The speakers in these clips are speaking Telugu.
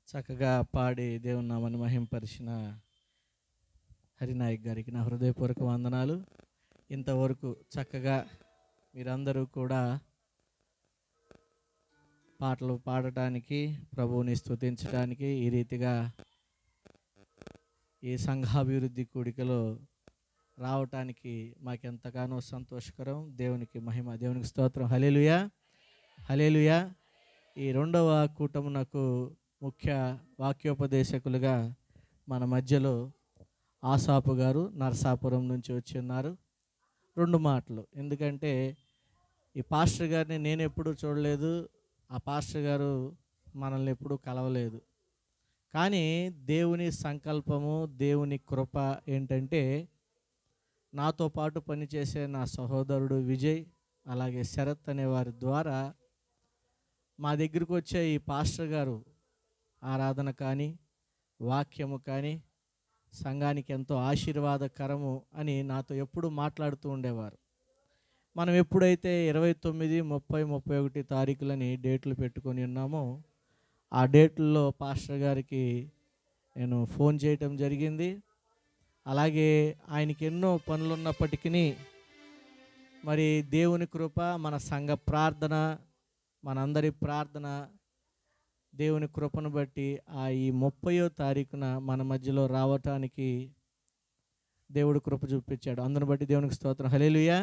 చక్కగా పాడి దేవుని నామాన్ని మహింపరిచిన హరినాయక్ గారికి నా హృదయపూర్వక వందనాలు. ఇంతవరకు చక్కగా మీరందరూ కూడా పాటలు పాడటానికి, ప్రభువుని స్తుతించడానికి, ఈ రీతిగా ఈ సంఘాభివృద్ధి కూడికలో రావటానికి మాకెంతగానో సంతోషకరం. దేవునికి మహిమ, దేవునికి స్తోత్రం. హల్లెలూయా, హల్లెలూయా. ఈ రెండవ కూటమునకు ముఖ్య వాక్యోపదేశకులుగా మన మధ్యలో ఆసాపు గారు నరసాపురం నుంచి వచ్చి ఉన్నారు. 2 మాటలు, ఎందుకంటే ఈ పాస్టర్ గారిని నేను ఎప్పుడూ చూడలేదు, ఆ పాస్టర్ గారు మనల్ని ఎప్పుడూ కలవలేదు. కానీ దేవుని సంకల్పము, దేవుని కృప ఏంటంటే, నాతో పాటు పనిచేసే నా సహోదరుడు విజయ్, అలాగే శరత్ అనే వారి ద్వారా మా దగ్గరికి వచ్చే ఈ పాస్టర్ గారు ఆరాధన కానీ, వాక్యము కానీ సంఘానికి ఎంతో ఆశీర్వాదకరము అని నాతో ఎప్పుడు మాట్లాడుతూ ఉండేవారు. మనం ఎప్పుడైతే 29, 30, 31 తారీఖులని డేట్లు పెట్టుకొని ఉన్నామో, ఆ డేట్లలో పాస్టర్ గారికి నేను ఫోన్ చేయటం జరిగింది. అలాగే ఆయనకి ఎన్నో పనులున్నప్పటికీ మరి దేవుని కృప, మన సంఘ ప్రార్థన, మనందరి ప్రార్థన, దేవుని కృపను బట్టి ఈ 30వ తారీఖున మన మధ్యలో రావటానికి దేవుడు కృప చూపించాడు. అందును బట్టి దేవునికి స్తోత్రం. హల్లెలూయా.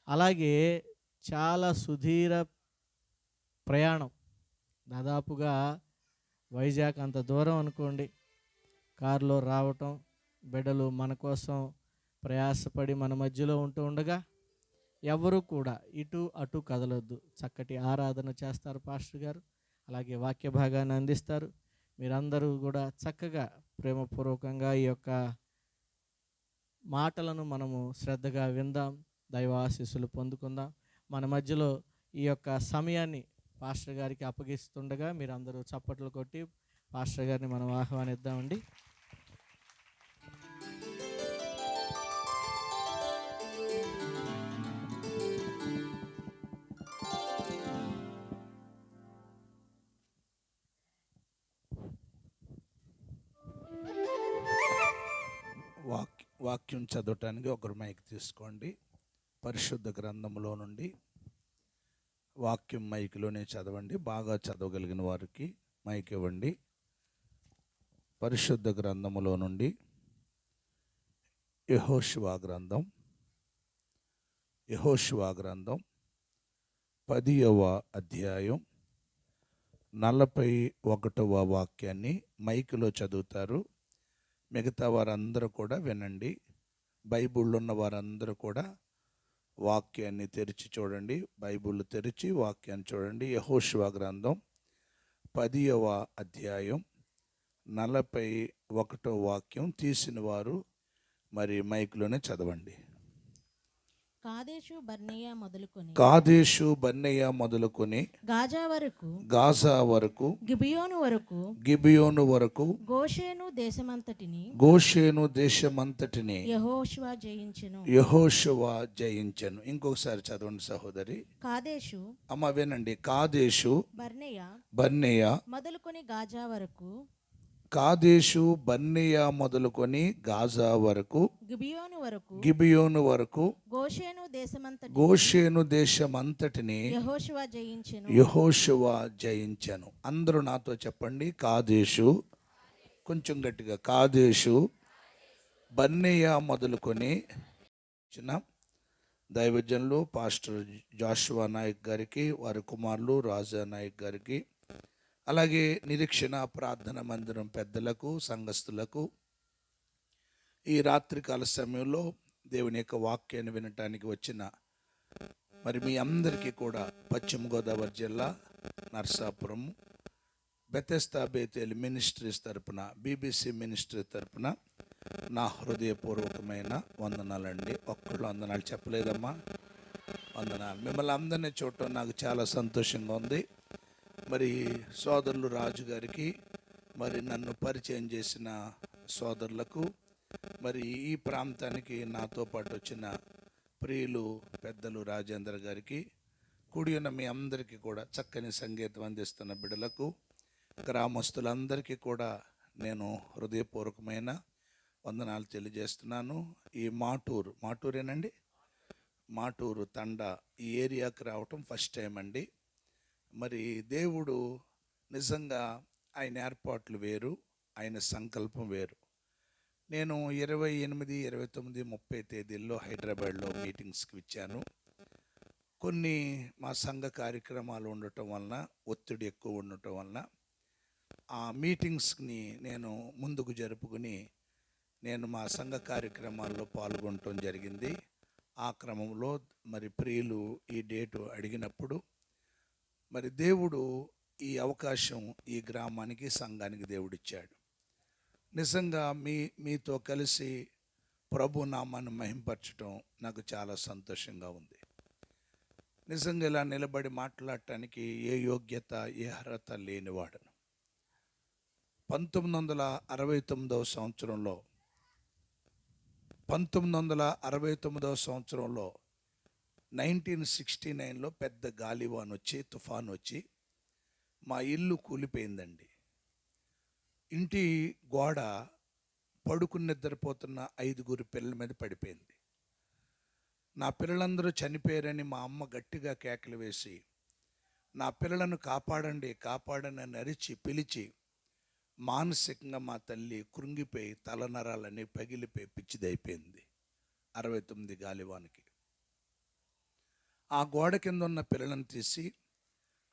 అలాగే చాలా సుదీర ప్రయాణం, దాదాపుగా వైజాగ్ అంత దూరం అనుకోండి, కారులో రావటం, బిడ్డలు మన కోసం ప్రయాసపడి మన మధ్యలో ఉంటూ ఉండగా ఎవరు కూడా ఇటు అటు కదలొద్దు. చక్కటి ఆరాధన చేస్తారు పాస్టర్ గారు, అలాగే వాక్య భాగాన్ని అందిస్తారు. మీరందరూ కూడా చక్కగా ప్రేమపూర్వకంగా ఈ యొక్క మాటలను మనము శ్రద్ధగా విందాం, దైవ ఆశీస్సులు పొందుకుందాం. మన మధ్యలో ఈ యొక్క సమయాన్ని పాస్టర్ గారికి అప్పగిస్తుండగా మీరందరూ చప్పట్లు కొట్టి పాస్టర్ గారిని మనం ఆహ్వానిద్దామండి. వాక్యం చదవటానికి ఒకరు మైక్ తీసుకోండి. పరిశుద్ధ గ్రంథంలో నుండి వాక్యం మైక్లోనే చదవండి. బాగా చదవగలిగిన వారికి మైక్ ఇవ్వండి. పరిశుద్ధ గ్రంథములో నుండి యెహోషువ గ్రంథం 10వ అధ్యాయం 41వ వాక్యాన్ని మైకులో చదువుతారు. మిగతా వారందరూ కూడా వినండి. బైబిల్ ఉన్న వారందరూ కూడా వాక్యాన్ని తెరిచి చూడండి. బైబిల్ తెరిచి వాక్యాన్ని చూడండి. యెహోషువ గ్రంథం 10వ అధ్యాయం 41వ వాక్యం తీసిన వారు మరి మైక్లోనే చదవండి. కాదేషు బర్నేయ మొదలుకొని గాజా వరకు గిబియోను వరకు గోషేను దేశమంతటిని యెహోషువ జయించెను. ఇంకొకసారి చదవండి సహోదరి. కాదేషు, అమ్మ వినండి. కాదేషు బర్నేయ మొదలుకొని గాజా వరకు, కాదేషు బర్నేయ మొదలుకొని గాజా వరకు, గిబియోను వరకు గోషేను దేశమంతటిని యెహోషువ జయించెను. అందరూ నాతో చెప్పండి. కాదేషు, కొంచెం గట్టిగా. కాదేషు బర్నేయ మొదలుకొని చిన్న దైవజనులు పాస్టర్ జాషువా నాయక్ గారికి, వారి కుమారులు రాజా నాయక్ గారికి, అలాగే నిరీక్షణ ప్రార్థన మందిరం పెద్దలకు, సంఘస్థులకు, ఈ రాత్రికాల సమయంలో దేవుని యొక్క వాక్యాన్ని వినటానికి వచ్చిన మరి మీ అందరికీ కూడా పశ్చిమ గోదావరి జిల్లా నరసాపురం బెతెస్దా బేతేల్ మినిస్ట్రీస్ తరపున, బీబీసీ మినిస్ట్రీ తరపున నా హృదయపూర్వకమైన వందనాలండి. ఒక్కళ్ళు వందనాలు చెప్పలేదమ్మా? వందనాలు. మిమ్మల్ని అందరినీ చూడటం నాకు చాలా సంతోషంగా ఉంది. మరి సోదరులు రాజు గారికి, మరి నన్ను పరిచయం చేసిన సోదరులకు, మరి ఈ ప్రాంతానికి నాతో పాటు వచ్చిన ప్రియులు పెద్దలు రాజేంద్ర గారికి, కూడి ఉన్న మీ అందరికీ కూడా చక్కని సంగీతం అందిస్తున్న బిడ్డలకు గ్రామస్తులందరికీ కూడా నేను హృదయపూర్వకమైన వందనాలు తెలియజేస్తున్నాను. ఈ మాటూరేనండి, మాటూరు తండా ఈ ఏరియాకి రావటం ఫస్ట్ టైం అండి. మరి దేవుడు నిజంగా ఆయన ఏర్పాట్లు వేరు, ఆయన సంకల్పం వేరు. నేను 28, 29, 30 తేదీల్లో హైదరాబాద్లో మీటింగ్స్కి ఇచ్చాను. కొన్ని మా సంఘ కార్యక్రమాలు ఉండటం వలన, ఒత్తిడి ఎక్కువ ఉండటం వలన ఆ మీటింగ్స్ని నేను ముందుకు జరుపుకుని నేను మా సంఘ కార్యక్రమాల్లో పాల్గొనటం జరిగింది. ఆ క్రమంలో మరి ప్రియులు ఈ డేటు అడిగినప్పుడు మరి దేవుడు ఈ అవకాశం ఈ గ్రామానికి, సంఘానికి దేవుడిచ్చాడు. నిజంగా మీతో కలిసి ప్రభు నామాన్ని మహింపరచడం నాకు చాలా సంతోషంగా ఉంది. నిజంగా ఇలా నిలబడి మాట్లాడటానికి ఏ యోగ్యత, ఏ అర్హత లేనివాడను. 1969 సంవత్సరంలో 1969లో పెద్ద గాలివాన్ వచ్చి, తుఫాన్ వచ్చి మా ఇల్లు కూలిపోయిందండి. ఇంటి గోడ పడుకుని నిద్రపోతున్న 5 పిల్లల మీద పడిపోయింది. నా పిల్లలందరూ చనిపోయారని మా అమ్మ గట్టిగా కేకలు వేసి, నా పిల్లలను కాపాడండి కాపాడని అరిచి పిలిచి, మానసికంగా మా తల్లి కృంగిపోయి తలనరాలని పగిలిపోయి పిచ్చిదైపోయింది 69 గాలివానికి. ఆ గోడ కింద ఉన్న పిల్లలను తీసి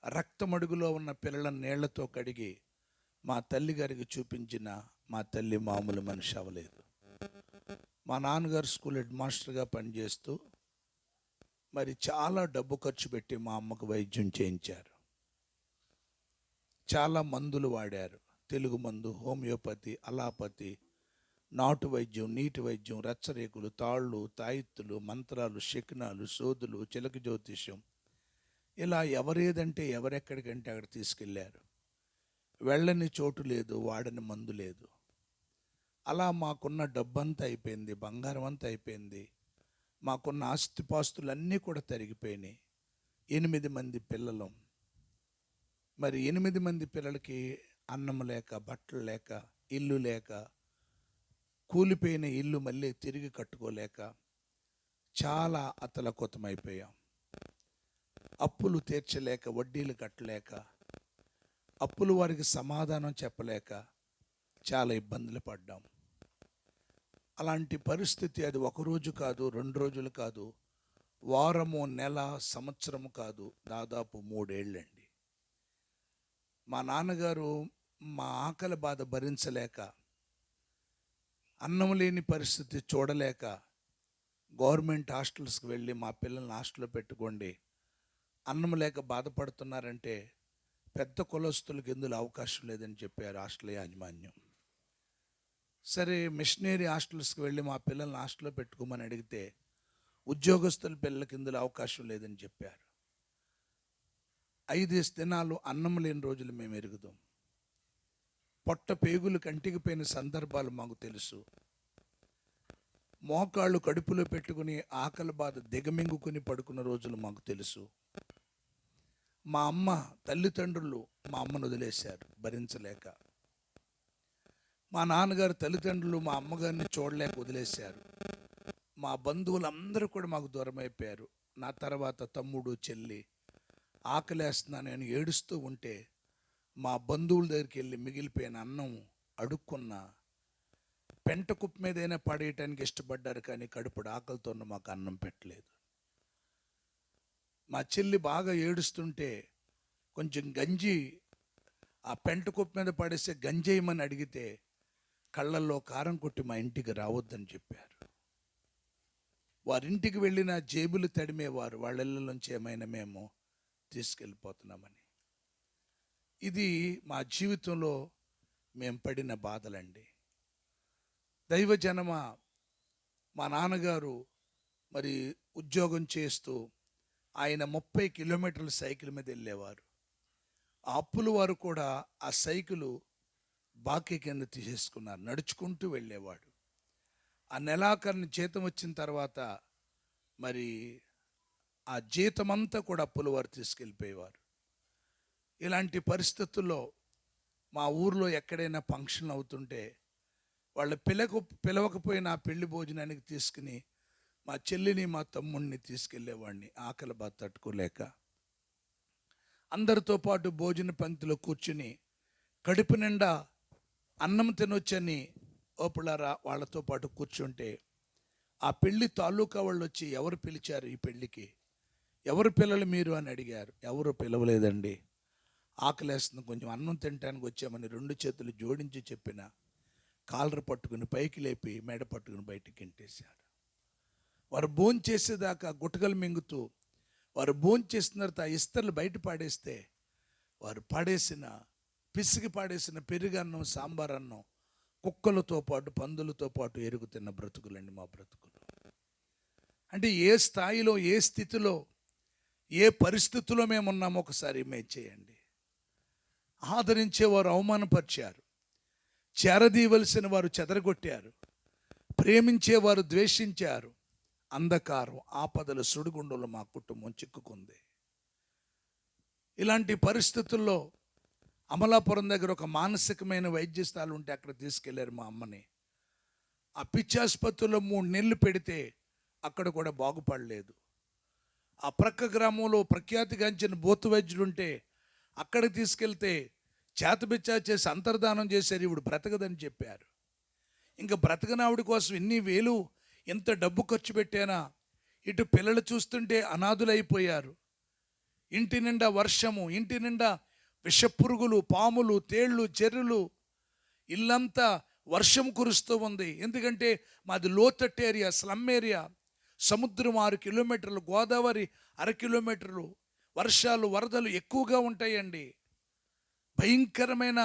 రక్తమడుగులో ఉన్న పిల్లలను నీళ్లతో కడిగి మా తల్లి గారికి చూపించిన మా తల్లి మామూలు మనిషి అవ్వలేదు. మా నాన్నగారు స్కూల్ హెడ్ మాస్టర్గా పనిచేస్తూ మరి చాలా డబ్బు ఖర్చు పెట్టి మా అమ్మకు వైద్యం చేయించారు. చాలా మందులు వాడారు. తెలుగు మందు, హోమియోపతి, అలాపతి, నాటు వైద్యం, నీటి వైద్యం, రచ్చరేకులు, తాళ్ళు, తాయిత్తులు, మంత్రాలు, శకునాలు, సోదులు, చిలక జ్యోతిష్యం, ఇలా ఎవరేదంటే ఎవరెక్కడికంటే అక్కడ తీసుకెళ్ళారు. వెళ్ళని చోటు లేదు, వాడని మందు లేదు. అలా మాకున్న డబ్బంతా అయిపోయింది, బంగారం అంతా అయిపోయింది. మాకున్న ఆస్తిపాస్తులన్నీ కూడా తరిగిపోయినాయి. 8 మంది పిల్లలు. మరి 8 మంది పిల్లలకి అన్నం లేక, బట్టలు లేక, ఇల్లు లేక, కూలిపోయిన ఇల్లు మళ్ళీ తిరిగి కట్టుకోలేక చాలా అతలకుతమైపోయాం. అప్పులు తీర్చలేక, వడ్డీలు కట్టలేక, అప్పులు వారికి సమాధానం చెప్పలేక చాలా ఇబ్బందులు పడ్డాం. అలాంటి పరిస్థితి అది 1 రోజు కాదు, 2 రోజులు కాదు, వారము, నెల, సంవత్సరము కాదు, దాదాపు 3 ఏళ్ళండి. మా నాన్నగారు మా ఆకలి బాధ భరించలేక, అన్నం లేని పరిస్థితి చూడలేక గవర్నమెంట్ హాస్టల్స్కి వెళ్ళి మా పిల్లల్ని హాస్టల్లో పెట్టుకోండి, అన్నం లేక బాధపడుతున్నారంటే పెద్ద కులస్తులకు ఇందులో అవకాశం లేదని చెప్పారు హాస్టల్ యాజమాన్యం. సరే, మిషనరీ హాస్టల్స్కి వెళ్ళి మా పిల్లల్ని హాస్టల్లో పెట్టుకోమని అడిగితే ఉద్యోగస్తుల పిల్లలకి ఇందులో అవకాశం లేదని చెప్పారు. 5 దినాలు అన్నం లేని రోజులు మేము ఎరుగుదాం. పొట్ట పేగులు కంటికి పోయిన సందర్భాలు మాకు తెలుసు. మోకాళ్ళు కడుపులో పెట్టుకుని ఆకలి బాధ దిగమింగుకుని పడుకున్న రోజులు మాకు తెలుసు. మా అమ్మ తల్లిదండ్రులు మా అమ్మను వదిలేశారు భరించలేక. మా నాన్నగారు తల్లిదండ్రులు మా అమ్మగారిని చూడలేక వదిలేశారు. మా బంధువులందరూ కూడా మాకు దూరం అయిపోయారు. నా తర్వాత తమ్ముడు, చెల్లి. ఆకలేస్తున్నా నేను ఏడుస్తూ ఉంటే మా బంధువుల దగ్గరికి వెళ్ళి మిగిలిపోయిన అన్నం అడుక్కున్న, పెంట కుప్ప మీదైనా పడేయటానికి ఇష్టపడ్డారు, కానీ కడుపుడు ఆకలితో మాకు అన్నం పెట్టలేదు. మా చెల్లి బాగా ఏడుస్తుంటే కొంచెం గంజి ఆ పెంట కుప్ప మీద పడేస్తే గంజేయమని అడిగితే కళ్ళల్లో కారం కొట్టి మా ఇంటికి రావద్దని చెప్పారు. వారింటికి వెళ్ళిన జేబులు తడిమేవారు, వాళ్ళ ఇళ్ళలోంచి ఏమైనా మేము తీసుకెళ్ళిపోతున్నామని. ఇది మా జీవితంలో మేము పడిన బాధలండి. దైవజనమ, మా నాన్నగారు మరి ఉద్యోగం చేస్తూ ఆయన 30 కిలోమీటర్ల సైకిల్ మీద వెళ్ళేవారు. ఆ అప్పులు వారు కూడా ఆ సైకిలు బాకీ కింద తీసేసుకున్నారు. నడుచుకుంటూ వెళ్ళేవాడు. ఆ నెలాఖరుని జీతం వచ్చిన తర్వాత మరి ఆ జీతమంతా కూడా అప్పుల వారు తీసుకెళ్ళిపోయేవారు. ఇలాంటి పరిస్థితుల్లో మా ఊర్లో ఎక్కడైనా ఫంక్షన్ అవుతుంటే వాళ్ళ పిలవకపోయిన ఆ పెళ్లి భోజనానికి తీసుకుని మా చెల్లిని మా తమ్ముడిని తీసుకెళ్ళేవాడిని, ఆకలి బాధ తట్టుకోలేక. అందరితో పాటు భోజన పంక్తిలో కూర్చుని కడుపు నిండా అన్నం తినొచ్చని ఓపులారా వాళ్ళతో పాటు కూర్చుంటే ఆ పెళ్లి తాలూకా వాళ్ళు వచ్చి, ఎవరు పిలిచారు ఈ పెళ్ళికి, ఎవరు పిల్లలు మీరు అని అడిగారు. ఎవరు పిలవలేదండి, ఆకలేస్తుంది, కొంచెం అన్నం తినడానికి వచ్చామని 2 చేతులు జోడించి చెప్పిన కాలర్ పట్టుకుని పైకి లేపి మెడ పట్టుకుని బయటికి గెంటేశాడు. వారు భోంచేసేదాకా గుటకలు మింగుతూ, వారు భోంచేసిన తర్వాత ఆ ఇస్తర్లు బయట పాడేస్తే వారు పిసికి పాడేసిన పెరుగన్నం, సాంబార్ అన్నం కుక్కలతో పాటు పందులతో పాటు ఎరుగు తిన్న బ్రతుకులండి మా బ్రతుకులు. అంటే ఏ స్థాయిలో, ఏ స్థితిలో, ఏ పరిస్థితుల్లో మేము ఉన్నామో ఒకసారి ఇమేజ్ చేయండి. ఆదరించేవారు అవమానపరిచారు, చేరదీయవలసిన వారు చెదరగొట్టారు, ప్రేమించేవారు ద్వేషించారు. అంధకారం, ఆపదల సుడిగుండంలో మా కుటుంబం చిక్కుకుంది. ఇలాంటి పరిస్థితుల్లో అమలాపురం దగ్గర ఒక మానసికమైన వైద్యస్థానం ఉంటే అక్కడ తీసుకెళ్లారు మా అమ్మని. ఆ పిచ్చాసుపత్రిలో 3 నెలలు పెడితే అక్కడ కూడా బాగుపడలేదు. ఆ ప్రక్క గ్రామంలో ప్రఖ్యాతిగాంచిన బోతు వైద్యులుంటే అక్కడికి తీసుకెళ్తే చేతబిచ్చా చేసి అంతర్ధానం చేశారు, ఇవిడు బ్రతకదని చెప్పారు. ఇంకా బ్రతకనావిడి కోసం ఇన్ని వేలు, ఎంత డబ్బు ఖర్చు పెట్టానా, ఇటు పిల్లలు చూస్తుంటే అనాథులైపోయారు. ఇంటి నిండా వర్షము, ఇంటి నిండా విషపురుగులు, పాములు, తేళ్ళు, చెర్రులు, ఇల్లంతా వర్షం కురుస్తూ ఉంది. ఎందుకంటే మాది లోతట్టు ఏరియా, స్లమ్ ఏరియా. సముద్రం 6 కిలోమీటర్లు, గోదావరి 1/2 కిలోమీటర్లు. వర్షాలు, వరదలు ఎక్కువగా ఉంటాయండి. భయంకరమైన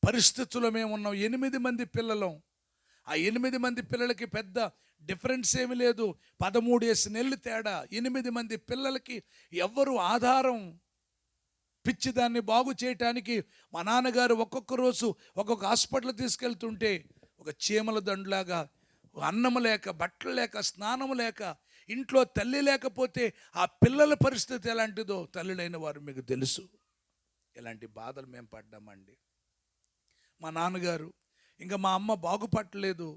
పరిస్థితుల్లో మేము ఉన్నాం. 8 మంది పిల్లలం. ఆ 8 మంది పిల్లలకి పెద్ద డిఫరెన్స్ ఏమీ లేదు, 13 నెలలు తేడా. 8 మంది పిల్లలకి ఎవ్వరు ఆధారం. పిచ్చిదాన్ని బాగు చేయటానికి మా నాన్నగారు ఒక్కొక్క రోజు ఒక్కొక్క హాస్పిటల్ తీసుకెళ్తుంటే ఒక చీమల దండులాగా, అన్నం లేక, బట్టలు లేక, స్నానం లేక, ఇంట్లో తల్లి లేకపోతే ఆ పిల్లల పరిస్థితి ఎలాంటిదో తల్లులైన వారు మీకు తెలుసు. ఇలాంటి బాధలు మేము పడ్డామండి. మా నాన్నగారు, ఇంకా మా అమ్మ బాగుపట్టలేదు,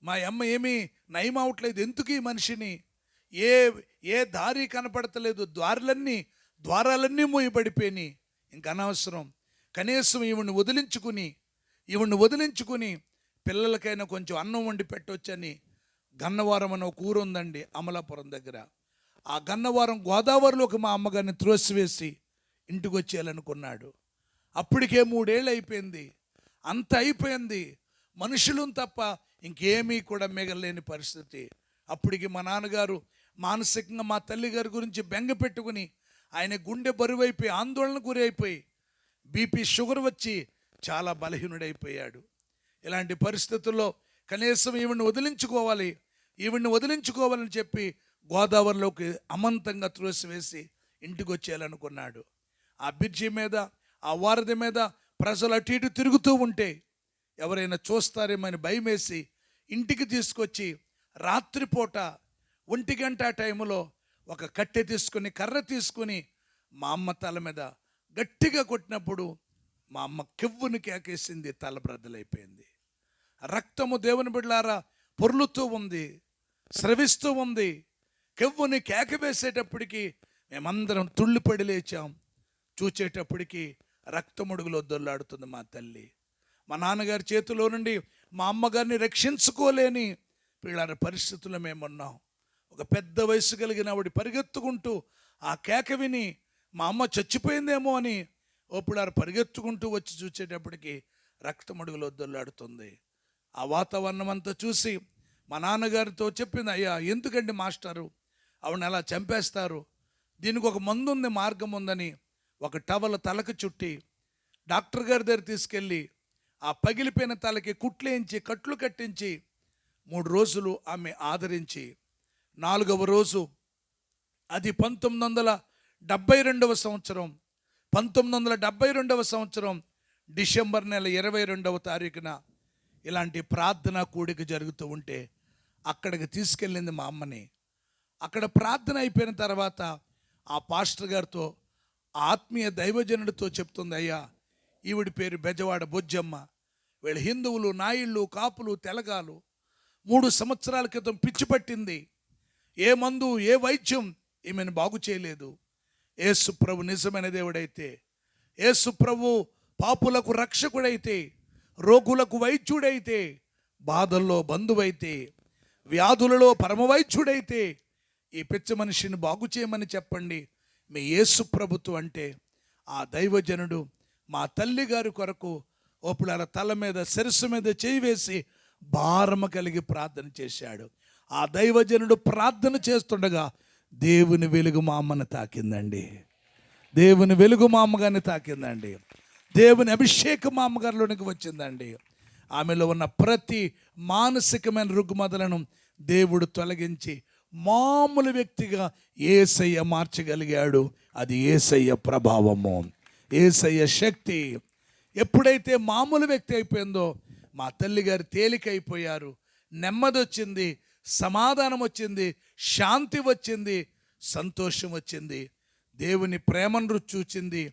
మా అమ్మ ఏమీ నయం అవట్లేదు. ఎందుకు ఈ మనిషిని, ఏ దారి కనపడతలేదు, ద్వారాలన్నీ మూయబడిపోయినాయి, ఇంక అనవసరం, కనీసం ఈవిడ్ని వదిలించుకుని పిల్లలకైనా కొంచెం అన్నం వండి పెట్టవచ్చని గన్నవరం అని ఒక ఊరు ఉందండి అమలాపురం దగ్గర. ఆ గన్నవరం గోదావరిలోకి మా అమ్మగారిని త్రోసివేసి ఇంటికి వచ్చేయాలనుకున్నాడు. అప్పటికే 3 ఏళ్ళు అయిపోయింది. అంత అయిపోయింది, మనుషులను తప్ప ఇంకేమీ కూడా మిగలలేని పరిస్థితి. అప్పటికి మా నాన్నగారు మానసికంగా మా తల్లిగారి గురించి బెంగ పెట్టుకుని ఆయన గుండె బరువైపోయి, ఆందోళన గురి అయిపోయి, బీపీ, షుగర్ వచ్చి చాలా బలహీనుడైపోయాడు. ఇలాంటి పరిస్థితుల్లో కనీసం ఈవిడ్ని వదిలించుకోవాలని చెప్పి గోదావరిలోకి అమంతంగా త్రోసివేసి ఇంటికి వచ్చేయాలనుకున్నాడు. ఆ బ్రిడ్జి మీద, ఆ వారధి మీద ప్రజలు అటు ఇటు తిరుగుతూ ఉంటే ఎవరైనా చూస్తారేమని భయమేసి ఇంటికి తీసుకొచ్చి రాత్రిపూట 1 గంట టైంలో ఒక కట్టె తీసుకుని, కర్ర తీసుకుని మా అమ్మ తల మీద గట్టిగా కొట్టినప్పుడు మా అమ్మ కెవ్వుని కేకేసింది, తల బ్రద్దలైపోయింది. రక్తము దేవుని బిడ్డలారా పొర్లుతూ ఉంది, స్రవిస్తూ ఉంది. కెవ్వుని కేక వేసేటప్పటికి మేమందరం తుళ్ళిపడి లేచాం. చూచేటప్పటికి రక్తముడుగులో దొల్లాడుతుంది మా తల్లి. మా నాన్నగారి చేతిలో నుండి మా అమ్మగారిని రక్షించుకోలేని పిల్లల పరిస్థితుల్లో మేమున్నాం. ఒక పెద్ద వయసు కలిగిన ఆవిడ పరిగెత్తుకుంటూ ఆ కేక విని మా అమ్మ చచ్చిపోయిందేమో అని ఓపుడారు పరిగెత్తుకుంటూ వచ్చి చూసేటప్పటికి రక్తమడుగులో దొల్లాడుతుంది. ఆ వాతావరణం అంతా చూసి మా నాన్నగారితో చెప్పింది, అయ్యా ఎందుకండి మాస్టారు ఆవిడని అలా చంపేస్తారు, దీనికి ఒక మందుంది, మార్గం ఉందని ఒక టవల్ తలకు చుట్టి డాక్టర్ గారి దగ్గర తీసుకెళ్ళి ఆ పగిలిపోయిన తలకి కట్లు కట్టించి 3 రోజులు ఆమె ఆదరించి 4వ రోజు, అది 1972వ సంవత్సరం, 1972వ సంవత్సరం డిసెంబర్ నెల 22వ తారీఖున ఇలాంటి ప్రార్థన కూడిక జరుగుతూ ఉంటే అక్కడికి తీసుకెళ్ళింది మా అమ్మని. అక్కడ ప్రార్థన అయిపోయిన తర్వాత ఆ పాస్టర్ గారితో, ఆత్మీయ దైవజనుడితో చెప్తుంది, అయ్యా ఈవిడి పేరు బెజవాడ బొజ్జమ్మ. వీళ్ళు హిందువులు, నాయుళ్ళు, కాపులు, తెలగాలు. 3 సంవత్సరాల క్రితం పిచ్చి పట్టింది. ఏ మందు, ఏ వైద్యం ఈమెను బాగు చేయలేదు. యేసు ప్రభు నిజమైన దేవుడైతే, యేసు ప్రభు పాపులకు రక్షకుడైతే, రోగులకు వైద్యుడైతే, బాధల్లో బంధువైతే, వ్యాధులలో పరమవైద్యుడైతే ఈ పిచ్చి మనిషిని బాగు చేయమని చెప్పండి. మీ యేసు ప్రభుత్వం అంటే ఆ దైవజనుడు మా తల్లి గారి కొరకు ఓపులాల తల మీద, శిరస్సు మీద చేయి వేసి భారము కలిగి ప్రార్థన చేశాడు. ఆ దైవజనుడు ప్రార్థన చేస్తుండగా దేవుని వెలుగు మా అమ్మని తాకిందండి. దేవుని వెలుగు మా అమ్మగారిని తాకిందండి. దేవుని అభిషేకం మా అమ్మగారిలోనికి వచ్చిందండి. ఆమెలో ఉన్న ప్రతి మానసికమైన రుగ్మతలను దేవుడు తొలగించి మామూలు వ్యక్తిగా యేసయ్య మార్చగలిగాడు. అది యేసయ్య ప్రభావము, యేసయ్య శక్తి. ఎప్పుడైతే మామూలు వ్యక్తి అయిపోయిందో మా తల్లిగారు తేలికైపోయారు. నెమ్మది వచ్చింది, సమాధానం వచ్చింది, శాంతి వచ్చింది, సంతోషం వచ్చింది. దేవుని ప్రేమను రుచి చూచింది.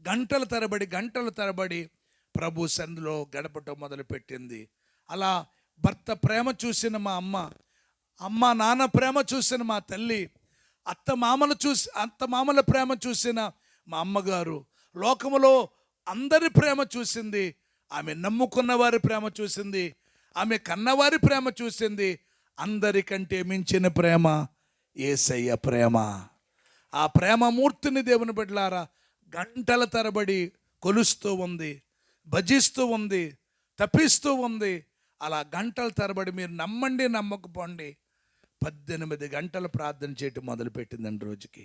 గంటల తరబడి ప్రభు సన్నిధిలో గడపటం మొదలుపెట్టింది. అలా భర్త ప్రేమ చూసిన మా అమ్మ నాన్న ప్రేమ చూసిన మా తల్లి, అత్త మామల ప్రేమ చూసిన మా అమ్మగారు, లోకములో అందరి ప్రేమ చూసింది. ఆమె నమ్ముకున్న వారి ప్రేమ చూసింది, ఆమె కన్నవారి ప్రేమ చూసింది. అందరికంటే మించిన ప్రేమ యేసయ్య ప్రేమ. ఆ ప్రేమమూర్తిని దేవుని బిడ్డలారా గంటల తరబడి కొలుస్తూ ఉంది, భజిస్తూ ఉంది, తప్పిస్తూ ఉంది. అలా గంటల తరబడి మీరు నమ్మండి నమ్మకపోండి 18 గంటలు ప్రార్థన చేయటం మొదలుపెట్టిందండి రోజుకి.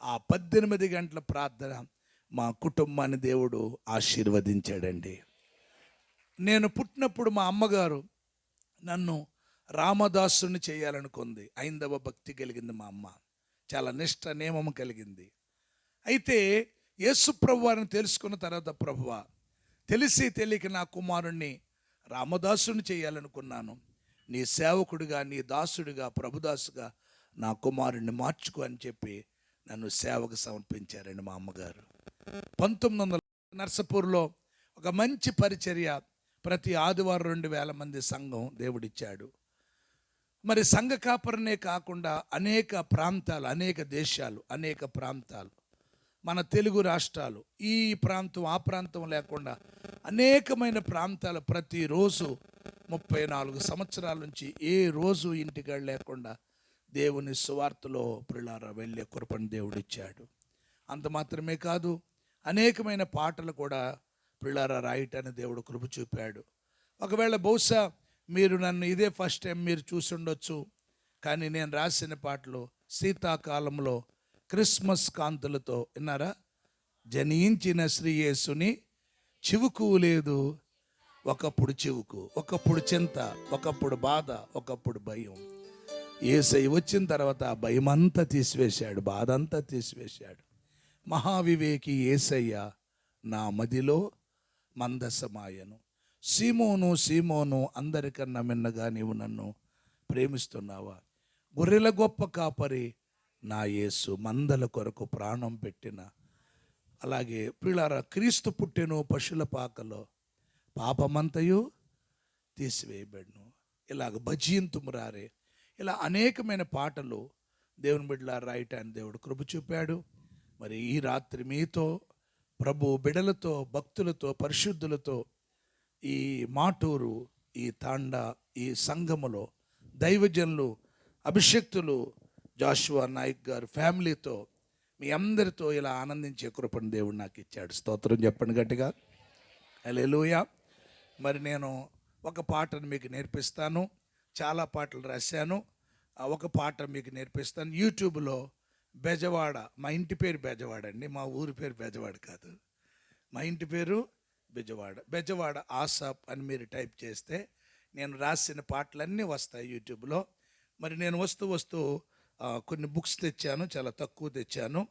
ఆ 18 గంటల ప్రార్థన మా కుటుంబాన్ని దేవుడు ఆశీర్వదించాడండి. నేను పుట్టినప్పుడు మా అమ్మగారు నన్ను రామదాసుని చేయాలనుకుంది. ఐందవ భక్తి కలిగింది మా అమ్మ, చాలా నిష్ఠ నియమం కలిగింది. అయితే యేసు ప్రభు వారిని తెలుసుకున్న తర్వాత, ప్రభువా తెలిసి తెలియక నా కుమారుణ్ణి రామదాసుని చేయాలనుకున్నాను, నీ సేవకుడిగా, నీ దాసుడిగా, ప్రభుదాసుగా నా కుమారుణ్ణి మార్చుకో అని చెప్పి నన్ను సేవకు సమర్పించారండి మా అమ్మగారు. 1900 నర్సపూర్లో ఒక మంచి పరిచర్య, ప్రతి ఆదివారం 2000 మంది సంఘం దేవుడిచ్చాడు. మరి సంఘ కాపరనే కాకుండా అనేక ప్రాంతాలు, అనేక దేశాలు, అనేక ప్రాంతాలు, మన తెలుగు రాష్ట్రాలు, ఈ ప్రాంతం ఆ ప్రాంతం లేకుండా అనేకమైన ప్రాంతాలు ప్రతిరోజు 34 సంవత్సరాల నుంచి ఏ రోజు ఇంటికాడ లేకుండా దేవుని సువార్తలో ప్రియులారా వెళ్ళే కృపను దేవుడిచ్చాడు. అంత మాత్రమే కాదు, అనేకమైన పాటలు కూడా ప్రియులారా రాయటాన్ని దేవుడు కృప చూపాడు. ఒకవేళ బహుశా మీరు నన్ను ఇదే ఫస్ట్ టైం మీరు చూసి ఉండొచ్చు, కానీ నేను రాసిన పాటలు శీతాకాలంలో క్రిస్మస్ కాంతులతో విన్నారా? జనించిన శ్రీ యేసుని చివుకు లేదు, ఒకప్పుడు చివుకు, ఒకప్పుడు చింత, ఒకప్పుడు బాధ, ఒకప్పుడు భయం. యేసయ్య వచ్చిన తర్వాత ఆ భయం అంతా తీసివేశాడు, బాధ అంతా తీసివేశాడు. మహావివేకి యేసయ్య నా మదిలో మందసమాయను. సీమోను సీమోను, అందరికన్నా మిన్నగా నీవు నన్ను ప్రేమిస్తున్నావా? గొర్రెల గొప్ప కాపరి నా యేసు, మందల కొరకు ప్రాణం పెట్టిన. అలాగే ప్రియులారా, క్రీస్తు పుట్టెను పశుల పాకలో, పాపమంతయు తీసివేయబడును. ఇలాగ భజయింతుమురారే, ఇలా అనేకమైన పాటలు దేవుని బిడ్డలారా రాయటాన్ని దేవుడు కృప చూపాడు. మరి ఈ రాత్రి మీతో, ప్రభు బిడలతో, భక్తులతో, పరిశుద్ధులతో, ఈ మాటూరు, ఈ తాండా, ఈ సంఘములో దైవజనులు, అభిషక్తులు, జాషువా నాయక్ గారు ఫ్యామిలీతో, మీ అందరితో ఇలా ఆనందించే కృపను దేవుడు నాకు ఇచ్చాడు. స్తోత్రం చెప్పండి గట్టిగా, హల్లెలూయా. మరి నేను ఒక పాటను మీకు నేర్పిస్తాను. చాలా పాటలు రాశాను, ఒక పాట మీకు నేర్పిస్తాను. యూట్యూబ్లో బెజవాడ, మా ఇంటి పేరు బెజవాడ అండి, మా ఊరి పేరు బెజవాడ కాదు, మా ఇంటి పేరు బెజవాడ ఆసాప్ అని మీరు టైప్ చేస్తే నేను రాసిన పాటలన్నీ వస్తాయి యూట్యూబ్లో. మరి నేను వస్తూ కొన్ని బుక్స్ తెచ్చాను, చాలా తక్కువ తెచ్చాను.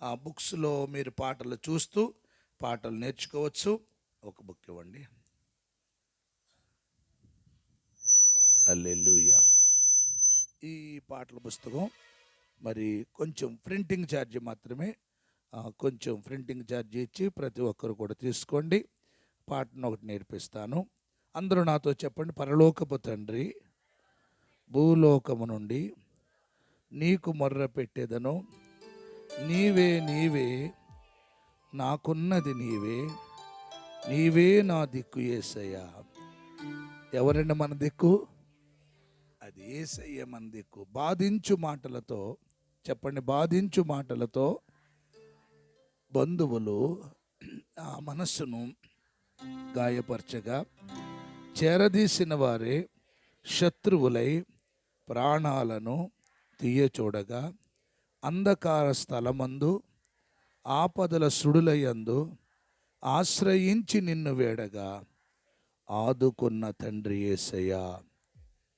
ఆ బుక్స్లో మీరు పాటలు చూస్తూ పాటలు నేర్చుకోవచ్చు. ఒక బుక్ ఇవ్వండి. హల్లెలూయా. ఈ పాటల పుస్తకం మరి కొంచెం ప్రింటింగ్ ఛార్జ్ మాత్రమే కొంచెం ప్రింటింగ్ ఛార్జ్ ఇచ్చి ప్రతి ఒక్కరు కూడా తీసుకోండి. పాటను ఒకటి నేర్పిస్తాను. అందరూ నాతో చెప్పండి. పరలోకపు తండ్రి, భూలోకము నుండి నీకు మొర్ర పెట్టేదను, నీవే నీవే నాకున్నది నీవే, నీవే నా దిక్కు యేసయ్యా. ఎవరండి మన దిక్కు? అది యేసయ్య మన దిక్కు. బాధించు మాటలతో చెప్పండి, బాధించు మాటలతో బంధువులు ఆ మనస్సును గాయపరచగా, చేరదీసిన వారే శత్రువులై ప్రాణాలను తీయచూడగా, అంధకార స్థలమందు ఆపదల సుడులయందు ఆశ్రయించి నిన్ను వేడగా ఆదుకున్న తండ్రి యేసయ్యా.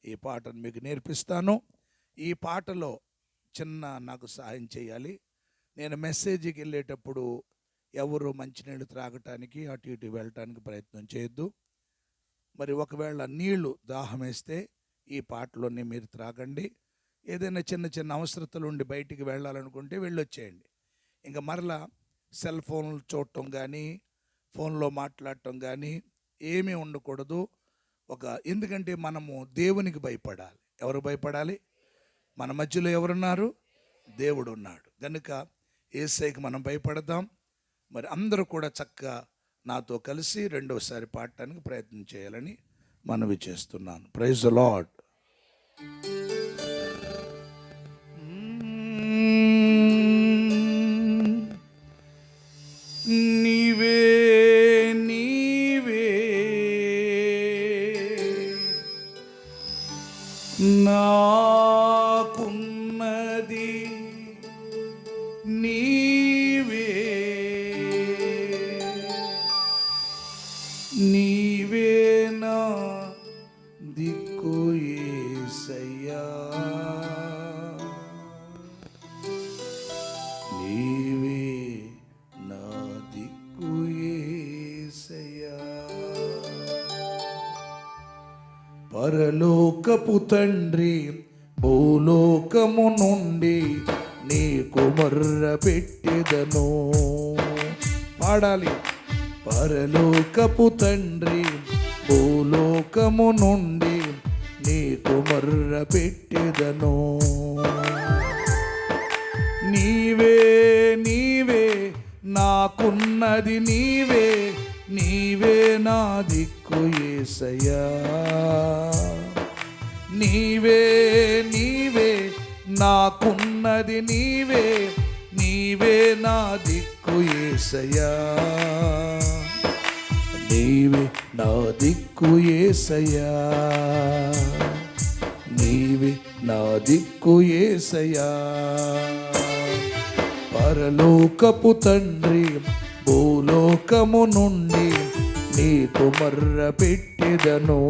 ఈ పాటను మీకు నేర్పిస్తాను. ఈ పాటలో చిన్న నాకు సహాయం చేయాలి. నేను మెసేజ్కి వెళ్ళేటప్పుడు ఎవరు మంచినీళ్ళు త్రాగటానికి అటు ఇటు వెళ్ళటానికి ప్రయత్నం చేయొద్దు. మరి ఒకవేళ నీళ్లు దాహం వేస్తే ఈ పాటలోనే మీరు త్రాగండి. ఏదైనా చిన్న చిన్న అవసరతలు ఉండి బయటికి వెళ్ళాలనుకుంటే వెళ్ళొచ్చేయండి. ఇంకా మరలా సెల్ ఫోన్లు చూడటం కానీ ఫోన్లో మాట్లాడటం కానీ ఏమీ ఉండకూడదు. ఎందుకంటే మనము దేవునికి భయపడాలి. ఎవరు భయపడాలి? మన మధ్యలో ఎవరున్నారు? దేవుడు ఉన్నాడు. కనుక యేసయ్యకి మనం భయపడదాం. మరి అందరూ కూడా చక్కగా నాతో కలిసి రెండోసారి పాడటానికి ప్రయత్నం చేయాలని మనవి చేస్తున్నాను. Praise the Lord. నీవే నీవే నాకున్నది నీవే, నీవే నా దిక్కు యేసయ్యా, నీవే నా దిక్కు యేసయ్యా. పరలోకపు తండ్రి, భూలోకము నుండి నీకు మొర్ర పెట్టెదను. పాడాలి. పరలోకపు తండ్రి, భూలోకము నుండి నీకు మొర్ర పెట్టెదను. నీవే నీవే నాకున్నది నీవే, నీవే నా దిక్కు యేసయ్యా, నీవే నీవే నాకున్నది నీవే, నీవే నా దిక్కు యేసయ్యా, నీవే నా దిక్కు యేసయ్యా, నీవే నా దిక్కు యేసయ్యా. పరలోకపు తండ్రి, భూలోకము నుండి నీకు మొర్ర పెట్టెదను.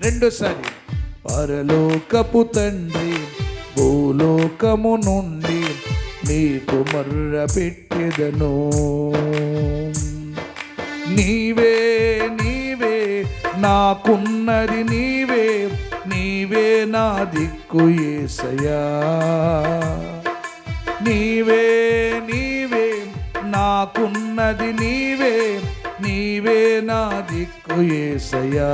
రెండోసారి. పరలోకపు తండ్రి, భూలోకము నుండి నీకు మొర్ర పెట్టెదను. నీవే నీవే నాకున్నది నీవే, నీవే నా దిక్కు యేసయ్యా, నీవే నీవే నాకున్నది నీవే, నీవే నా దిక్కు యేసయ్యా,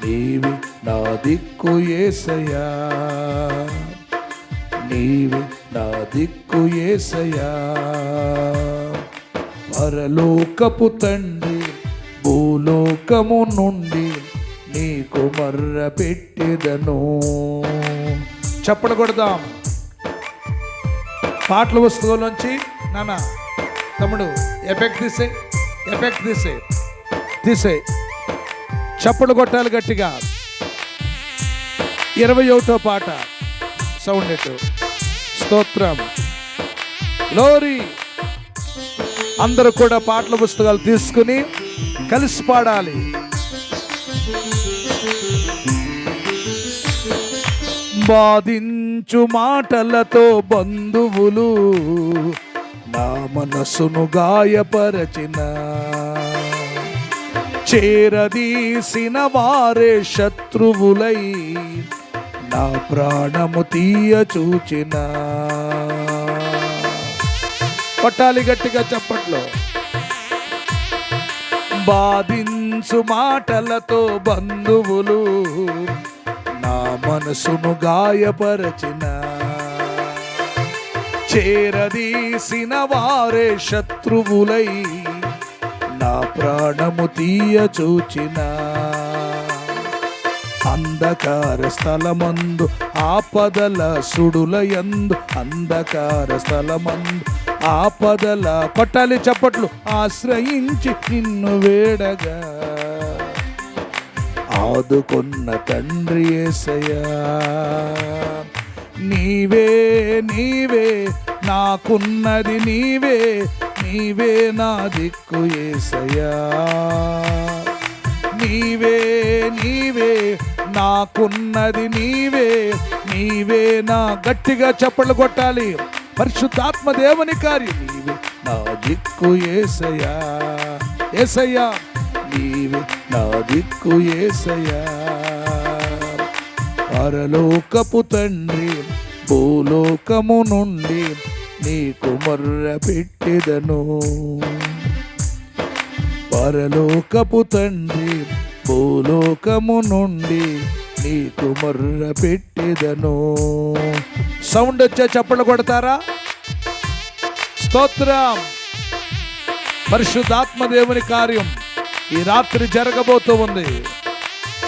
నీవే నా దిక్కు యేసయ్యా, నీవే నా దిక్కు యేసయ్యా. పరలోకపు తండ్రి, భూలోకము నుండి నీకు మొర్ర పెట్టెదను. చప్పట్లు కొడదాం. పాటల వస్తువులోంచి నాన్న తమ్ముడు ఎఫెక్ట్ తీసే చప్పట్లు కొట్టాలి గట్టిగా. 21వ పాట సౌండ్ ఎటు. స్తోత్రం, గ్లోరీ. అందరూ కూడా పాటల పుస్తకాలు తీసుకుని కలిసి పాడాలి. బాధించు మాటలతో బంధువులు నా మనసును గాయపరచిన, చేరదీసిన వారే శత్రువులై నా ప్రాణము తీయ చూచిన, కొట్టాలి గట్టిగా చప్పట్లో. బాధించు మాటలతో బంధువులు నా మనసును గాయపరచిన, చేరదీసిన వారే శత్రువులై నా ప్రాణము తీయ చూచిన, అంధకార స్థలమందు ఆపదల సుడులయందు, అంధకార స్థలమందు ఆపదల కొట్టాలి చప్పట్లు, ఆశ్రయించి నిన్ను వేడగా ఆదుకున్న తండ్రి యేసయ్యా. నీవే నీవే నాకున్నది నీవే, నీవే నా దిక్కు యేసయ్యా. నీవే నీవే నాకున్నది నీవే, నీవే నా గట్టిగా చప్పట్లు కొట్టాలి. పరిశుద్ధాత్మ దేవుని కార్యం. నీవే నా దిక్కు యేసయ్యా, యేసయ్యా నీవే నా దిక్కు యేసయ్యా. పరలోకపు తండ్రి భూలోకము నుండి నీకు మొర్ర పెట్టెదను, పరలోకపు తండ్రి భూలోకము నుండి నీకు మొర్ర పెట్టెదను. సౌండ్ వచ్చే చప్పట్లు కొడతారా? స్తోత్రం. పరిశుద్ధాత్మ దేవుని కార్యం ఈ రాత్రి జరగబోతూ ఉంది.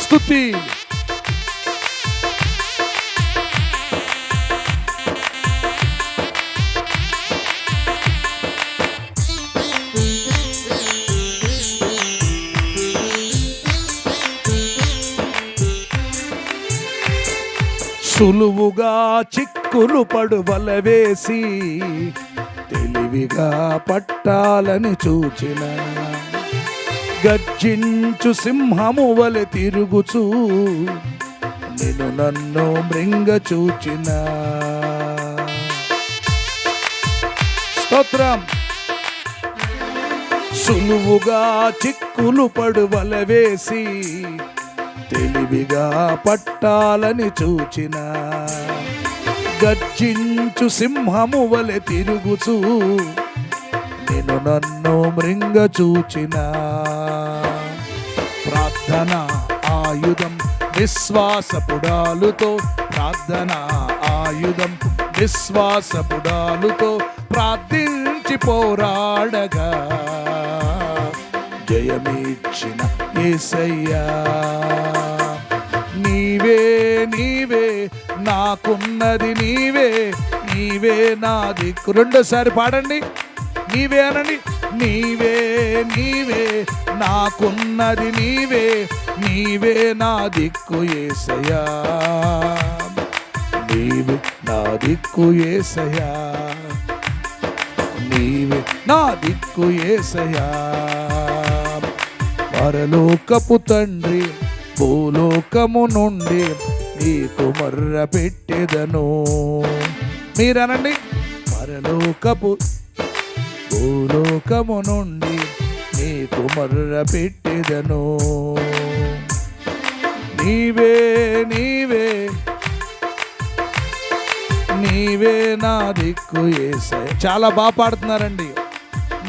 స్తుతి. సులువుగా చిక్కులు పడువల వేసి తెలివిగా పట్టాలని చూచిన, గర్జించు సింహము వలె తిరుగుచూ నిన్ను నన్ను మృంగ చూచిన. స్తోత్రం. సులువుగా చిక్కులు పడువల వేసి తెలివిగా పట్టాలని చూచిన, గర్జించు సింహము వలె తిరుగుచూ నేను నన్ను మృంగ చూచిన. ప్రార్థన ఆయుధం విశ్వాసపుడాలుతో, ప్రార్థన ఆయుధం విశ్వాసపుడాలుతో ప్రార్థించి పోరాడగా జయమిచ్చిన యేసయ్యా. నీవే నీవే నాకున్నది నీవే, నీవే నా దిక్కు. రెండోసారి పాడండి. నీవే అనండి. నీవే నీవే నాకున్నది నీవే, నీవే నా దిక్కు యేసయ్యా. నీవే నా దిక్కు యేసయ్యా, నీవే నా దిక్కు యేసయ్యా. పరలోకపు తండ్రి భూలోకము నుండి నీకు మొర్ర పెట్టెదను. మీరనండి. పరలోకపు భూలోకము నుండి నీకు మొర్ర పెట్టెదను. నీవే నీవే నీవే నా దిక్కు యేసయ్యా. చాలా బాగా పాడుతున్నారండి.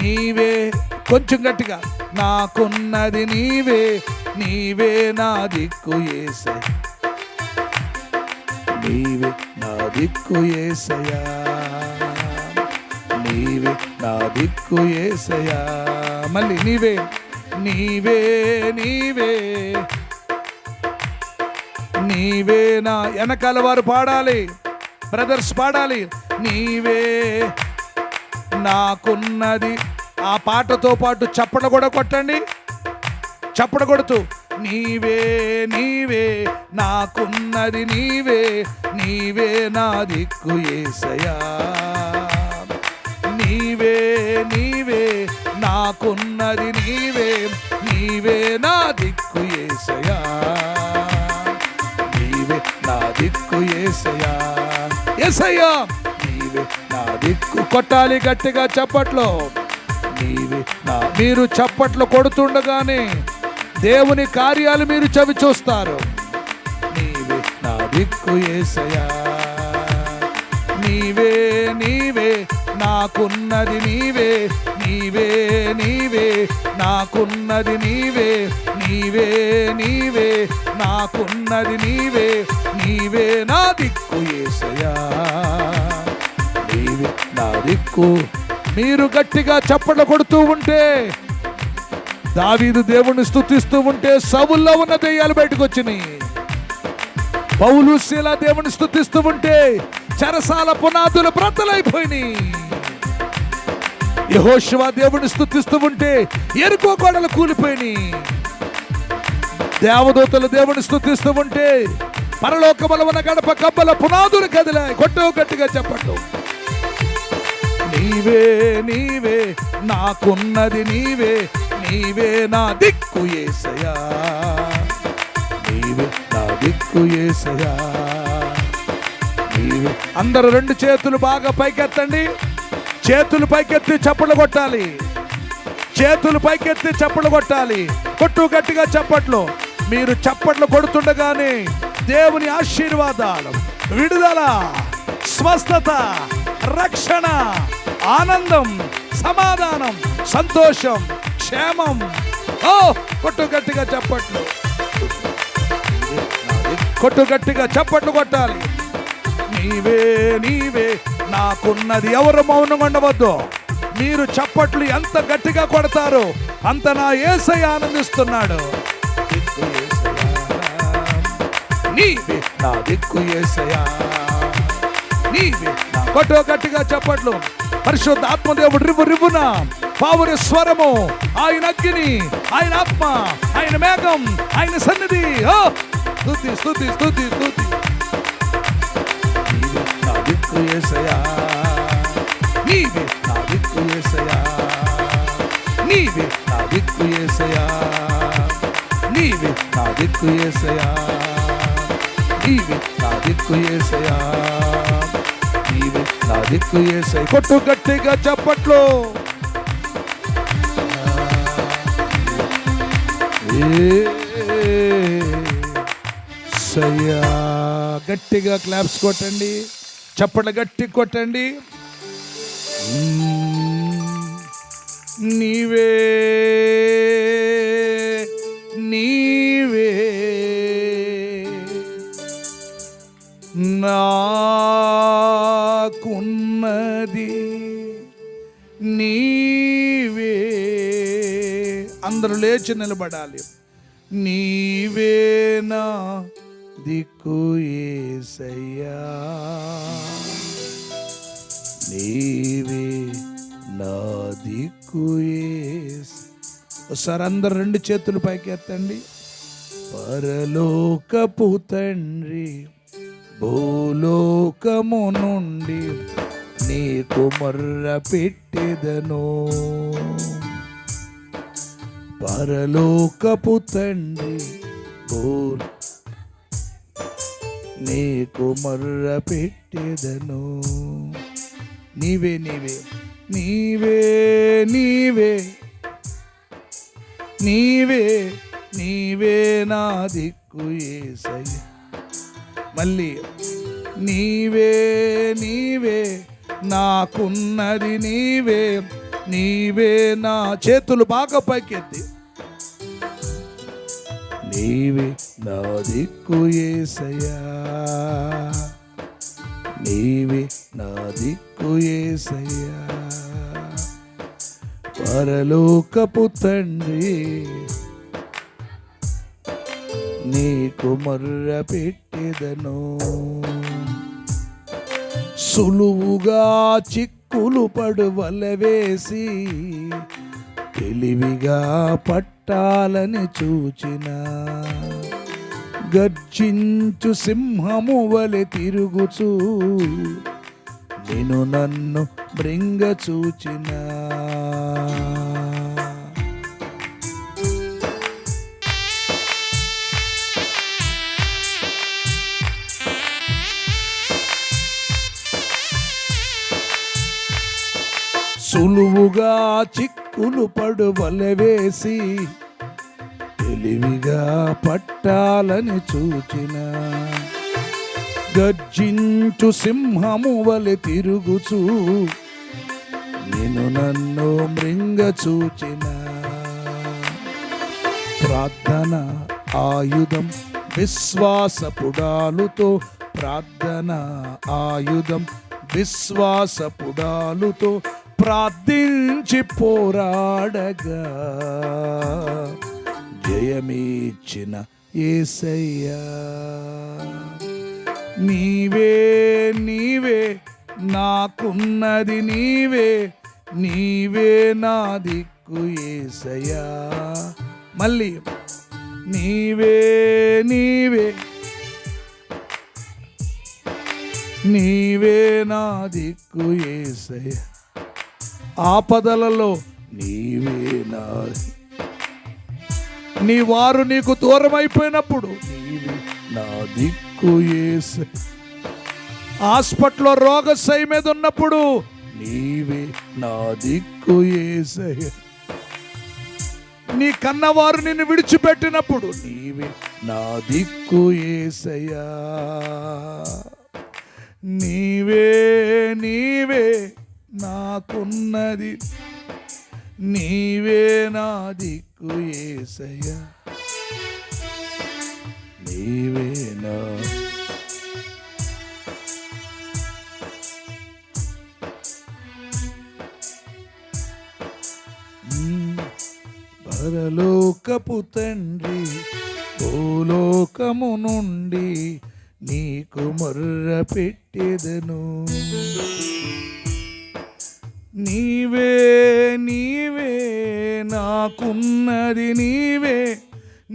నీవే, కొంచెం గట్టిగా. నాకున్నది నీవే, నీవే నా దిక్కు యేసయ్యా, నీవే నా దిక్కు యేసయ్యా, నీవే నా దిక్కు యేసయ్యా. మళ్ళీ నీవే నీవే నీవే నీవే నా. వెనకాల వారు పాడాలి, బ్రదర్స్ పాడాలి. నీవే నాకున్నది. ఆ పాటతో పాటు చప్పట కూడా కొట్టండి. చప్పట కొడుతూ నీవే నీవే నాకున్నది నీవే, నీవే నా దిక్కు యేసయ్యా. నీవే నీవే నాకున్నది నీవే, నీవే నా దిక్కు యేసయ్యా, నీవే నా దిక్కు యేసయ్యా. యేసయ్యా నీవే నా దిక్కు. కొట్టాలి గట్టిగా చప్పట్లో. నీవే నా. మీరు చప్పట్లు కొడుతుండగానే దేవుని కార్యాలు మీరు చవి చూస్తారు. నీవే నా దిక్కు యేసయ్యా, నీవే నీవే నాకున్నది నీవే, నీవే నీవే, నాకున్నది నీవే, నీవే నీవే, నాకున్నది నీవే, నీవే నా దిక్కు యేసయ్యా, నీవే నా దిక్కు. మీరు గట్టిగా చప్పట్లు కొడుతూ ఉంటే, దావీదు దేవుణ్ణి స్తుతిస్తూ ఉంటే సౌలులో ఉన్న దెయ్యాలు బయటకు వచ్చినాయి. పౌలు శీల దేవుని స్తుతిస్తూ ఉంటే చెరసాల పునాదులు బ్రద్దలైపోయినాయి. యెహోషువ దేవుని స్తుతిస్తూ ఉంటే యెరికో గోడలు కూలిపోయినాయి. దేవదూతలు దేవుని స్తుతిస్తూ ఉంటే పరలోకములో ఉన్న గడప కబ్బల పునాదులు కదిలాయి. కొట్టు గట్టిగా చెప్పట్టు. నీవే నీవే, నాకున్నది నీవే, నీవే నా దిక్కు యేసయ్యా, నీవే నా దిక్కు యేసయ్యా, నీవే. అందరూ రెండు చేతులు బాగా పైకెత్తండి. చేతులు పైకెత్తి చప్పట్లు కొట్టాలి. చేతులు పైకెత్తి చప్పట్లు కొట్టాలి. కొట్టు గట్టిగా చప్పట్లు. మీరు చప్పట్లు కొడుతుండగానే దేవుని ఆశీర్వాదాలు, విడుదల, స్వస్థత, రక్షణ, ఆనందం, సమాధానం, సంతోషం, క్షేమం. ఓ కొట్టు గట్టిగా చప్పట్లు. కొట్టు గట్టిగా చప్పట్లు కొట్టాలి. నీవే నీవే, నాకున్నది. ఎవరు మౌనంగా ఉండవద్దు. మీరు చప్పట్లు ఎంత గట్టిగా కొడతారో అంత నా యేసయ్య ఆనందిస్తున్నాడు. నీవే నా దిక్కు యేసయ్యా, నీవే నా. కొట్టు గట్టిగా చప్పట్లు. పరిశుద్ధ ఆత్మదేవుడు రివ్వు రివ్వున పావురి స్వరము, ఆయన అగ్ని, ఆయన ఆత్మ, ఆయన మేఘం, ఆయన సన్నిధి. స్తుతి స్తుతి స్తుతి స్తుతి. నీవే నా దిక్కు యేసయ్యా, నీవే నా దిక్కు యేసయ్యా, నీవే నా దిక్కు యేసయ్యా, నీవే నా దిక్కు యేసయ్యా, నీవే నా దిక్కు యేసయ్యా, నీవే నా దిక్కు యేసయ్యా. కొట్టు గట్టిగా చప్పట్లు. యేసయ్యా. గట్టిగా క్లాప్స్ కొట్టండి, చప్పట్లు గట్టి కొట్టండి. నీవే నీవే నాకున్నది నీవే. అందరూ లేచి నిలబడాలి. నీవే నా దిక్కు యేసయ్యా, నీవే నా దిక్కు యేసయ్యా. ఒకసారి అందరు రెండు చేతులు పైకి ఎత్తండి. పరలోకపు తండ్రి, భూలోకము నుండి నీకు మొర్ర పెట్టెదను. పరలోకపు తండ్రి, నీకు మొర్ర పెట్టెదను. నీవే నీవే, నీవే నీవే, నీవే నీవే నా దిక్కు యేసయ్యా. మళ్ళీ నీవే నీవే, నాకున్నది నీవే, నీవే నా. చేతులు బాగా పైకెత్తి. నీవే నా దిక్కు యేసయ్యా, నీవే నా దిక్కు యేసయ్యా. పరలోకపు తండ్రి, నీకు మొర్ర పెట్టెదను. సులువుగా చిక్కులు పడువల వేసి తెలివిగా పట్టాలని చూచిన, గర్జించు సింహము వలె తిరుగుచూ నేను నన్ను మృంగ చూచిన. సులువుగా చిక్కులు పడువల వేసి తెలివిగా పట్టాలని చూచిన, గర్జించు సింహము వలె తిరుగుచూ నేను నన్ను మృంగ చూచిన ప్రార్థన ఆయుధం విశ్వాసపుడాలుతో ప్రార్థన ఆయుధం విశ్వాసపుడాలుతో ప్రార్థించి పోరాడగా జయమిచ్చిన యేసయ్యా. నీవే నీవే నాకున్నది నీవే, నీవే నా దిక్కు యేసయ్యా. మళ్ళీ నీవే నీవే నీవే నా దిక్కు యేసయ్యా. ఆపదలలో నీవే నా, నీ వారు నీకు దూరం అయిపోయినప్పుడు నీవే నా దిక్కు యేసయ్యా. హాస్పిటల్లో రోగశయ్య మీద ఉన్నప్పుడు నీవే నా దిక్కు యేసయ్యా. నీ కన్నవారు నిన్ను విడిచిపెట్టినప్పుడు నీవే నా దిక్కు యేసయ్యా. నీవే నీవే నాకున్నది, నీవే నా దిక్కు యేసయ్యా. నీవే నా పరలోకపు తండ్రి భూలోకము నుండి నీకు మొర్ర పెట్టెదను. నీవే నీవే నాకున్నది నీవే,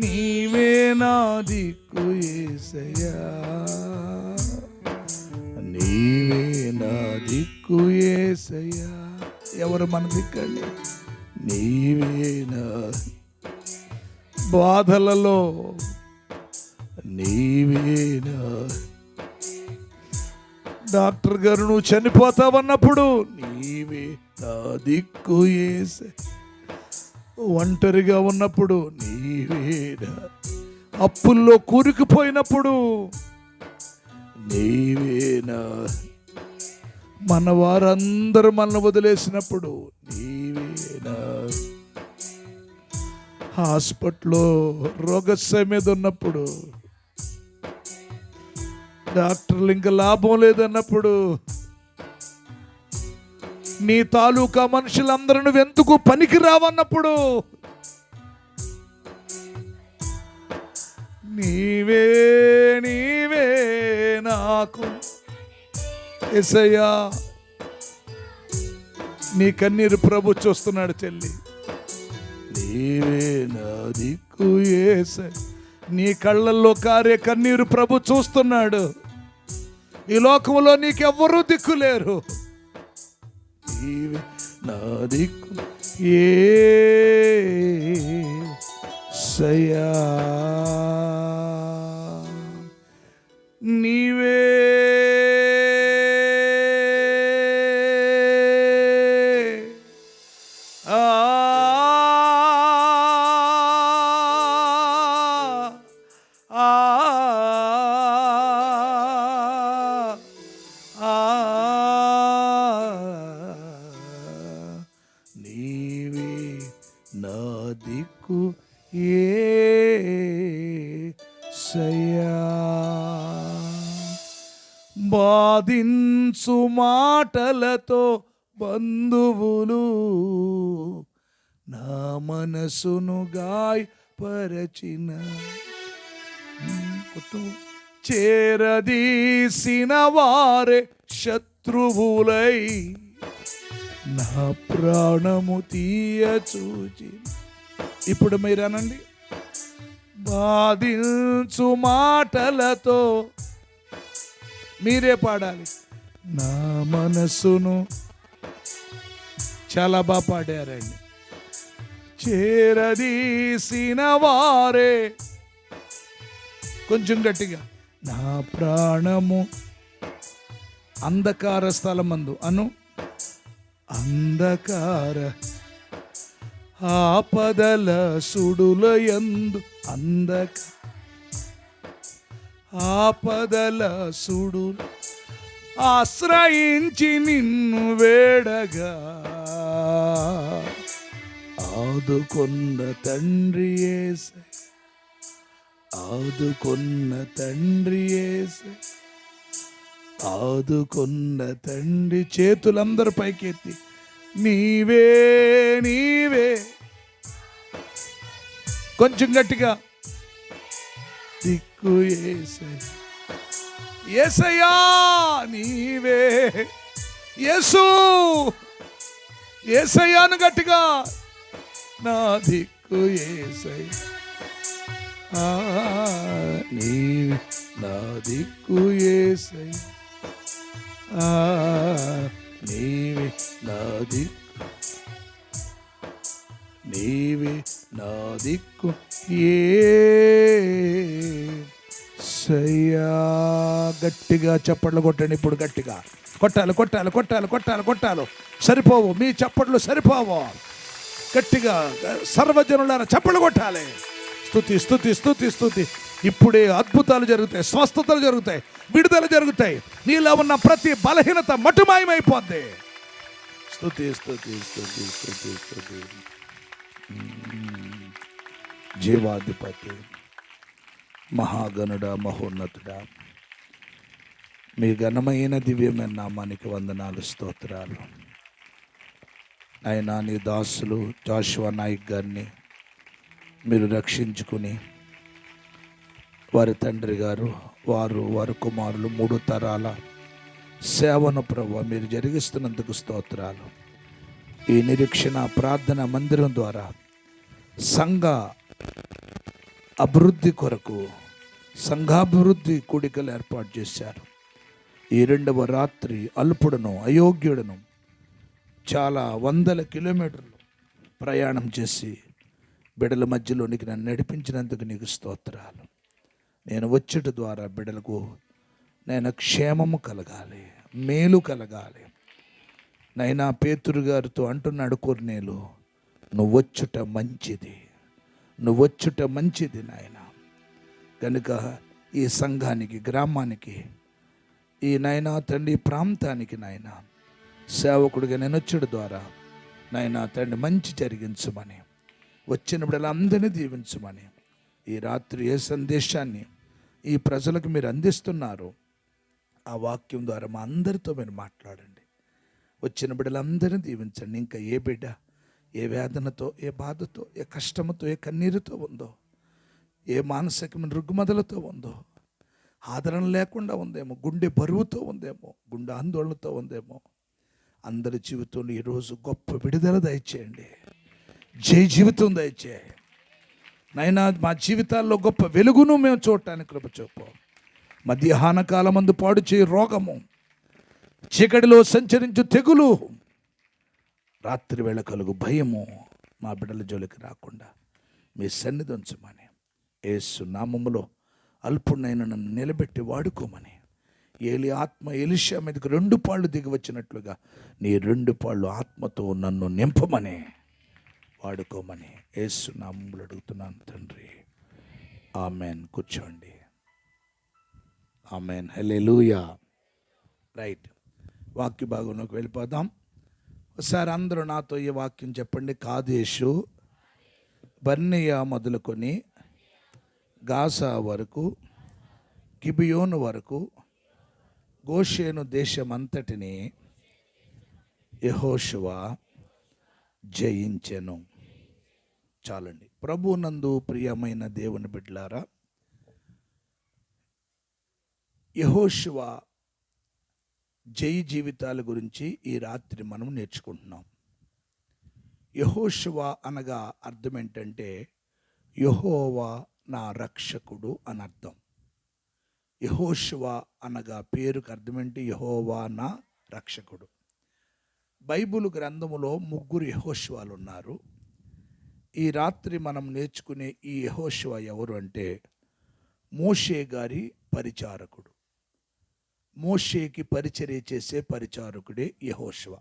నీవే నా దిక్కు యేసయ్యా. నీవే నా దిక్కు యేసయ్యా. ఎవరు మన దిక్కండి? నీవే నా బాధలలో, నీవే నా. డాక్టర్ గారు నువ్వు చనిపోతావన్నప్పుడు నీవే నా దిక్కు యేసయ్యా. ఒంటరిగా ఉన్నప్పుడు నీవే నా, అప్పుల్లో కూరుకుపోయినప్పుడు నీవే నా, మన వారందరూ మనల్ని వదిలేసినప్పుడు నీవే నా, హాస్పిటల్లో రోగశయ్య మీద ఉన్నప్పుడు, డాక్టర్లు ఇంకా లాభం లేదన్నప్పుడు, నీ తాలూకా మనుషులందరూ నువ్వెందుకు పనికి రావన్నప్పుడు నీవే నీవే నాకు యేసయ్యా. నీ కన్నీరు ప్రభు చూస్తున్నాడు చెల్లి. నీవే నా దిక్కు యేసయ్యా. నీ కళ్ళల్లో కారే కన్నీరు ప్రభు చూస్తున్నాడు. ఈ లోకంలో నీకెవ్వరూ దిక్కు లేరు. నీవే నా దిక్కు యేసయ్యా. నీవే నీవే నా దిక్కు యేసయ్యా. బాధించు మాటలతో బంధువులు నా మనసును గాయపరచిన, చేరదీసిన వారే శత్రువులై నా ప్రాణము తీయ చూచి. ఇప్పుడు మీరు అనండి, బాధించు మాటలతో, మీరే పాడాలి. నా మనసును, చాలా బాగా పాడారండి. చేరదీసిన వారే, కొంచెం గట్టిగా, నా ప్రాణము అంధకార స్థలమందు అను, అంధకార ఆపదల సుడుల యందు, ఆపదల సుడు ఆశ్రయించి నిన్ను వేడగా ఆదుకున్న తండ్రి యేసయ్య, ఆదుకున్న తండ్రి యేసయ్య, ఆదుకున్న తండ్రి. చేతులందరూ పైకెత్తి నీవే నీవే, కొంచెం గట్టిగా, దిక్కు యేసయ్య, యేసయ్యా నీవే, యేసు యేసయ్యాను గట్టిగా, నా దిక్కు యేసయ్య, నీవే నా దిక్కు యేసయ్య, నీవే నా దిక్కు, నీవే నా దిక్కు యేసయ్యా. గట్టిగా చప్పట్లు కొట్టండి. ఇప్పుడు గట్టిగా కొట్టాలి, కొట్టాలి, కొట్టాలి, కొట్టాలి, కొట్టాలి. సరిపోవు, మీ చప్పట్లు సరిపోవు. గట్టిగా సర్వజనులారా చప్పట్లు కొట్టాలి. స్తుతి స్తుతి స్తుతి స్తుతి. ఇప్పుడే అద్భుతాలు జరుగుతాయి, స్వస్థతలు జరుగుతాయి, విడుదల జరుగుతాయి. నీలో ఉన్న ప్రతి బలహీనత మటుమాయమైపోద్ది. స్తుతి స్తుతి స్తుతి స్తుతి స్తుతి. జీవాధిపతి, మహాగణుడా, మహోన్నతుడా, మీ ఘనమైన దివ్యమైన నామానికి వందనాలు, స్తోత్రాలు. ఆయన నీ దాసులు జాషువా నాయక్ గారిని మీరు రక్షించుకుని, వారి తండ్రి గారు, వారి కుమారులు 3 తరాల సేవను ప్రభువా మీరు జరిగిస్తున్నందుకు స్తోత్రాలు. ఈ నిరీక్షణ ప్రార్థన మందిరం ద్వారా సంఘ అభివృద్ధి కొరకు సంఘాభివృద్ధి కూడికలు ఏర్పాటు చేశారు. ఈ 2వ రాత్రి అల్పుడను అయోగ్యుడను చాలా 100 కిలోమీటర్లు ప్రయాణం చేసి బిడ్డల మధ్యలోనికి నన్ను నడిపించినందుకు నీకు స్తోత్రాలు. నేను వచ్చుట ద్వారా బిడ్డలకు నేను క్షేమము కలగాలి, మేలు కలగాలి. నైనా పేతురు గారితో అంటున్నాడు కొర్నేలు, నువ్వు వచ్చుట మంచిది, నువ్వు వచ్చుట మంచిది నాయన. కనుక ఈ సంఘానికి, గ్రామానికి, ఈ నాయనా తండ్రి ప్రాంతానికి నాయన సేవకుడిగా నేను వచ్చుట ద్వారా నాయనా తండ్రి మంచి జరిగించమని, వచ్చిన బిడ్డలందరినీ దీవించమని, ఈ రాత్రి ఏ సందేశాన్ని ఈ ప్రజలకు మీరు అందిస్తున్నారు ఆ వాక్యం ద్వారా మా అందరితో మీరు మాట్లాడండి. వచ్చిన బిడ్డలందరినీ దీవించండి. ఇంకా ఏ బిడ్డ ఏ వేదనతో, ఏ బాధతో, ఏ కష్టముతో, ఏ కన్నీరుతో ఉందో, ఏ మానసికమైన రుగ్మదలతో ఉందో, ఆదరణ లేకుండా ఉందేమో, గుండె బరువుతో ఉందేమో, గుండె ఆందోళనతో ఉందేమో, అందరి జీవితంలో ఈరోజు గొప్ప విడుదల దయచేయండి. జయ జీవితం దయచేయి నైనా. మా జీవితాల్లో గొప్ప వెలుగును మేము చూడటానికి కృప చూపు. మధ్యాహ్న కాలమందు పాడు చేయి రోగము, చీకటిలో సంచరించు తెగులు, రాత్రి వేళ కలుగు భయము మా బిడ్డల జోలికి రాకుండా మీ సన్నిధి ఉంచమని, యేసు నామములో అల్పుణ్ణైన నన్ను నిలబెట్టి వాడుకోమని, ఏలి ఆత్మ ఎలీషా మీదకి 2 పాళ్ళు దిగి వచ్చినట్లుగా నీ 2 పాళ్ళు ఆత్మతో నన్ను నింపమని, వాడుకోమని యేసు నామములో అడుగుతున్నాను తండ్రి. ఆమెన్. కూర్చోండి. ఆమెన్. హల్లెలూయా. రైట్, వాక్య భాగంలోకి వెళ్ళిపోదాం. ఒకసారి అందరూ నాతో ఈ వాక్యం చెప్పండి. కాదేశు బర్నియా మొదలుకొని గాజా వరకు, గిబియోను వరకు, గోషేను దేశమంతటిని యెహోషువ జయించెను. చాలండి. ప్రభునందు ప్రియమైన దేవుని బిడ్డలారా, యెహోషువ జై జీవితాల గురించి ఈ రాత్రి మనం నేర్చుకుంటున్నాం. యెహోషువ అనగా అర్థం ఏంటంటే యెహోవా నా రక్షకుడు అని అర్థం. యెహోషువ అనగా పేరుకు అర్థం ఏంటి? యెహోవా నా రక్షకుడు. బైబిల్ గ్రంథములో 3 యెహోషువాలు ఉన్నారు. ఈ రాత్రి మనం నేర్చుకునే ఈ యెహోషువ ఎవరు అంటే మోషే గారి పరిచారకుడు. మోషేకి పరిచర్య చేసే పరిచారకుడే యెహోషువ.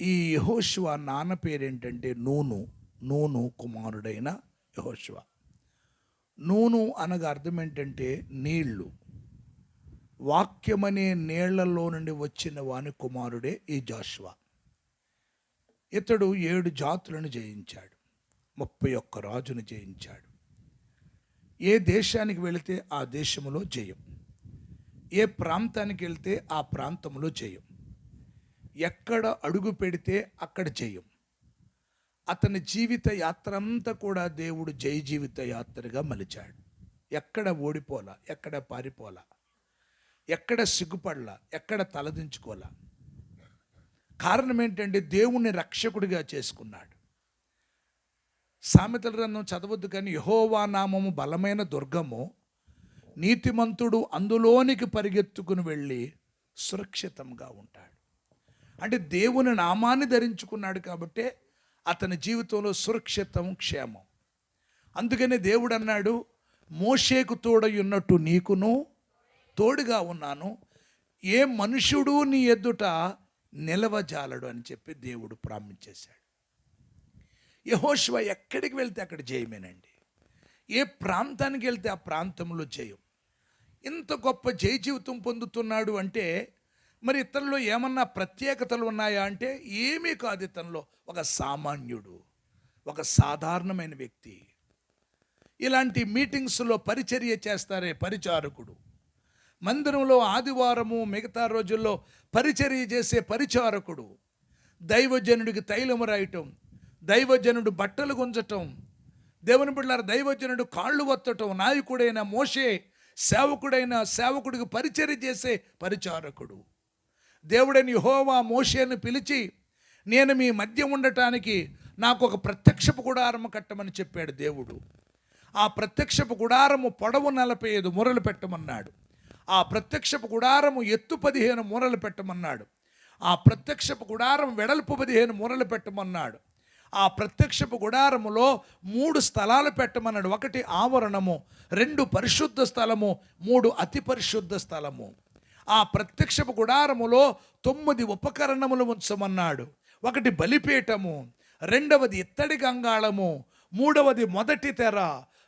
ఈ యెహోషువ నాన్న పేరేంటంటే నూను కుమారుడైన యెహోషువ. నూను అనగా అర్థం ఏంటంటే నీళ్లు. వాక్యమనే నీళ్లలో నుండి వచ్చిన వాని కుమారుడే ఈ జాషువ. ఇతడు 7 జాతులను జయించాడు, 31 రాజును జయించాడు. ఏ దేశానికి వెళితే ఆ దేశంలో జయం, ఏ ప్రాంతానికి వెళ్తే ఆ ప్రాంతంలో జయం, ఎక్కడ అడుగు పెడితే అక్కడ జయం. అతని జీవిత యాత్ర అంతా కూడా దేవుడు జయ జీవిత యాత్రగా మలిచాడు. ఎక్కడ ఓడిపోలా, ఎక్కడ పారిపోలా, ఎక్కడ సిగ్గుపడలా, ఎక్కడ తలదించుకోలా. కారణం ఏంటంటే దేవుణ్ణి రక్షకుడిగా చేసుకున్నాడు. సామెతల గ్రంథం చదవద్దు కానీ యెహోవా నామము బలమైన దుర్గము, నీతిమంతుడు అందులోనికి పరిగెత్తుకుని వెళ్ళి సురక్షితంగా ఉంటాడు. అంటే దేవుని నామాన్ని ధరించుకున్నాడు కాబట్టి అతని జీవితంలో సురక్షితం, క్షేమం. అందుకనే దేవుడు అన్నాడు, మోషేకు తోడయున్నట్టు నీకును తోడుగా ఉన్నాను, ఏ మనుషుడు నీ ఎదుట నిలవజాలడు అని చెప్పి దేవుడు ప్రామిస్ చేశాడు. యెహోషువ ఎక్కడికి వెళ్తే అక్కడ జయమేనండి. ఏ ప్రాంతానికి వెళ్తే ఆ ప్రాంతంలో జయం. ఇంత గొప్ప జయ జీవితం పొందుతున్నాడు అంటే మరి ఇతనిలో ఏమన్నా ప్రత్యేకతలు ఉన్నాయా అంటే ఏమీ కాదు. ఇతనిలో ఒక సామాన్యుడు, ఒక సాధారణమైన వ్యక్తి. ఇలాంటి మీటింగ్స్లో పరిచర్య చేస్తారే పరిచారకుడు, మందిరంలో ఆదివారము మిగతా రోజుల్లో పరిచర్య చేసే పరిచారకుడు, దైవజనుడికి తైలము రాయటం, దైవజనుడు బట్టలు గుంజటం, దేవుని బిడ్డలారా దైవజనుడు కాళ్ళు వత్తటం, నాయకుడైన మోషే సేవకుడైన సేవకుడికి పరిచర్య చేసే పరిచారకుడు. దేవుడైన యెహోవా మోషేను పిలిచి, నేను మీ మధ్య ఉండటానికి నాకు ఒక ప్రత్యక్షపు గుడారము కట్టమని చెప్పాడు దేవుడు. ఆ ప్రత్యక్షపు గుడారము పొడవు 45 మూరలు పెట్టమన్నాడు. ఆ ప్రత్యక్షపు గుడారము ఎత్తు 15 మూరలు పెట్టమన్నాడు. ఆ ప్రత్యక్షపు గుడారం వెడల్పు 15 మూరలు పెట్టమన్నాడు. ఆ ప్రత్యక్షపు గుడారములో 3 స్థలాలు పెట్టమన్నాడు. 1 ఆవరణము, 2 పరిశుద్ధ స్థలము, 3 అతి పరిశుద్ధ స్థలము. ఆ ప్రత్యక్షపు గుడారములో 9 ఉపకరణములు ఉంచమన్నాడు. 1 బలిపీఠము, 2వది ఇత్తడి గంగాళము, 3వది మొదటి తెర,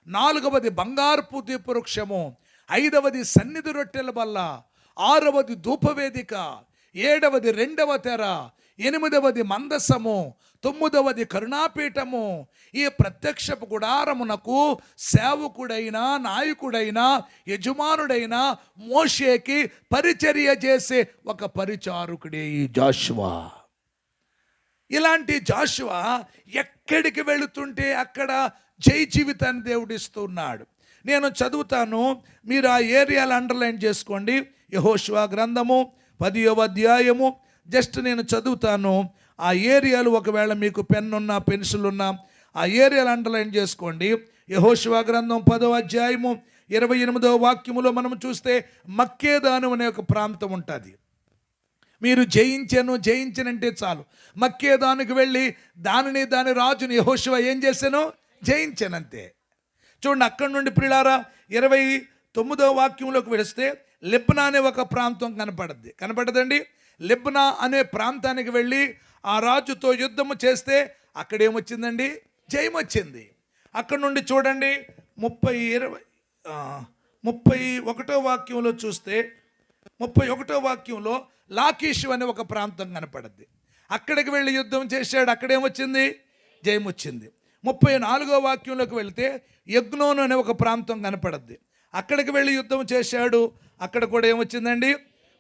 4వది బంగారపు దీపవృక్షము, 5వది సన్నిధి రొట్టెల బల్ల, 6వది ధూపవేదిక, 7వది 2వ తెర, 8వది మందసము, 9వది కరుణాపీఠము. ఈ ప్రత్యక్షపు గుడారమునకు సేవకుడైన, నాయకుడైన, యజమానుడైన మోషేకి పరిచర్య చేసే ఒక పరిచారకుడే ఈ జాషువా. ఇలాంటి జాషువా ఎక్కడికి వెళుతుంటే అక్కడ జై జీవితాన్ని దేవుడిస్తున్నాడు. నేను చదువుతాను, మీరు ఆ ఏరియాలు అండర్లైన్ చేసుకోండి. యెహోషువ గ్రంథము 10వ అధ్యాయము. జస్ట్ నేను చదువుతాను. ఆ ఏరియాలు ఒకవేళ మీకు పెన్ ఉన్నా పెన్సిల్ ఉన్నా ఆ ఏరియాలు అండర్లైన్ చేసుకోండి. యెహోషువ గ్రంథం 10వ అధ్యాయము 28వ వాక్యములో మనం చూస్తే మక్కేదాను అనే ఒక ప్రాంతం ఉంటుంది. మీరు జయించనంటే చాలు. మక్కేదానికి వెళ్ళి దాని రాజుని యెహోషువ ఏం చేశాను? జయించానంతే. చూడండి, అక్కడి నుండి ప్రియులారా 29వ వాక్యంలోకి వెళితే లిబ్నా అనే ఒక ప్రాంతం కనపడదండి. లిబ్నా అనే ప్రాంతానికి వెళ్ళి ఆ రాజుతో యుద్ధము చేస్తే అక్కడేమొచ్చిందండి? జయం వచ్చింది. అక్కడ నుండి చూడండి 31వ వాక్యంలో చూస్తే 31వ వాక్యంలో లాకీషు అనే ఒక ప్రాంతం కనపడద్ది. అక్కడికి వెళ్ళి యుద్ధం చేశాడు, అక్కడేమొచ్చింది? జయం వచ్చింది. 34వ వాక్యంలోకి వెళితే యగ్నోను అనే ఒక ప్రాంతం కనపడద్ది. అక్కడికి వెళ్ళి యుద్ధం చేశాడు, అక్కడ కూడా ఏమొచ్చిందండి?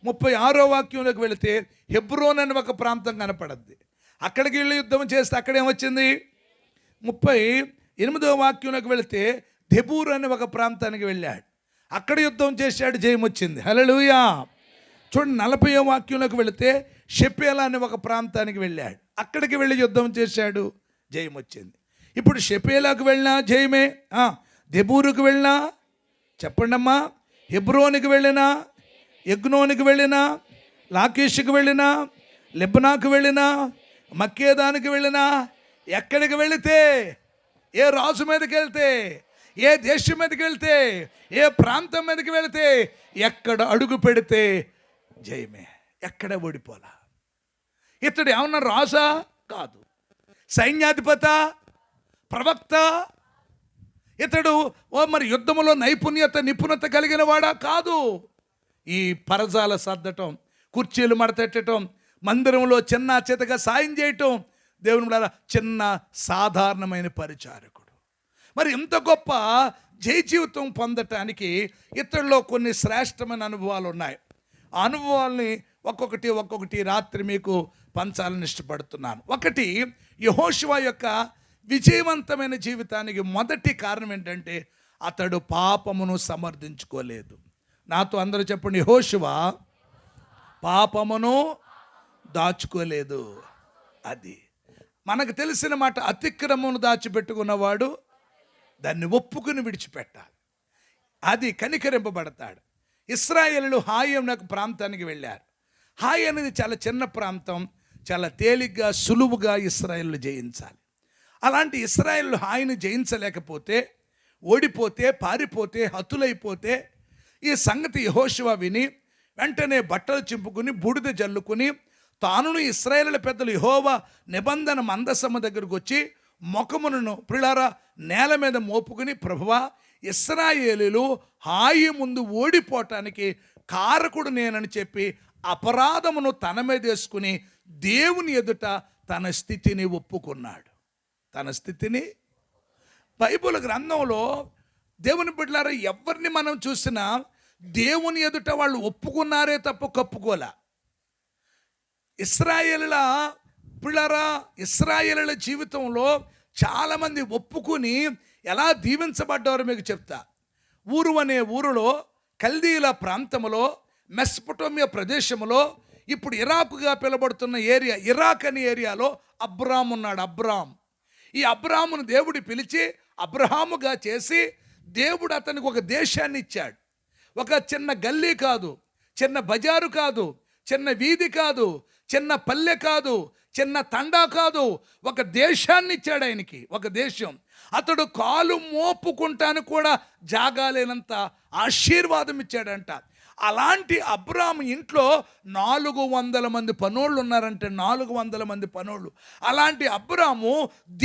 36వ వాక్యంలోకి వెళితే హెబ్రోన్ అనే ఒక ప్రాంతం కనపడద్ది. అక్కడికి వెళ్ళి యుద్ధం చేస్తే అక్కడేమొచ్చింది? 38వ వాక్యంలోకి వెళితే దెబూర్ అనే ఒక ప్రాంతానికి వెళ్ళాడు, అక్కడ యుద్ధం చేశాడు, జయం వచ్చింది. హల్లెలూయా. చూడండి, 40వ వాక్యంలోకి వెళితే షెపేలా అనే ఒక ప్రాంతానికి వెళ్ళాడు, అక్కడికి వెళ్ళి యుద్ధం చేశాడు, జయం వచ్చింది. ఇప్పుడు షెపేలాకు వెళ్ళినా జయమే, దెబూరుకు వెళ్ళినా చెప్పండి అమ్మా, హెబ్రోనికి వెళ్ళినా, యగ్నోనికి వెళ్ళినా, లాకీషుకు వెళ్ళినా, లెబ్నాకు వెళ్ళినా, మక్కేదానికి వెళ్ళినా, ఎక్కడికి వెళితే, ఏ రాజు మీదకి వెళ్తే, ఏ దేశం మీదకి వెళ్తే, ఏ ప్రాంతం మీదకి వెళితే, ఎక్కడ అడుగు పెడితే జయమే, ఎక్కడ ఓడిపోలా. ఇతడు ఏమన్నా రాజా? కాదు. సైన్యాధిపత, ప్రవక్త? ఇతడు మరి యుద్ధములో నిపుణత కలిగిన వాడా? కాదు. ఈ పరజాల సర్దటం, కుర్చీలు మడతెట్టడం, మందిరంలో చిన్న చితగా సాయం చేయటం, దేవుని బిడ్డలారా చిన్న సాధారణమైన పరిచారకుడు. మరి ఇంత గొప్ప జయ జీవితం పొందటానికి ఇతరుల్లో కొన్ని శ్రేష్టమైన అనుభవాలు ఉన్నాయి. ఆ అనుభవాల్ని ఒక్కొక్కటి రాత్రి మీకు పంచాలని ఇష్టపడుతున్నాను. ఒకటి, యెహోషువ యొక్క విజయవంతమైన జీవితానికి మొదటి కారణం ఏంటంటే అతడు పాపమును సమర్థించుకోలేదు. నాతో అందరూ చెప్పండి, యెహోషువ పాపమును దాచుకోలేదు. అది మనకు తెలిసిన మాట. అతిక్రమమును దాచిపెట్టుకున్నవాడు దాన్ని ఒప్పుకుని విడిచిపెట్టాలి. అది కనికరింపబడతాడు. ఇశ్రాయేలులు హాయి అనే ప్రాంతానికి వెళ్ళారు. హాయి అనేది చాలా చిన్న ప్రాంతం, చాలా తేలిగ్గా సులువుగా ఇశ్రాయేలు జయించాలి. అలాంటి ఇశ్రాయేలు హాయిని జయించలేకపోతే, ఓడిపోతే, పారిపోతే, హతులైపోతే ఈ సంగతి యెహోషువ విని వెంటనే బట్టలు చింపుకుని బూడిద జల్లుకుని తానును ఇశ్రాయేలు పెద్దలు యెహోవా నిబంధన మందసము దగ్గరకు వచ్చి ముఖమును ప్రిలారా నేల మీద మోపుకుని, ప్రభువా, ఇశ్రాయేలీలు హాయి ముందు ఓడిపోవటానికి కారకుడు నేనని చెప్పి అపరాధమును తన మీద వేసుకుని దేవుని ఎదుట తన స్థితిని ఒప్పుకున్నాడు. తన స్థితిని బైబిల్ గ్రంథంలో దేవుని బిడ్డలారా ఎవరిని మనం చూసినా దేవుని ఎదుట వాళ్ళు ఒప్పుకున్నారే తప్ప కప్పుకోలే. ఇశ్రాయేలుల పిల్లరా, ఇశ్రాయేలుల జీవితంలో చాలామంది ఒప్పుకుని ఎలా దీవించబడ్డారో మీకు చెప్తా. ఊరు అనే ఊరిలో కల్దీల ప్రాంతంలో మెస్పొటోమియా ప్రదేశంలో ఇప్పుడు ఇరాకుగా పిలబడుతున్న ఏరియా, ఇరాక్ అనే ఏరియాలో అబ్రాం ఉన్నాడు. అబ్రాం, ఈ అబ్రామును దేవుడు పిలిచి అబ్రహాముగా చేసి దేవుడు అతనికి ఒక దేశాన్ని ఇచ్చాడు. ఒక చిన్న గల్లీ కాదు, చిన్న బజారు కాదు, చిన్న వీధి కాదు, చిన్న పల్లె కాదు, చిన్న తండా కాదు, ఒక దేశాన్ని ఇచ్చాడు ఆయనకి. ఒక దేశం. అతడు కాలు మోపుకుంటాను కూడా జాగాలేనంత ఆశీర్వాదం ఇచ్చాడంట. అలాంటి అబ్రాము ఇంట్లో 400 మంది పనోళ్ళు ఉన్నారంటే, 400 మంది పనోళ్ళు. అలాంటి అబ్రాము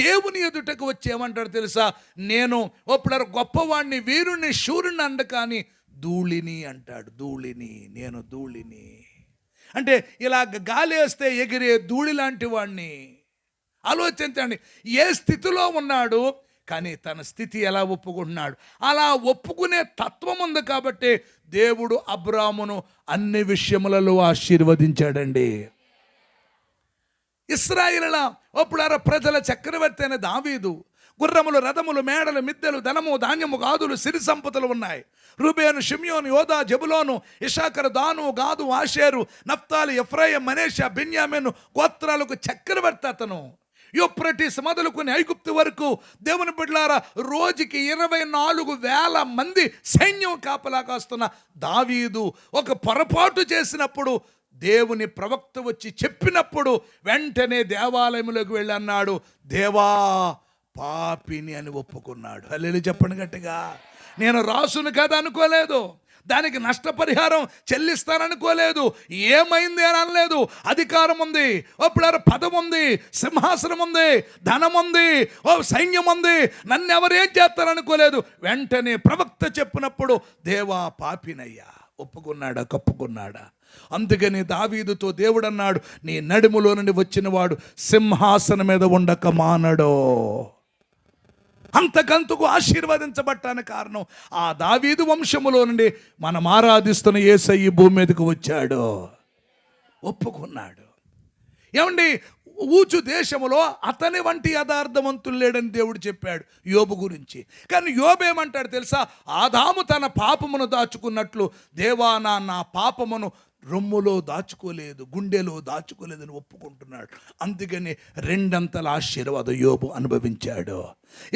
దేవుని ఎదుటకు వచ్చి ఏమంటాడు తెలుసా? నేను ఒప్పుడు గొప్పవాడిని, వీరుణ్ణి, శూరుణ్ణి అండ కానీ ధూళిని అంటాడు. ధూళిని, నేను ధూళిని అంటే ఇలా గాలి వేస్తే ఎగిరే ధూళి లాంటి వాడిని. ఆలోచించండి, ఏ స్థితిలో ఉన్నాడు కానీ తన స్థితి ఎలా ఒప్పుకుంటున్నాడు. అలా ఒప్పుకునే తత్వం ఉంది కాబట్టి దేవుడు అబ్రామును అన్ని విషయములలో ఆశీర్వదించాడండి. ఇశ్రాయేలుల ఒప్పుడార ప్రజల చక్రవర్తి అయిన దావీదు గుర్రములు, రథములు, మేడలు, మిద్దెలు, ధనము, ధాన్యము, గాదులు, సిరి సంపదలు ఉన్నాయి. రూబేను, షిమ్యోను, యోదా, జబులోను, ఇషాకరు, దాను, గాదు, ఆషేరు, నఫ్తాలి, ఎఫ్రాయిం, మనేషా, బెన్యామీను గోత్రాలకు చక్రవర్తి అతను. యూఫ్రటీస్ మొదలుకొని ఐగుప్తు వరకు దేవుని బిడ్డలారా రోజుకి 24,000 మంది సైన్యం కాపలా కాస్తున్న దావీదు ఒక పొరపాటు చేసినప్పుడు దేవుని ప్రవక్త వచ్చి చెప్పినప్పుడు వెంటనే దేవాలయంలోకి వెళ్ళి అన్నాడు, దేవా పాపిని అని ఒప్పుకున్నాడు. హల్లెలూయా చెప్పండి గట్టిగా. నేను రాసును కదా అనుకోలేదు, దానికి నష్టపరిహారం చెల్లిస్తాననుకోలేదు, ఏమైంది అని అనలేదు. అధికారం ఉంది, ఒప్పుడు పదం ఉంది, సింహాసనం ఉంది, ధనం ఉంది, ఓ సైన్యం ఉంది, నన్ను ఎవరేం చేస్తారనుకోలేదు. వెంటనే ప్రవక్త చెప్పినప్పుడు దేవా పాపినయ్యా ఒప్పుకున్నాడా, కప్పుకున్నాడా? అందుకని దావీదుతో దేవుడు అన్నాడు, నీ నడుములో నుండి వచ్చినవాడు సింహాసనం మీద ఉండక మానడో. అంతకంతకు ఆశీర్వదించబట్టానికి కారణం ఆ దావీదు వంశములో నుండి మనం ఆరాధిస్తున్న యేసయ్య భూమి మీదకు వచ్చాడు, ఒప్పుకున్నాడు. ఏమండి, ఊచు దేశములో అతని వంటి యథార్థవంతులు లేడని దేవుడు చెప్పాడు యోబు గురించి. కానీ యోబు ఏమంటాడు తెలుసా? ఆదాము తన పాపమును దాచుకున్నట్లు దేవా నా పాపమును రొమ్ములో దాచుకోలేదు, గుండెలో దాచుకోలేదని ఒప్పుకుంటున్నాడు. అందుకని 2 ఆశీర్వాదం యోబు అనుభవించాడు.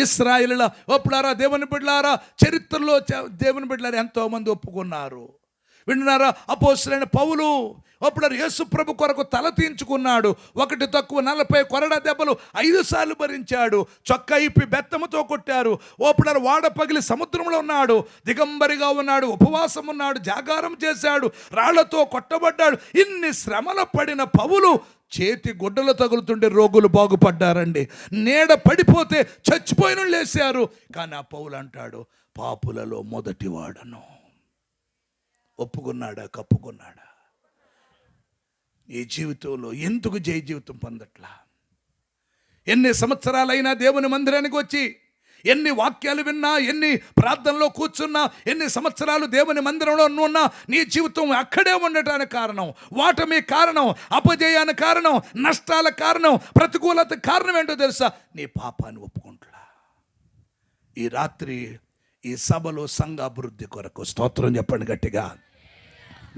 ఇశ్రాయేలుల ఒప్పులారా, దేవుని బిడ్డలారా, చరిత్రలో దేవుని బిడ్డలారా ఎంతోమంది ఒప్పుకున్నారు. విన్నారా? అపోస్తలుడైన పౌలు అప్పుడు యేసు ప్రభు కొరకు తల తీయించుకున్నాడు. 1 తక్కువ 40 కొరడా దెబ్బలు 5 సార్లు భరించాడు. చొక్కా ఇప్పి బెత్తముతో కొట్టారు. ఓపుడు వాడ పగిలి సముద్రంలో ఉన్నాడు. దిగంబరిగా ఉన్నాడు, ఉపవాసం ఉన్నాడు, జాగారం చేశాడు, రాళ్లతో కొట్టబడ్డాడు. ఇన్ని శ్రమలు పడిన పౌలు చేతి గుడ్డలు తగులుతుంటే రోగులు బాగుపడ్డారండి. నీడ పడిపోతే చచ్చిపోయిన లేశారు. కానీ ఆ పౌలు అంటాడు, పాపులలో మొదటివాడను. ఒప్పుకున్నాడా, కప్పుకున్నాడా? ఈ జీవితంలో ఎందుకు జయ జీవితం పొందట్లా? ఎన్ని సంవత్సరాలైనా దేవుని మందిరానికి వచ్చి, ఎన్ని వాక్యాలు విన్నా, ఎన్ని ప్రార్థనలో కూర్చున్నా, ఎన్ని సంవత్సరాలు దేవుని మందిరంలో ఉన్నా, నీ జీవితం అక్కడే ఉండటానికి కారణం, ఓటమి కారణం, అపజయానికి కారణం, నష్టాల కారణం, ప్రతికూలత కారణం ఏంటో తెలుసా? నీ పాపాన్ని ఒప్పుకుంటున్నా. ఈ రాత్రి ఈ సభలో సంఘ అభివృద్ధి కొరకు స్తోత్రం చెప్పండి గట్టిగా.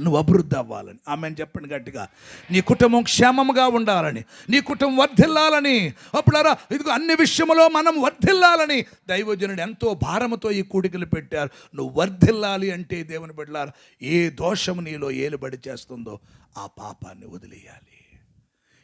నువ్వు అభివృద్ధి అవ్వాలని, ఆమెను చెప్పండి గట్టిగా. నీ కుటుంబం క్షేమముగా ఉండాలని, నీ కుటుంబం వర్ధిల్లాలని, అప్పుడారా ఇదిగో అన్ని విషయంలో మనం వర్ధిల్లాలని దైవజనుడు ఎంతో భారముతో ఈ కూడికలు పెట్టారు. నువ్వు వర్ధిల్లాలి అంటే దేవుని బిడ్డలారా, ఏ దోషము నీలో ఏలుబడి చేస్తుందో ఆ పాపాన్ని వదిలేయాలి.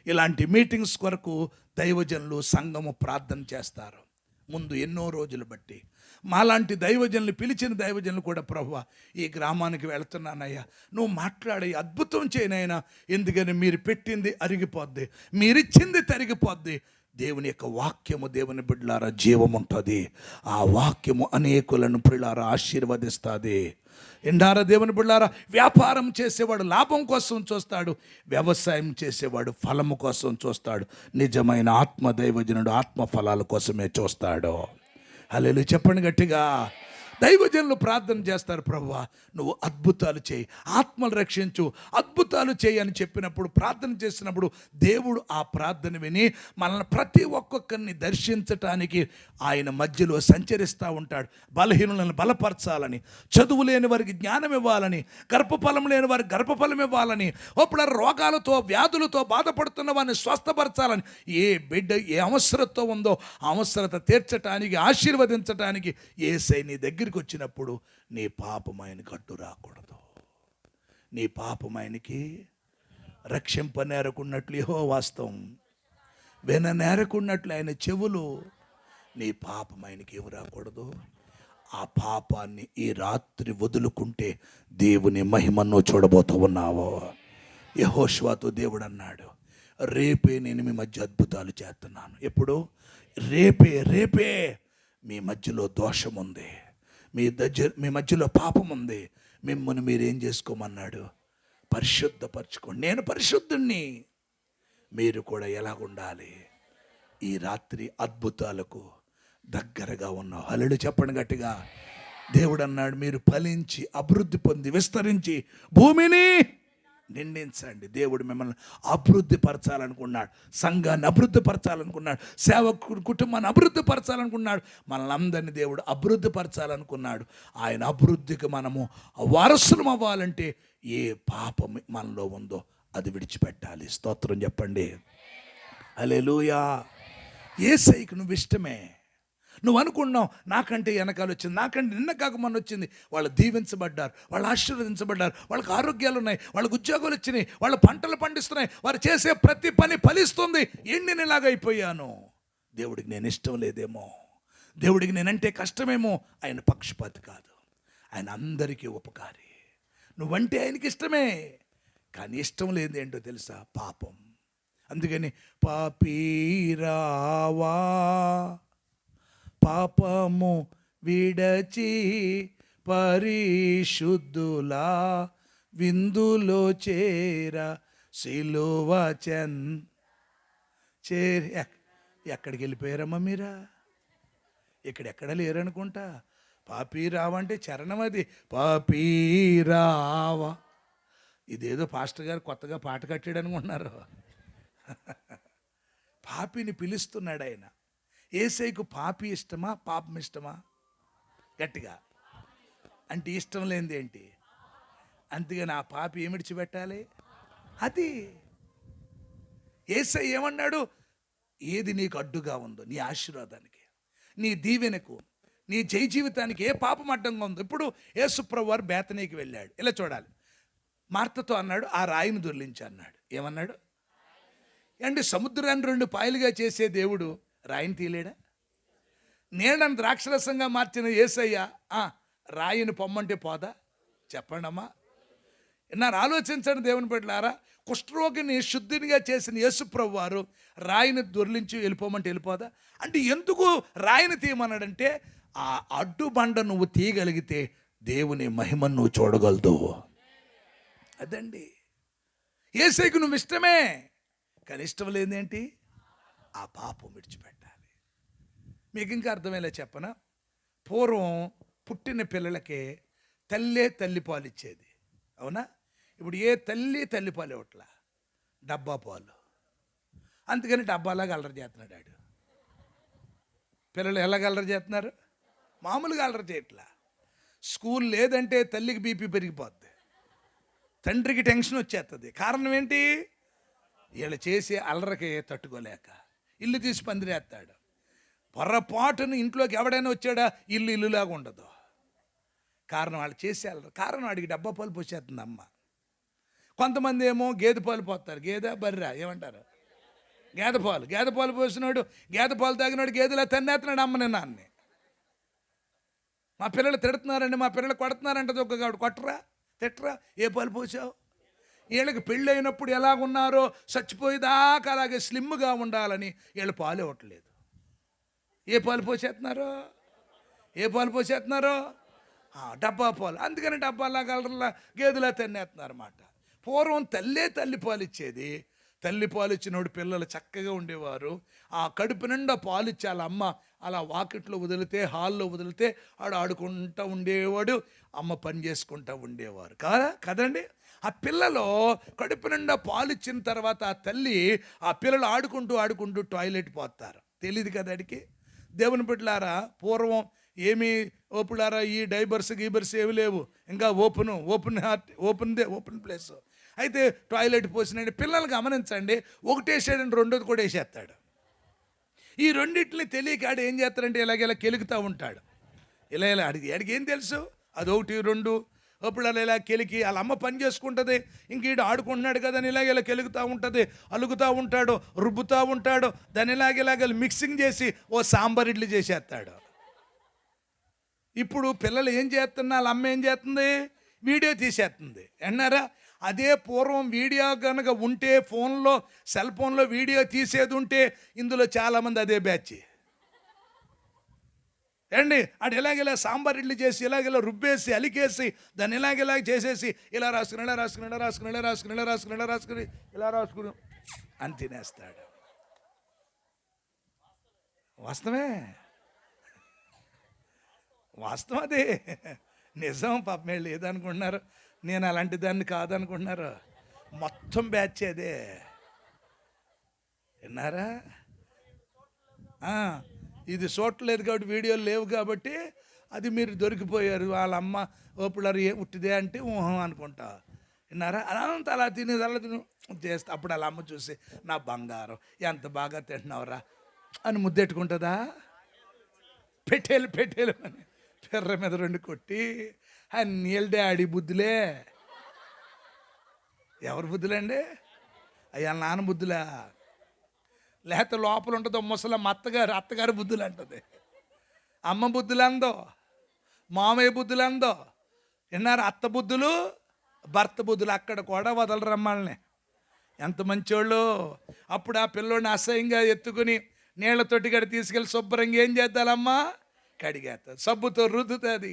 ఇలాంటి మీటింగ్స్ కొరకు దైవజనులు సంఘము ప్రార్థన చేస్తారు ముందు ఎన్నో రోజులు బట్టి. మాలాంటి దైవజనులు, పిలిచిన దైవజనులు కూడా, ప్రభువా ఈ గ్రామానికి వెళుతున్నానయ్యా, నువ్వు మాట్లాడే అద్భుతం చేయనైనా, ఎందుకని మీరు పెట్టింది అరిగిపోద్ది, మీరిచ్చింది తరిగిపోద్ది. దేవుని యొక్క వాక్యము, దేవుని బిడ్డలారా జీవం ఉంటుంది. ఆ వాక్యము అనేకులను పిల్లారా ఆశీర్వదిస్తుంది. ఎండారా దేవుని బిడ్డలారా, వ్యాపారం చేసేవాడు లాభం కోసం చూస్తాడు, వ్యవసాయం చేసేవాడు ఫలము కోసం చూస్తాడు. నిజమైన ఆత్మ దైవజనుడు ఆత్మ ఫలాల కోసమే చూస్తాడు. హల్లెలూయా చెప్పండి గట్టిగా. దైవజనులు ప్రార్థన చేస్తారు, ప్రభువా నువ్వు అద్భుతాలు చేయి, ఆత్మలు రక్షించు, అద్భుతాలు చేయి అని చెప్పినప్పుడు, ప్రార్థన చేసినప్పుడు దేవుడు ఆ ప్రార్థన విని మనల్ని ప్రతి ఒక్కొక్కరిని దర్శించటానికి ఆయన మధ్యలో సంచరిస్తూ ఉంటాడు. బలహీనులను బలపరచాలని, చదువు లేని వారికి జ్ఞానం ఇవ్వాలని, గర్భఫలం లేని వారికి గర్భఫలం ఇవ్వాలని, అప్పుడు రోగాలతో వ్యాధులతో బాధపడుతున్న వారిని స్వస్థపరచాలని, ఏ బిడ్డ ఏ అవసరతో ఉందో అవసరత తీర్చటానికి, ఆశీర్వదించటానికి యేసయ్య నీ దగ్గరికి వచ్చినప్పుడు నీ పాపం ఆయనకు అడ్డు రాకూడదు. నీ పాపం ఆయనకి రక్షింపనేరకున్నట్లు యెహోవా వాస్తవం, విననేరకున్నట్లు ఆయన చెవులు. నీ పాపం ఆయనకి ఏమి రాకూడదు. ఆ పాపాన్ని ఈ రాత్రి వదులుకుంటే దేవుని మహిమను చూడబోతూ ఉన్నావు. యెహోషువతో దేవుడు అన్నాడు, రేపే నేను మీ మధ్య అద్భుతాలు చేస్తున్నాను. ఎప్పుడు? రేపే మీ మధ్యలో దోషం ఉంది, మీ మధ్యలో పాపం ఉంది, మిమ్మల్ని మీరేం చేసుకోమన్నాడు? పరిశుద్ధపరచుకోండి. నేను పరిశుద్ధుణ్ణి, మీరు కూడా ఎలాగుండాలి? ఈ రాత్రి అద్భుతాలకు దగ్గరగా ఉన్నావు. హల్లెలూయా చెప్పండి గట్టిగా. దేవుడు అన్నాడు, మీరు ఫలించి అభివృద్ధి పొంది విస్తరించి భూమిని నిందించండి. దేవుడు మిమ్మల్ని అభివృద్ధి పరచాలనుకున్నాడు, సంఘాన్ని అభివృద్ధి పరచాలనుకున్నాడు, సేవకుడు కుటుంబాన్ని అభివృద్ధి పరచాలనుకున్నాడు, మనల్ని అందరినీ దేవుడు అభివృద్ధి పరచాలనుకున్నాడు. ఆయన అభివృద్ధికి మనము వారసులం అవ్వాలంటే ఏ పాపం మనలో ఉందో అది విడిచిపెట్టాలి. స్తోత్రం చెప్పండి. హల్లెలూయా. యేసయ్యకు నువ్వు ఇష్టమే. నువ్వు అనుకున్నావు నాకంటే వెనకాల వచ్చింది, నాకంటే నిన్న కాక మొన్న వచ్చింది. వాళ్ళు దీవించబడ్డారు, వాళ్ళు ఆశీర్వదించబడ్డారు, వాళ్ళకి ఆరోగ్యాలు ఉన్నాయి, వాళ్ళకి ఉద్యోగాలు వచ్చినాయి, వాళ్ళు పంటలు పండిస్తున్నాయి, వారు చేసే ప్రతి పని ఫలిస్తుంది. ఏంటి నేలాగా అయిపోయాను? దేవుడికి నేను ఇష్టం లేదేమో, దేవుడికి నేనంటే కష్టమేమో. ఆయన పక్షపాతి కాదు, ఆయన అందరికీ ఉపకారి. నువ్వంటే ఆయనకి ఇష్టమే, కానీ ఇష్టం లేదు ఏంటో తెలుసా? పాపం. అందుకని పాపీరావా పాపము విడచి పరిశుద్ధులా విందులో చేర సిలువ చేరి. ఎక్కడికి వెళ్ళిపోయారమ్మా మీరా? ఇక్కడెక్కడ లేరనుకుంటా. పాపీరావా అంటే చరణం, అది పాపీరావా. ఇదేదో పాస్టర్ గారు కొత్తగా పాట కట్టాడు అనుకుంటున్నారు. పాపిని పిలుస్తున్నాడు ఆయన. యేసయ్యకు పాపి ఇష్టమా పాపం ఇష్టమా? గట్టిగా అంటే ఇష్టం లేనిది ఏంటి? అంతేగాని ఆ పాపి ఏమి విడిచిపెట్టాలి? అది యేసయ్య ఏమన్నాడు? ఏది నీకు అడ్డుగా ఉందో, నీ ఆశీర్వాదానికి, నీ దీవెనకు, నీ జై జీవితానికి ఏ పాపం అడ్డంగా ఉందో. ఇప్పుడు యేసుప్రభువు వారు బేతనీకి వెళ్ళాడు. ఇలా చూడాలి. మార్తతో అన్నాడు, ఆ రాయిని దొర్లించి అన్నాడు. ఏమన్నాడు? అంటే సముద్రాన్ని 2 పాయలుగా చేసే దేవుడు రాయిని తీయలేడా? నీడను ద్రాక్షరసంగా మార్చిన యేసయ్య రాయిని పొమ్మంటే పోదా? చెప్పండి అమ్మా. నా ఆలోచించండి దేవుని బిడ్డలారా. కుష్ఠరోగిని శుద్ధినిగా చేసిన యేసుప్రభువు వారు రాయిని దొర్లించి వెళ్ళిపోమంటే వెళ్ళిపోదా? అంటే ఎందుకు రాయిని తీయమన్నాడంటే, ఆ అడ్డుబండ నువ్వు తీయగలిగితే దేవుని మహిమను నువ్వు చూడగలదు. అదండి. యేసయ్యకు నువ్వు ఇష్టమే, కానీ ఇష్టం లేదేంటి? ఆ పాపం విడిచిపెట్టాలి. మీకు ఇంకా అర్థమయ్యేలా చెప్పనా? పూర్వం పుట్టిన పిల్లలకి తల్లే తల్లిపాలు ఇచ్చేది, అవునా? ఇప్పుడు ఏ తల్లిపాలు ఇవ్వట్లా, డబ్బా పాలు. అందుకని డబ్బాలాగా అల్లరి చేస్తున్నాడు ఆడు. పిల్లలు ఎలాగ అల్లరి చేస్తున్నారు? మామూలుగా అల్లరి చేయట్లా. స్కూల్ లేదంటే తల్లికి బీపీ పెరిగిపోద్ది, తండ్రికి టెన్షన్ వచ్చేస్తుంది. కారణం ఏంటి? వీళ్ళు చేసే అల్లరికి తట్టుకోలేక ఇల్లు తీసి పందిరేస్తాడు. పొరపాటును ఇంట్లోకి ఎవడైనా వచ్చాడా ఇల్లులాగా ఉండదు. కారణం వాళ్ళు చేసే అల్లరి. కారణం వాడికి డబ్బా పాలు పోసేస్తుంది అమ్మ. కొంతమంది ఏమో గేదె పాలు పోస్తారు. గేదె బర్రె ఏమంటారు? గేదె పాలు పోసినాడు, గేదె పాలు తాగినాడు, గేదెలా తన్నేస్తున్నాడు అమ్మని నాన్ని. మా పిల్లలు తిడుతున్నారండి, మా పిల్లలు కొడుతున్నారంటది ఒక గాడు. కొట్టరా, తిట్టరా, ఏ పాలు పోసావు? వీళ్ళకి పెళ్ళి అయినప్పుడు ఎలాగున్నారో చచ్చిపోయేదాకా అలాగే స్లిమ్గా ఉండాలని వీళ్ళు పాలు ఇవ్వట్లేదు. ఏ పాలు పోసేస్తున్నారు? డబ్బా పాలు. అందుకని డబ్బాలా కలర్లా గేదెలా తన్నేస్తున్నారు అన్నమాట. పూర్వం తల్లిపాలు ఇచ్చేది. తల్లిపాలు ఇచ్చినోడు పిల్లలు చక్కగా ఉండేవారు. ఆ కడుపు నిండా పాలు ఇచ్చి వాళ్ళ అమ్మ అలా వాకిట్లో వదిలితే, హాల్లో వదిలితే ఆడు ఆడుకుంటూ ఉండేవాడు, అమ్మ పని చేసుకుంటూ ఉండేవారు కదండి. ఆ పిల్లలు కడుపు నిండా పాలు ఇచ్చిన తర్వాత ఆ తల్లి ఆ పిల్లలు ఆడుకుంటూ టాయిలెట్ పోతారు. తెలియదు కదా అడికి. దేవుని బిడ్డలారా, పూర్వం ఏమీ ఓపులారా ఈ డైబర్స్ గీబర్స్ ఏమి లేవు, ఇంకా ఓపెన్ ప్లేస్. అయితే టాయిలెట్ పోసినండి. పిల్లలు గమనించండి, ఒకటేసాడండి రెండోది కూడా వేసేస్తాడు. ఈ రెండింటిని తెలియక ఆడు ఏం చేస్తాడంటే ఇలాగ కెలుకుతూ ఉంటాడు. ఇలా అడిగి ఏం తెలుసు? అదొకటి రెండు అప్పుడు అలా ఇలా కెలికి వాళ్ళ అమ్మ పని చేసుకుంటుంది, ఇంక ఈడు ఆడుకుంటున్నాడు కదా అని ఇలా కెలుగుతూ ఉంటుంది, అలుగుతూ ఉంటాడు, రుబ్బుతూ ఉంటాడు. దాన్ని ఇలాగ మిక్సింగ్ చేసి ఓ సాంబార్ ఇడ్లీ చేసేస్తాడు. ఇప్పుడు పిల్లలు ఏం చేస్తున్నా వాళ్ళ అమ్మ ఏం చేస్తుంది? వీడియో తీసేస్తుంది. అన్నారా? అదే పూర్వం వీడియో కనుక ఉంటే సెల్ ఫోన్లో వీడియో తీసేది ఉంటే ఇందులో చాలామంది అదే బ్యాచ్ అండి. అటు ఇలాగ సాంబార్ ఇడ్లీ చేసి ఇలాగ రుబ్బేసి అలికేసి దాన్ని ఇలాగ చేసేసి ఇలా రాసుకుని ఇలా రాసుకుని అని తినేస్తాడు. వాస్తవం అదే, నిజం. పాపం వీళ్ళు ఏదనుకుంటున్నారు, నేను అలాంటి దాన్ని కాదనుకుంటున్నారు. మొత్తం బ్యాచ్ అదే. విన్నారా? ఇది చూడలేదు కాబట్టి, వీడియోలు లేవు కాబట్టి అది మీరు దొరికిపోయారు. వాళ్ళ అమ్మ ఓపులరు ఉట్టిదే అంటే ఊహం అనుకుంటా. విన్నారా? అలా తిని చేస్తే అప్పుడు వాళ్ళ అమ్మ చూసి, నా బంగారం ఎంత బాగా తింటున్నావురా అని ముద్దెట్టుకుంటుందా? పెట్టేలు అని పెర్ర మీద రెండు కొట్టి, నీళ్ళ డాడీ బుద్ధులే. ఎవరి బుద్ధులండి? అయ్యా నాన్న బుద్ధులా? లేకపోతే లోపల ఉంటుందో ముసలమ్మ అత్తగారి బుద్ధులు అంటుంది. అమ్మ బుద్ధులు అందో, మామయ్య బుద్ధులు అందో. విన్నారు? అత్త బుద్ధులు, భర్త బుద్ధులు అక్కడ కూడా వదలరు అమ్మాళ్ళని. ఎంత మంచోళ్ళు. అప్పుడు ఆ పిల్లోడిని అసహ్యంగా ఎత్తుకుని నీళ్లతోటి గడి తీసుకెళ్ళి శుభ్రంగా ఏం చేద్దాలమ్మా? కడిగేస్తుంది, సబ్బుతో రుద్దుతుంది,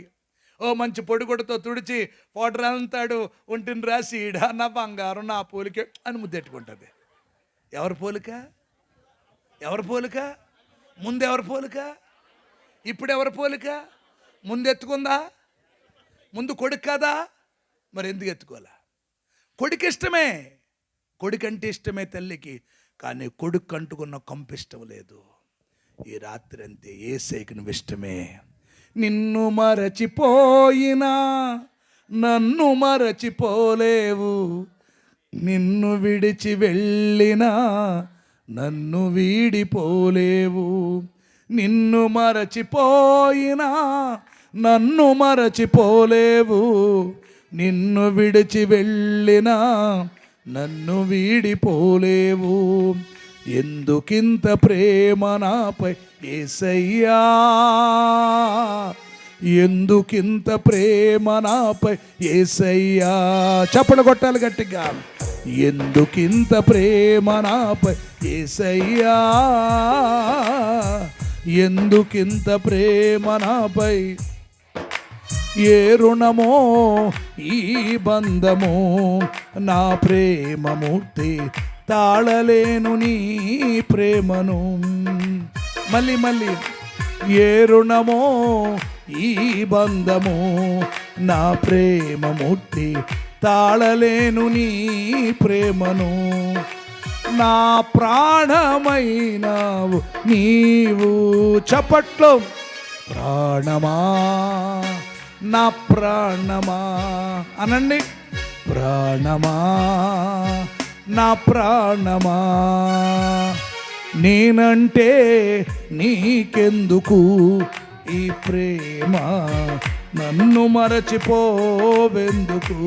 ఓ మంచి పొడిగొడతో తుడిచి పౌడర్ అంతాడు ఒంటిని రాసి, ఈడా నా బంగారం నా పోలిక అని ముద్దెట్టుకుంటుంది. ఎవరి పోలిక? ముందు ఎవరి పోలిక? ఇప్పుడు ఎవరి పోలిక? ముందు ఎత్తుకుందా? ముందు కొడుకు కదా, మరి ఎందుకు ఎత్తుకోలే? కొడుకు ఇష్టమే, కొడుకంటే ఇష్టమే తల్లికి, కానీ కొడుకు అంటుకున్న కంపిష్టం లేదు. ఈ రాత్రి అంతే యేసయ్యకి నువ్వు ఇష్టమే. నిన్ను మరచిపోయినా నన్ను మరచిపోలేవు, నిన్ను విడిచి వెళ్ళినా నన్ను వీడిపోలేవు. నిన్ను మరచిపోయినా నన్ను మరచిపోలేవు, నిన్ను విడిచి వెళ్ళినా నన్ను వీడిపోలేవు. ఎందుకింత ప్రేమ నాపై యేసయ్యా, ఎందుకింత ప్రేమ నాపై యేసయ్యా. చప్పట్లు కొట్టాలి గట్టిగా. ఎందుకింత ప్రేమ నాపై యేసయ్యా, ఎందుకింత ప్రేమ నాపై. ఏ రుణమో ఈ బంధము, నా ప్రేమమూర్తి తాళలేను నీ ప్రేమను. మళ్ళీ ఏ రుణమో ఈ బంధము, నా ప్రేమ ముట్టి తాళలేను నీ ప్రేమను. నా ప్రాణమైనావు నీవు. చప్పట్లో ప్రాణమా నా ప్రాణమా అనండి. ప్రాణమా నా ప్రాణమా, నేనంటే నీకెందుకు ఈ ప్రేమ, నన్ను మరచిపోవెందుకు.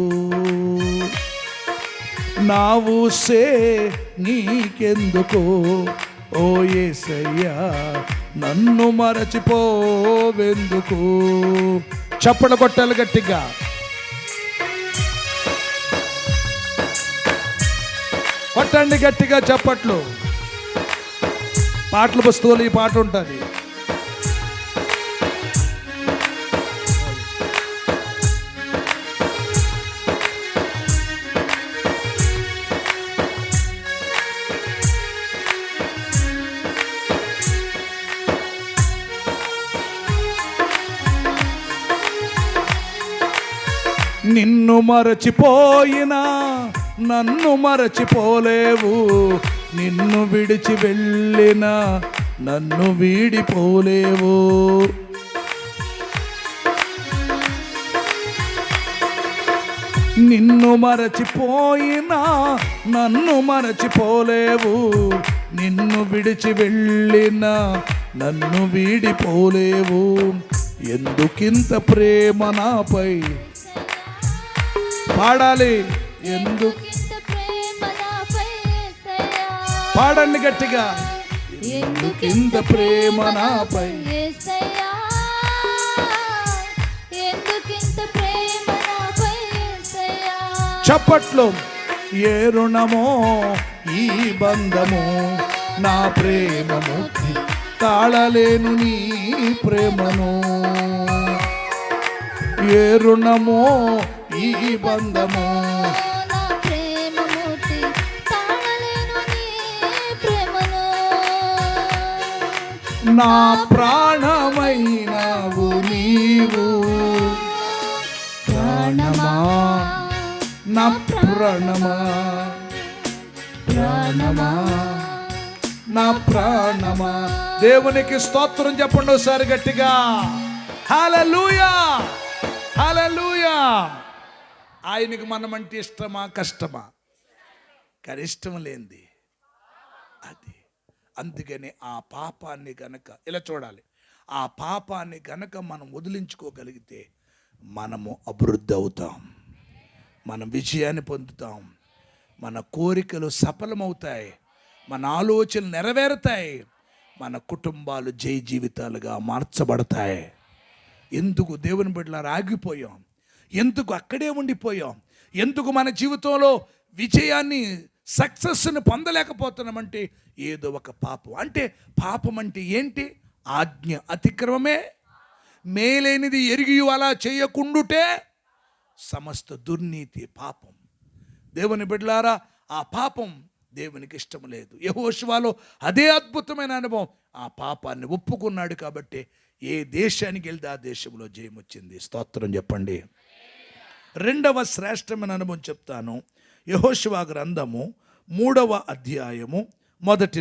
నా ఊసే నీకెందుకు ఓ యేసయ్యా, నన్ను మరచిపోవెందుకు. చప్పట్లు కొట్టాలి గట్టిగా. కొట్టండి గట్టిగా చప్పట్లు. పాటల పుస్తకాలు ఈ పాట ఉంటుంది. నిన్ను మరచిపోయినా నన్ను మరచిపోలేవు, నిన్ను విడిచి వెళ్ళినా నన్ను వీడిపోలేవు. నిన్ను మరచిపోయినా నన్ను మరచిపోలేవు, నిన్ను విడిచి వెళ్ళినా నన్ను వీడిపోలేవు. ఎందుకింత ప్రేమ నాపై, పాడాలి. ఎందుకింత ప్రేమ నాపై యేసయ్యా, పాడండి గట్టిగా. ఎందుకింత ప్రేమ నాపై యేసయ్యా, ఎందుకింత ప్రేమ నాపై యేసయ్యా. చప్పట్లు. ఏ రుణమో ఈ బంధము, నా ప్రేమము తాళలేను నీ ప్రేమను. ఏ రుణమో ఈ బంధము, నా ప్రేమమూర్తి తాళలేను నీ ప్రేమను. నా ప్రాణమైనావు నీవు. ప్రాణమా నా ప్రాణమా, ప్రాణమా నా ప్రాణమా. దేవునికి స్తోత్రం చెప్పండి ఒకసారి గట్టిగా. హల్లెలూయా, హల్లెలూయా. ఆయనకు మనమంటే ఇష్టమా కష్టమా? కానీ ఇష్టం లేనిది అది. అందుకని ఆ పాపాన్ని గనక ఇలా చూడాలి. ఆ పాపాన్ని గనక మనం వదిలించుకోగలిగితే మనము అభివృద్ధి అవుతాం, మనం విజయాన్ని పొందుతాం, మన కోరికలు సఫలమవుతాయి, మన ఆలోచనలు నెరవేరుతాయి, మన కుటుంబాలు జయ జీవితాలుగా మార్చబడతాయి. ఎందుకు దేవుని బిడ్డలారా ఆగిపోయాం? ఎందుకు అక్కడే ఉండిపోయాం? ఎందుకు మన జీవితంలో విజయాన్ని సక్సెస్ని పొందలేకపోతున్నామంటే ఏదో ఒక పాపం. అంటే పాపం అంటే ఏంటి? ఆజ్ఞ అతిక్రమమే. మేలైనది ఎరిగి అలా చేయకుండుటే సమస్త దుర్నీతి పాపం. దేవుని బిడ్డలారా, ఆ పాపం దేవునికి ఇష్టం లేదు. యెహోషువలో అదే అద్భుతమైన అనుభవం. ఆ పాపాన్ని ఒప్పుకున్నాడు కాబట్టి ఏ దేశానికి వెళ్తే ఆ దేశంలో జయం వచ్చింది. స్తోత్రం చెప్పండి. రెండవ శ్రేష్టమైన అనుభవం చెప్తాను. యెహోషువ గ్రంథము 3వ అధ్యాయము మొదటి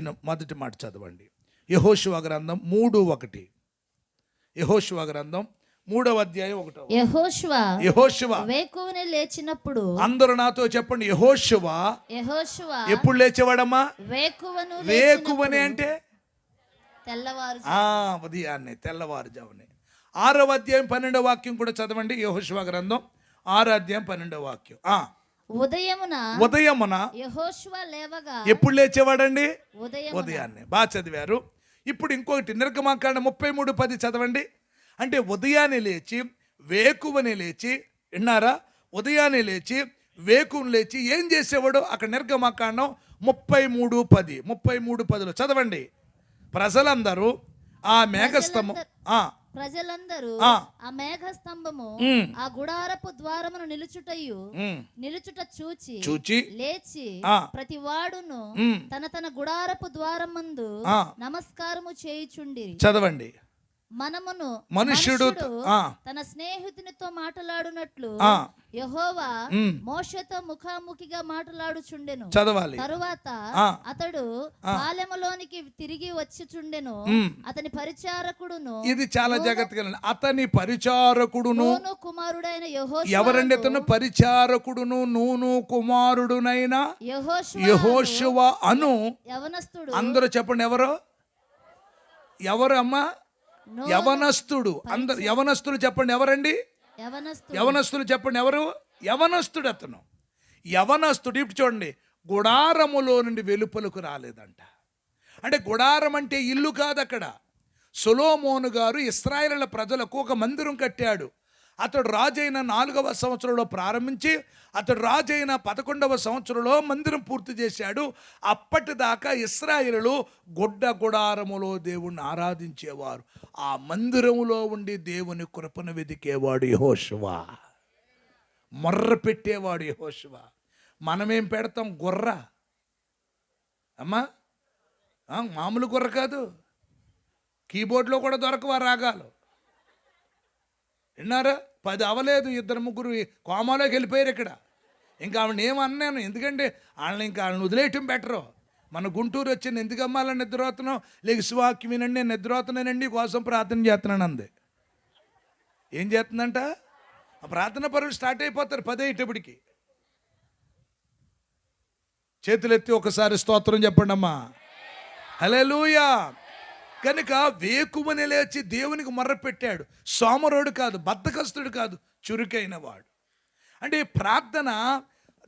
మాట చదవండి. యెహోషువ గ్రంథం 3:1. యెహోషువ గ్రంథం 3వ అధ్యాయం 1. యెహోషువ వేకువనే లేచినప్పుడు, అందరూ నాతో చెప్పండి. యెహోషువ ఎప్పుడు లేచేవాడమ్మా? వేకువనే అంటే ఉదయాన్నే, తెల్లవారుజామునే. 6వ అధ్యాయం 12వ వాక్యం కూడా చదవండి. యెహోషువ గ్రంథం 6వ అధ్యాయం 12వ వాక్యం. ఉదయమున యెహోషువ లేవగా. ఎప్పుడు లేచేవాడండి? ఉదయాన్నే. బాగా చదివారు. ఇప్పుడు ఇంకొకటి నిర్గమాకాండం 33:10 చదవండి. అంటే ఉదయాన్నే లేచి వేకువనే లేచి, విన్నారా? ఉదయాన్నే లేచి వేకువని లేచి ఏం చేసేవాడు? అక్కడ నిర్గమాకాండం 33:10 33:10లో చదవండి. ప్రజలందరూ ఆ మేఘస్తంభం ప్రజలందరూ ఆ. ఆ మేఘ స్తంభము ఉమ్. ఆ గుడారపు ద్వారమును నిలుచుట చూచి లేచి ఆ. ప్రతి వాడును ఉమ్. తన తన గుడారపు ద్వారమందు ఆ. నమస్కారము చేయుచుండిరి. చదవండి. మనుష్యుడు తన స్నేహితునితో మాట్లాడునట్లు ఆ. యెహోవా ఉమ్. మోషేతో ముఖాముఖిగా మాట్లాడుచుండెను. చదవాలి. తరువాత ఆ. అతడు పాలెములోనికి తిరిగి వచ్చిచుండెను. ఉమ్. అతని పరిచారకుడును, ఇది చాలా జాగ్రత్తగా వినండి. అతని పరిచారకుడును, నూను కుమారుడైన యెహోషువ, ఎవరండి అతను? పరిచారకుడును నూను కుమారుడునైన యెహోషువ అను యవనస్తుడు. అందరూ చెప్పండి, ఎవరు? ఎవరు అమ్మా? నూను యవనస్తుడు. అందరు యవనస్తులు చెప్పండి, ఎవరండి? యవనస్తుడు. యవనస్తులు చెప్పండి, ఎవరు? యవనస్తుడు అతను. యవనస్తుడు. ఇప్పుడు చూడండి, గుడారములో నుండి వెలుపలకు రాలేదంట. అంటే గుడారం అంటే ఇల్లు కాదు అక్కడ. సొలొమోను గారు ఇశ్రాయేలు ప్రజలకు ఒక మందిరం కట్టాడు. అతడు రాజైన 4వ సంవత్సరంలో ప్రారంభించి అతడు రాజైన 11వ సంవత్సరంలో మందిరం పూర్తి చేశాడు. అప్పటిదాకా ఇశ్రాయేలు గుడారములో దేవుణ్ణి ఆరాధించేవారు. ఆ మందిరములో ఉండి దేవుని కృపను వెదికేవాడు యెహోషువ. మొర్ర పెట్టేవాడు యెహోషువ. మనమేం పెడతాం? గుర్ర అమ్మా, మామూలు గుర్ర కాదు. కీబోర్డ్లో కూడా దొరకవా రాగాలు. విన్నారా? 10 అవ్వలేదు, 2-3 కోమాలోకి వెళ్ళిపోయారు ఇక్కడ. ఇంకా ఆవిడ ఏమన్నాను, ఎందుకంటే వాళ్ళని ఇంకా వాళ్ళని వదిలేయటం బెటరు. మన గుంటూరు వచ్చి నేను ఎందుకు అమ్మాలని నిద్రపోతున్నాం, లేక సువాక్యం వినండి, నేను నిద్రపోతున్నానండి, కోసం ప్రార్థన చేస్తున్నాను అంది. ఏం చేస్తుందంట? ఆ ప్రార్థన పరులు స్టార్ట్ అయిపోతారు 10 అయ్యేటప్పటికి. చేతులెత్తి ఒకసారి స్తోత్రం చెప్పండి అమ్మా. హల్లెలూయా. కనుక వేకువని లేచి దేవునికి మొర్ర పెట్టాడు. సోమరోడు కాదు, బద్ధకస్తుడు కాదు, చురుకైన వాడు. అంటే ప్రార్థన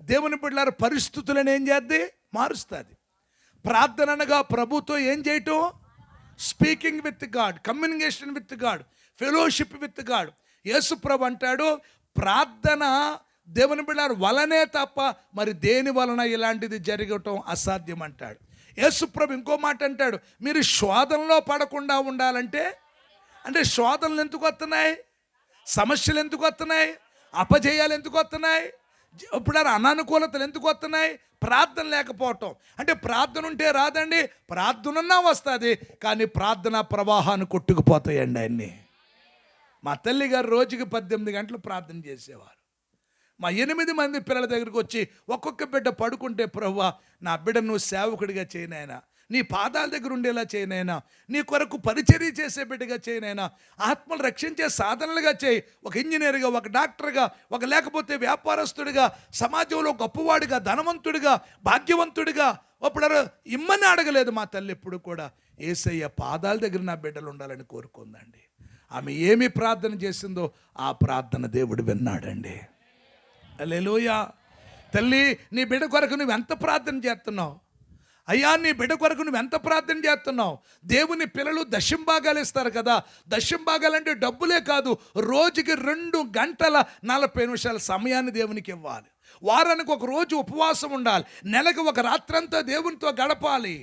దేవుని బిడ్డలారా పరిస్థితులను ఏం చేద్ది? మారుస్తుంది. ప్రార్థన అనగా ప్రభుతో ఏం చేయటం? Speaking with God, communication with God, fellowship with God. Yesu ప్రభు అంటాడు, ప్రార్థన దేవుని బిడ్డలారా వలనే తప్ప మరి దేని వలన ఇలాంటిది జరగటం అసాధ్యం అంటాడు. యేసు ప్రభు ఇంకో మాట అంటాడు, మీరు శోధనలో పడకుండా ఉండాలంటే, అంటే శోధనలు ఎందుకు వస్తున్నాయి? సమస్యలు ఎందుకు వస్తున్నాయి? అపజయాలు ఎందుకు వస్తున్నాయి? ఇప్పుడు అనానుకూలతలు ఎందుకు వస్తున్నాయి? ప్రార్థన లేకపోవటం. అంటే ప్రార్థన ఉంటే రాదండి, ప్రార్థనన్నా వస్తుంది, కానీ ప్రార్థన ప్రవాహాన్ని కొట్టుకుపోతాయండి అన్నీ. మా తల్లి గారు రోజుకి 18 గంటలు ప్రార్థన చేసేవారు. మా 8 మంది పిల్లల దగ్గరికి వచ్చి ఒక్కొక్క బిడ్డ పడుకుంటే, ప్రభువా నా బిడ్డ నువ్వు సేవకుడిగా చేయనైనా, నీ పాదాల దగ్గర ఉండేలా చేయనైనా, నీ కొరకు పరిచర్య చేసే బిడ్డగా చేయనైనా, ఆత్మలు రక్షించే సాధనలుగా చేయి. ఒక ఇంజనీర్గా, ఒక డాక్టర్గా, ఒక లేకపోతే వ్యాపారస్తుడిగా, సమాజంలో గొప్పవాడిగా, ధనవంతుడిగా, భాగ్యవంతుడిగా అప్పుడు ఇమ్మని అడగలేదు మా తల్లి. ఎప్పుడు కూడా యేసయ్య పాదాల దగ్గర నా బిడ్డలు ఉండాలని కోరుకుందండి. ఆమె ఏమి ప్రార్థన చేసిందో ఆ ప్రార్థన దేవుడు విన్నాడండి. హల్లెలూయా. తల్లి, నీ బిడ్డ కొరకు నువ్వు ఎంత ప్రార్థన చేస్తున్నావు? అయ్యా, నీ బిడ్డ కొరకు నువ్వు ఎంత ప్రార్థన చేస్తున్నావు? దేవుని పిల్లలు దశంభాగాలు ఇస్తారు కదా. దశంభాగాలంటే డబ్బులే కాదు, రోజుకి 2 గంటల 40 నిమిషాల సమయాన్ని దేవునికి ఇవ్వాలి. వారానికి ఒక రోజు ఉపవాసం ఉండాలి. నెలకు ఒక రాత్రంతా దేవునితో గడపాలి.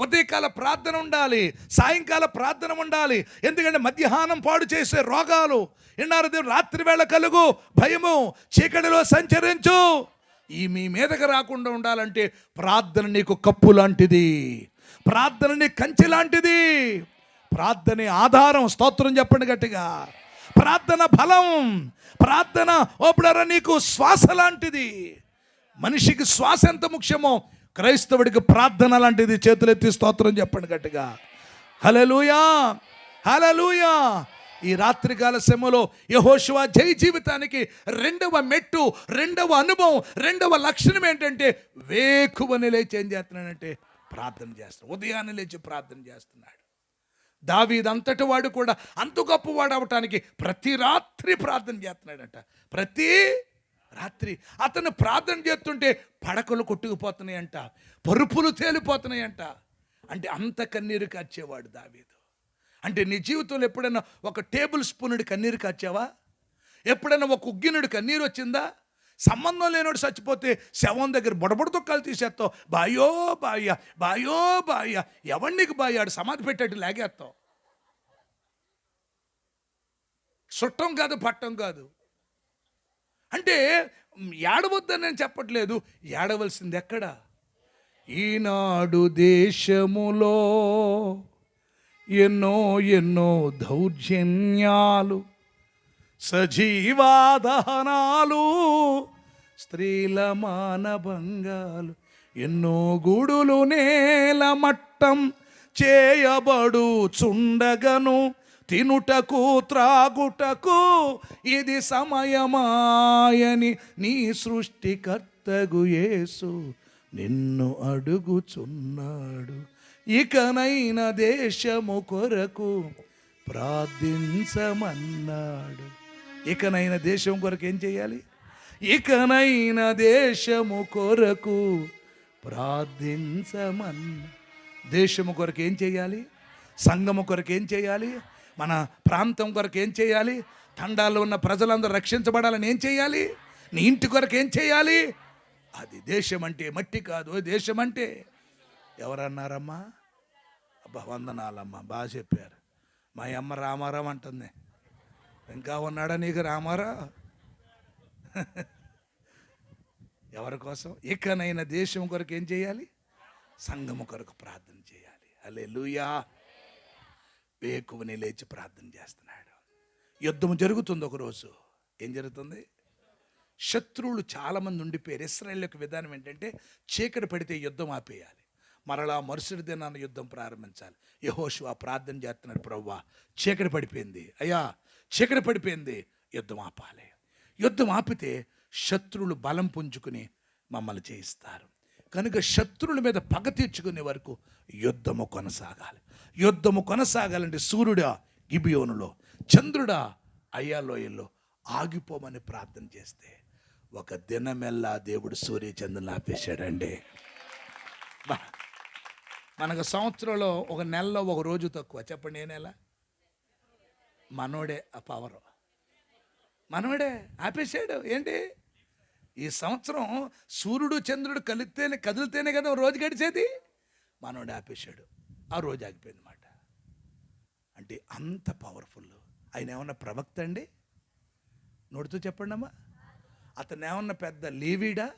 ఉదయకాల ప్రార్థన ఉండాలి, సాయంకాల ప్రార్థన ఉండాలి. ఎందుకంటే మధ్యాహ్నం పాడు చేసే రోగాలు విన్నారు. దేవుడు రాత్రి వేళ కలుగు భయము, చీకటిలో సంచరించు, ఈ మీ మీదకి రాకుండా ఉండాలంటే ప్రార్థన నీకు కప్పు లాంటిది, ప్రార్థన నీ కంచె లాంటిది, ప్రార్థనే ఆధారం. స్తోత్రం చెప్పండి గట్టిగా. ప్రార్థన బలం, ప్రార్థన ఓపుడరా నీకు శ్వాస లాంటిది. మనిషికి శ్వాస ఎంత ముఖ్యమో క్రైస్తవుడికి ప్రార్థన లాంటిది. చేతులెత్తి స్తోత్రం చెప్పండి గట్టిగా. హల్లెలూయా, హల్లెలూయా. ఈ రాత్రికాల సమయంలో యెహోషువ జై జీవితానికి 2వ మెట్టు, 2వ అనుభవం, 2వ లక్షణం ఏంటంటే వేకువని లేచి ఏం చేస్తున్నాడంటే ప్రార్థన చేస్తున్నాడు. ఉదయాన్నే లేచి ప్రార్థన చేస్తున్నాడు. దావీదు అంతటి వాడు కూడా అంత గొప్పవాడు అవటానికి ప్రతి రాత్రి ప్రార్థన చేస్తున్నాడంట. ప్రతి రాత్రి అతను ప్రార్థన చేస్తుంటే పడకలు కొట్టుకుపోతున్నాయంట, పరుపులు తేలిపోతున్నాయంట. అంటే అంత కన్నీరు కార్చేవాడు దావీదు. అంటే నీ జీవితంలో ఎప్పుడైనా ఒక టేబుల్ స్పూనుడి కన్నీరు కార్చావా? ఎప్పుడైనా ఒక ఉగ్గినుడి కన్నీరు వచ్చిందా? సంబంధం లేనోడు చచ్చిపోతే శవం దగ్గర బుడబుడ తొక్కలు తీసేస్తావు. బాయో బాయ్య, బాయో బాయ్య, ఎవడికి బాయాడు సమాధి పెట్టేట్టు లాగేస్తావు. చుట్టం కాదు, పట్టం కాదు. అంటే ఏడవద్దని నేను చెప్పట్లేదు, ఏడవలసింది ఎక్కడ? ఈనాడు దేశములో ఎన్నో ఎన్నో దౌర్జన్యాలు, సజీవాదహనాలు, స్త్రీల మానభంగాలు, ఎన్నో గుడులు నేల మట్టం చేయబడుచుండగను, తినుటకు త్రాగుటకు ఇది సమయమాయని నీ సృష్టికర్తగు యేసు నిన్ను అడుగుచున్నాడు. ఇకనైన దేశము కొరకు ప్రార్థించమన్నాడు. ఇకనైన దేశం కొరకు ఏం చేయాలి? ఇకనైన దేశము కొరకు ప్రార్థించమన్నా. దేశము కొరకు ఏం చేయాలి? సంఘము కొరకు ఏం చేయాలి? మన ప్రాంతం కొరకు ఏం చేయాలి? తండాల్లో ఉన్న ప్రజలందరూ రక్షించబడాలని ఏం చేయాలి? నీ ఇంటి కొరకు ఏం చేయాలి? అది దేశం అంటే మట్టి కాదు. దేశం అంటే ఎవరన్నారమ్మా? అబ్బా వందనాలమ్మా, బాగా చెప్పారు. మా అమ్మ రామారావు అంటుంది. ఇంకా ఉన్నాడా నీకు రామారావు? ఎవరి కోసం? ఇకనైన దేశం కొరకు ఏం చేయాలి? సంఘము కొరకు ప్రార్థన చేయాలి. హల్లెలూయా. వేకువని లేచి ప్రార్థన చేస్తున్నాడు. యుద్ధం జరుగుతుంది. ఒకరోజు ఏం జరుగుతుంది? శత్రువులు చాలామంది ఉండిపోయారు. ఇశ్రాయేల్ యొక్క విధానం ఏంటంటే చీకటి పడితే యుద్ధం ఆపేయాలి, మరలా మరుసటి దినాన్ని యుద్ధం ప్రారంభించాలి. యెహోషువ ప్రార్థన చేస్తున్నాడు, ప్రభువా చీకటి పడిపోయింది, అయ్యా చీకటి పడిపోయింది, యుద్ధం ఆపాలి. యుద్ధం ఆపితే శత్రువులు బలం పుంజుకుని మమ్మల్ని చేయిస్తారు. కనుక శత్రువుల మీద పగ తీర్చుకునే వరకు యుద్ధము కొనసాగాలి. యుద్ధము కొనసాగాలంటే సూర్యుడా గిబియోనులో, చంద్రుడా అయ్యాలోయల్లో ఆగిపోమని ప్రార్థన చేస్తే ఒక దినమెల్లా దేవుడు సూర్య చంద్రుని ఆపేశాడండి. మనకు సంవత్సరంలో ఒక నెలలో ఒక రోజు తక్కువ. చెప్పండి ఏ నెల? మనోడే ఆ పవరు, మనోడే ఆపేశాడు. ఏంటి ఈ సంవత్సరం? సూర్యుడు చంద్రుడు కదిలితేనే కదా రోజు గడిచేది. మనోడే ఆపేశాడు, ఆ రోజు ఆగిపోయింది అన్నమాట. అంటే అంత పవర్ఫుల్. ఆయన ఏమన్నా ప్రవక్త అండి? నోటితో చెప్పండి అమ్మా. అతను ఏమన్నా పెద్ద లేవీడా,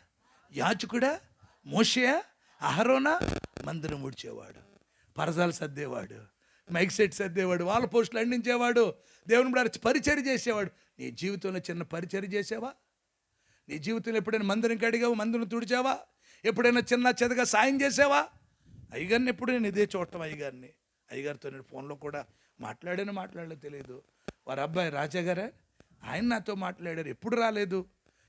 యాజకుడా, మోషేయా, అహరోనా? మందిరం ఊడ్చేవాడు, పరదాలు సర్దేవాడు, మైక్ సెట్ సర్దేవాడు, వాళ్ళ పోస్టులు అందించేవాడు, దేవుని బిడ్డ పరిచర్య చేసేవాడు. నీ జీవితంలో చిన్న పరిచర్య చేసావా? నీ జీవితంలో ఎప్పుడైనా మందిరం కడిగావా? మందిరం తుడిచావా? ఎప్పుడైనా చిన్న చెదగా సాయం చేసావా? అయ్యగారిని ఎప్పుడు నేను ఇదే చూడటం. అయ్యగారితో నేను ఫోన్లో కూడా మాట్లాడలేదు తెలియదు. వారి అబ్బాయి రాజా గారే, ఆయన నాతో మాట్లాడారు. ఎప్పుడు రాలేదు,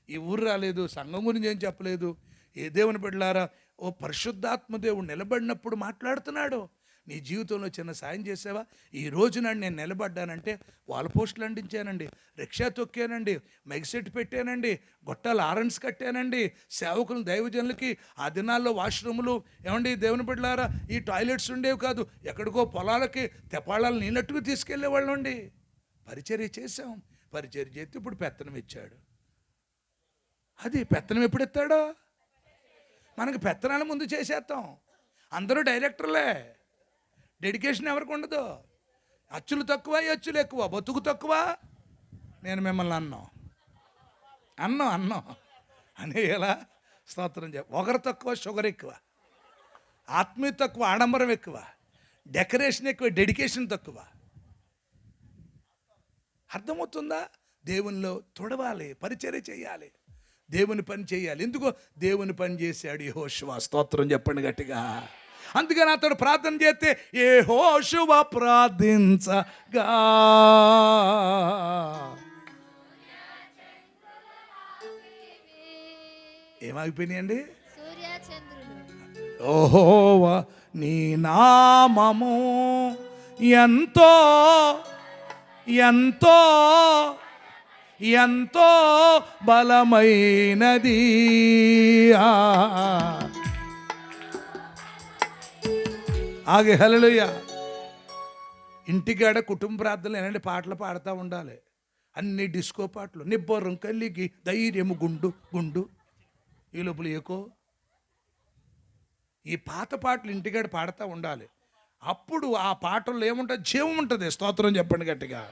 ఈ ఊరు రాలేదు, సంఘం గురించి ఏం చెప్పలేదు. ఏ దేవుని బిడ్డలారా, ఓ పరిశుద్ధాత్మ దేవుడు నిలబడినప్పుడు మాట్లాడుతున్నాడు. నీ జీవితంలో చిన్న సాయం చేసావా? ఈ రోజు నాడు నేను నిలబడ్డానంటే వాళ్ళ పోస్టులు అందించానండి, రిక్షా తొక్కానండి, మైక్ పెట్టానండి, గొట్టాలు ఆరెంజ్ కట్టానండి, సేవకులు దైవజనులకి ఆ దినాల్లో వాష్రూములు ఏమండి దేవుని బిడ్డలారా, ఈ టాయిలెట్స్ ఉండేవి కాదు, ఎక్కడికో పొలాలకి తెపాళాలు నీళ్ళట్టుకు తీసుకెళ్లేవాళ్ళం అండి. పరిచర్య చేసాం. పరిచర్య చేస్తే ఇప్పుడు పెత్తనం ఇచ్చాడు. అది పెత్తనం ఎప్పుడు ఎత్తాడో? మనకు పెత్తనాల ముందు చేసేస్తాం. అందరూ డైరెక్టర్లే. డెడికేషన్ ఎవరికి ఉండదు. అచ్చులు తక్కువ, అచ్చులు ఎక్కువ, బతుకు తక్కువ. నేను మిమ్మల్ని అన్నం అని ఎలా స్తోత్రం చెప్ప. ఒకరు తక్కువ, షుగర్ ఎక్కువ, ఆత్మీయ తక్కువ, ఆడంబరం ఎక్కువ, డెకరేషన్ ఎక్కువ, డెడికేషన్ తక్కువ. అర్థమవుతుందా? దేవునిలో తొడవాలి, పరిచర్య చేయాలి, దేవుని పని చేయాలి. ఎందుకో దేవుని పని చేశాడు యెహోషువ. స్తోత్రం చెప్పండి గట్టిగా. అందుకని అతడు ప్రార్థన చేస్తే యెహోషువ ప్రార్థించగా ఏమాగిపోయినాయండి? యెహోవా నీ నామము ఎంతో ఎంతో ఎంతో బలమైనది. ఆగే హల్లెలూయా. ఇంటికాడ కుటుంబ ప్రార్థనలు ఎలాంటి పాటలు పాడుతూ ఉండాలి. అన్ని డిస్కో పాటలు. నిబ్బరం కలిగి ధైర్యము గుండు గుండు ఈ లోపల ఏకో ఈ పాత పాటలు ఇంటికాడ పాడుతూ ఉండాలి. అప్పుడు ఆ పాటల్లో ఏముంటుంది? జీవం ఉంటుంది. స్తోత్రం చెప్పండి గట్టిగా.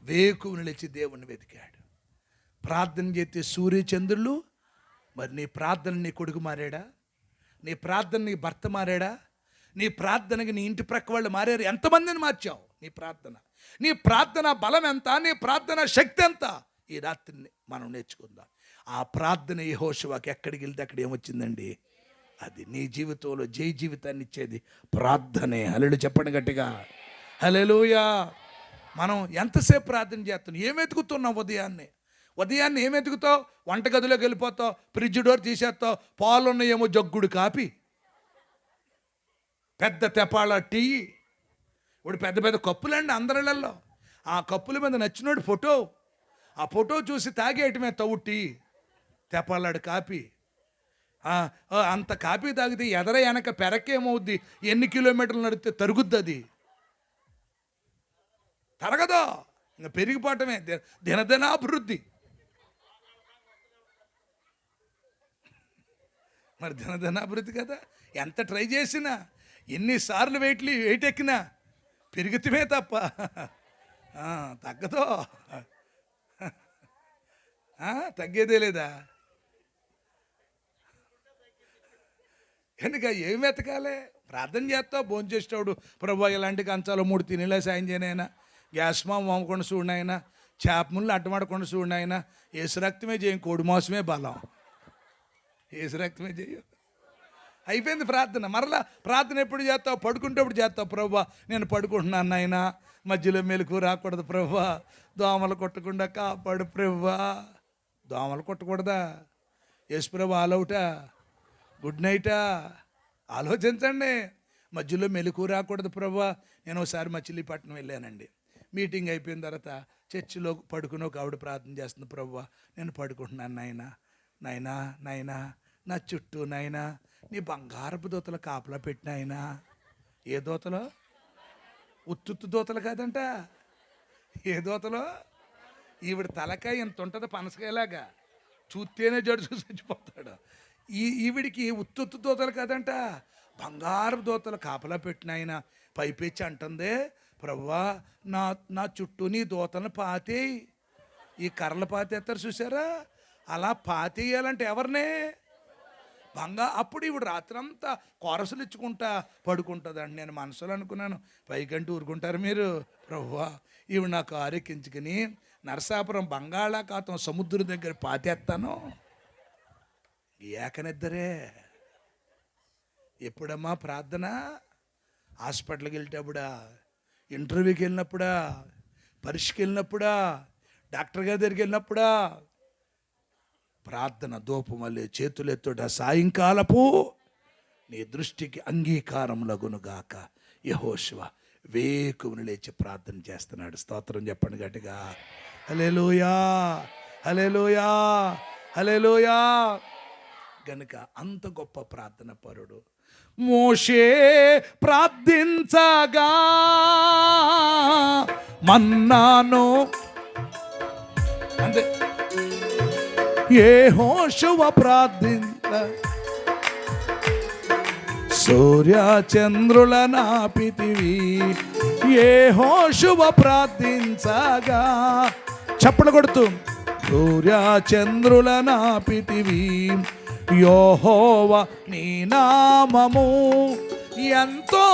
వేకువని లేచి దేవుణ్ణి వెతికాడు. ప్రార్థన చేస్తే సూర్యచంద్రులు. మరి నీ ప్రార్థన నీ కొడుకు మారాడా? నీ ప్రార్థన నీ భర్త మారాడా? నీ ప్రార్థనకి నీ ఇంటి ప్రక్క వాళ్ళు మారారు. ఎంతమందిని మార్చావు? నీ ప్రార్థన బలం ఎంత? నీ ప్రార్థన శక్తి ఎంత? ఈ రాత్రిని మనం నేర్చుకుందాం. ఆ ప్రార్థన యెహోషువకి ఎక్కడికి వెళ్తే అక్కడ ఏమొచ్చిందండి? అది నీ జీవితంలో జై జీవితాన్ని ఇచ్చేది ప్రార్థనే. హల్లెలూయా చెప్పండి గట్టిగా, హల్లెలూయా. మనం ఎంతసేపు ప్రార్థన చేస్తున్నాం? ఏం వెతుకుతున్నాం? ఉదయాన్నే ఏం వెతుకుతావు? వంటగదిలోకి వెళ్ళిపోతావు, ఫ్రిడ్జ్ డోర్ తీసేస్తావు, పాలున్నాయేమో జగ్గుడు కాపీ, పెద్ద తెపాళ టీ, ఇప్పుడు పెద్ద పెద్ద కప్పులండి అందరిళ్ళల్లో. ఆ కప్పుల మీద నచ్చినోడు ఫోటో, ఆ ఫోటో చూసి తాగేయటమే తవ్వు టీ, తెపాలాడు కాపీ. అంత కాపీ తాగితే ఎదర వెనక పెరకేమవుద్ది? ఎన్ని కిలోమీటర్లు నడితే తరుగుద్ది? అది తరగదో, ఇంకా పెరిగిపోవటమే, దినదినాభివృద్ధి. మరి దినదినాభివృద్ధి కదా. ఎంత ట్రై చేసినా, ఎన్నిసార్లు వెయిట్ ఎక్కినా పెరుగుతమే తప్ప తగ్గదో, తగ్గేదే లేదా. కనుక ఏం వెతకాలి? ప్రార్థన చేస్తావు, భోజనం చేసేవాడు, ప్రభు ఇలాంటి కంచాలు 3 తినేలా సాయం చేయనైనా, గ్యాస్ మామ మామకుండా చూడనైనా, చేప ముళ్ళు అడ్డమాడకుండా చూడనైనా, ఏసు రక్తమే చేయం, కోడి మాంసమే బలం, ఏసు రక్తమే చేయం. అయిపోయింది ప్రార్థన. మరలా ప్రార్థన ఎప్పుడు చేస్తావు? పడుకుంటేప్పుడు చేస్తావు. ప్రభు నేను పడుకుంటున్నాను నాయన, మధ్యలో మెలకు రాకూడదు ప్రభు, దోమలు కొట్టకుండా కాపాడు ప్రభు. దోమలు కొట్టకూడదా? యేసు ప్రభు ఆలౌటా, గుడ్ నైటా? ఆలోచించండి. మధ్యలో మెలకు రాకూడదు ప్రభు. నేను ఒకసారి మచిలీపట్నం వెళ్ళానండి. మీటింగ్ అయిపోయిన తర్వాత చర్చిలో పడుకుని ఒక ఆవిడ ప్రార్థన చేస్తుంది. ప్రభు నేను పడుకుంటున్నాను నాయనా, నాయనా నాయనా నా చుట్టూ నాయనా నీ బంగారపు దూతలు కాపలా పెట్టిన ఆయన. ఏ దూతలో? ఉత్తుత్తు దూతలు కాదంట. ఏ దూతలో? ఈవిడ తలకాయ ఎంత ఉంటుంది పనసకాయలాగా, చూస్తేనే జడు చూసి చచ్చిపోతాడు. ఈవిడికి ఉత్తుత్తు దూతలు కాదంట, బంగారు దూతలు కాపలా పెట్టిన ఆయన. పైపెచ్చి అంటుందే, ప్రభువా నా చుట్టూ నీ దూతలను పాతేయి. ఈ కర్రలు పాతేస్తారు చూసారా, అలా పాతేయాలంటే ఎవరినే? అప్పుడు ఇవిడు రాత్రంతా కోరసులు ఇచ్చుకుంటా పడుకుంటుందండి. నేను మనసులో అనుకున్నాను, పైకంటూ ఊరుకుంటారు మీరు ప్రభువా. ఇవి నాకు ఆరెక్కించుకుని నరసాపురం బంగాళాఖాతం సముద్రం దగ్గర పాతేస్తాను. ఏకనిద్దరే. ఎప్పుడమ్మా ప్రార్థన? హాస్పిటల్కి వెళ్ళేటప్పుడా, ఇంటర్వ్యూకి వెళ్ళినప్పుడా, పరీక్షకి వెళ్ళినప్పుడా, డాక్టర్ గారి దగ్గరికి వెళ్ళినప్పుడా? ప్రార్థన ధూపమల్లే చేతులెత్తుట సాయంకాలపు నీ దృష్టికి అంగీకారములగునుగాక. యెహోషువ వేకువని లేచి ప్రార్థన చేస్తున్నాడు. స్తోత్రం చెప్పండి గట్టిగా, హల్లెలూయా హల్లెలూయా హల్లెలూయా. గనుక అంత గొప్ప ప్రార్థన పరుడు. మోషే ప్రార్థించగా మన్నాను అంతే. యెహోషువ ప్రార్థించ సూర్య చంద్రుల నాపితివి. యెహోషువ ప్రార్థించగా, చప్పలు కొడుతూ, సూర్య చంద్రుల నాపితివి. యెహోవా నీ నామము ఎంతో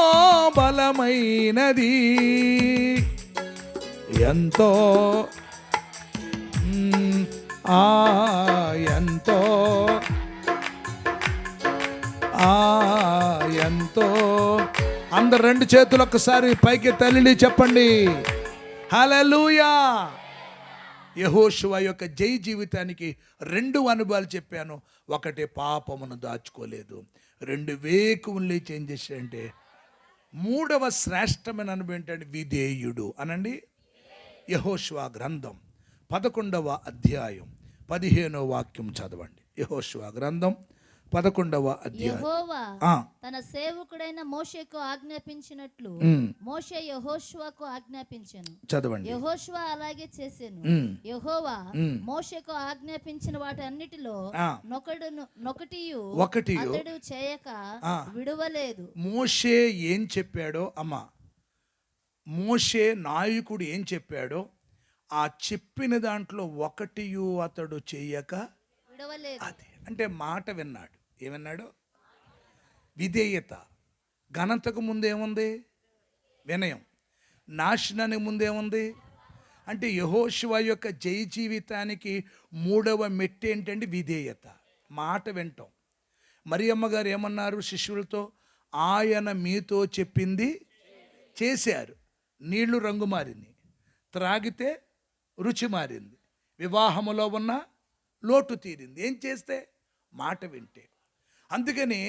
బలమైనది, ఎంతో ఎంతో ఎంతో. అందరు 2 చేతులు ఒక్కసారి పైకి తల్లి చెప్పండి, హల్లెలూయా. యెహోషువ యొక్క జై జీవితానికి 2 అనుభవాలు చెప్పాను. ఒకటి, పాపమును దాచుకోలేదు. 2, వేకువని లేచి ఏం చేశాడంటే, 3వ శ్రేష్టమైన అనుభవం ఏంటంటే విధేయుడు అనండి. యెహోషువ గ్రంథం 11వ అధ్యాయం 15వ వాక్యం చదవండి. యెహోషువ గ్రంథం 11వ అధ్యాయం. యెహోవా తన సేవకుడైన మోషేకు ఆజ్ఞాపించినట్లు మోషే యెహోషువకు ఆజ్ఞాపించెను. చదవండి. యెహోషువ అలాగే చేసెను. యెహోవా మోషేకు ఆజ్ఞాపించిన వాటన్నిటిలో ఒకటి అతడు చేయక విడువలేదు. మోషే ఏం చెప్పాడో అమ్మా, మోషే నాయకుడు ఏం చెప్పాడో ఆ చెప్పిన దాంట్లో ఒకటియు అతడు చెయ్యక విడవలేదు. అది అంటే మాట విన్నాడు. ఏమన్నాడు? విధేయత. ఘనతకు ముందేముంది? వినయం. నాశనానికి ముందేముంది? అంటే యెహోషువ యొక్క జయ జీవితానికి 3వ మెట్టు ఏంటంటే విధేయత, మాట వింటాం. మరియమ్మ గారు ఏమన్నారు శిష్యులతో? ఆయన మీతో చెప్పింది చేశారు. నీళ్లు రంగు మారింది, త్రాగితే రుచి మారింది, వివాహములో ఉన్న లోటు తీరింది. ఏం చేస్తే? మాట వింటే. అందుకని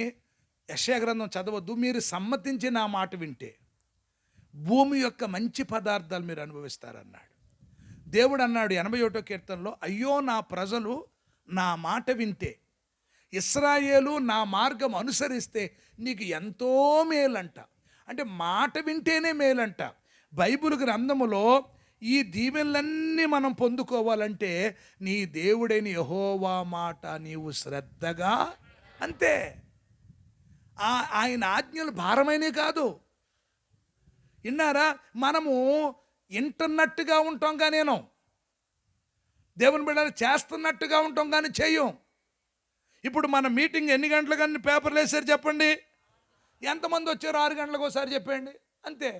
యెషయా గ్రంథం చదవద్దు, మీరు సమ్మతించి నా మాట వింటే భూమి యొక్క మంచి పదార్థాలు మీరు అనుభవిస్తారన్నాడు. దేవుడు అన్నాడు 81వ కీర్తనలో, అయ్యో నా ప్రజలు నా మాట వింటే, ఇశ్రాయేలు నా మార్గం అనుసరిస్తే నీకు ఎంతో మేలంట. అంటే మాట వింటేనే మేలంట. బైబిల్ గ్రంథములో ఈ దీవెనలన్నీ మనం పొందుకోవాలంటే నీ దేవుడైన యెహోవా మాట నీవు శ్రద్ధగా, అంతే. ఆయన ఆజ్ఞలు భారమైనవి కాదు. విన్నారా? మనము వింటున్నట్టుగా ఉంటాం కానీ నేను దేవుని బిడ్డలు చేస్తున్నట్టుగా ఉంటాం కానీ చెయ్యం. ఇప్పుడు మన మీటింగ్ ఎన్ని గంటలకు కానీ పేపర్లు వేసారు చెప్పండి? ఎంతమంది వచ్చారు? 6 గంటలకు ఒకసారి చెప్పండి, అంతే.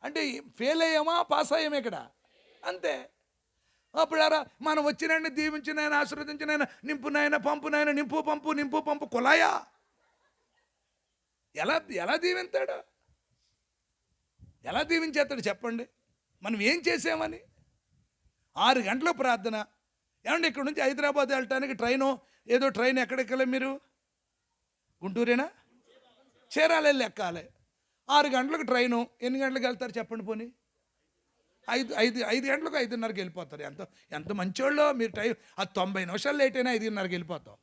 అంటే ఫెయిల్ అయ్యామా పాస్ అయ్యాము ఇక్కడ, అంతే. అప్పుడారా మనం వచ్చినాయన దీవించినాయన ఆశీర్వదించినాయన నింపునాయన పంపునాయన నింపు పంపు నింపు పంపు కులాయా? ఎలా దీవింతాడు? ఎలా దీవించేస్తాడు చెప్పండి? మనం ఏం చేసామని? 6 గంటల ప్రార్థన. ఏమండి ఇక్కడ నుంచి హైదరాబాద్ వెళ్ళటానికి ఏదో ట్రైన్ ఎక్కడెక్కలే మీరు? గుంటూరేనా? చీరాల వెళ్ళి ఎక్కాలి. 6 గంటలకు ట్రైను. ఎన్ని గంటలకు వెళ్తారు చెప్పండి? పోనీ 5 గంటలకు 5:30కి వెళ్ళిపోతారు. ఎంత మంచోళ్ళు మీరు. టైం అది 90 నిమిషాలు లేట్ అయినా 5:30కి వెళ్ళిపోతావు.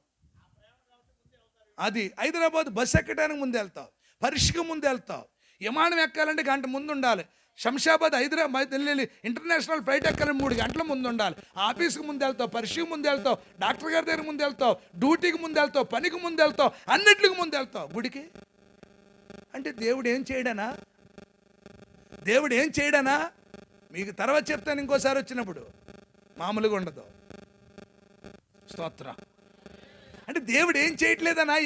అది హైదరాబాద్ బస్సు ఎక్కడానికి ముందు వెళ్తావు, పరీక్షకు ముందు వెళ్తావు. విమానం ఎక్కాలంటే గంట ముందు ఉండాలి. శంషాబాద్ హైదరాబాద్ వెళ్ళి ఇంటర్నేషనల్ ఫ్లైట్ ఎక్కాలని 3 గంటల ముందు ఉండాలి. ఆఫీస్కి ముందు వెళ్తావు, పరీక్షకు ముందు వెళ్తావు, డాక్టర్ గారి దగ్గర ముందు వెళ్తావు, డ్యూటీకి ముందు వెళ్తావు, పనికి ముందు వెళ్తావు, అన్నిటికి ముందు వెళ్తావు గుడికి. అంటే దేవుడు ఏం చేయడనా? దేవుడు ఏం చేయడనా? మీకు తర్వాత చెప్తాను ఇంకోసారి వచ్చినప్పుడు. మామూలుగా ఉండదు. స్తోత్రం. అంటే దేవుడు ఏం చేయట్లేదనా?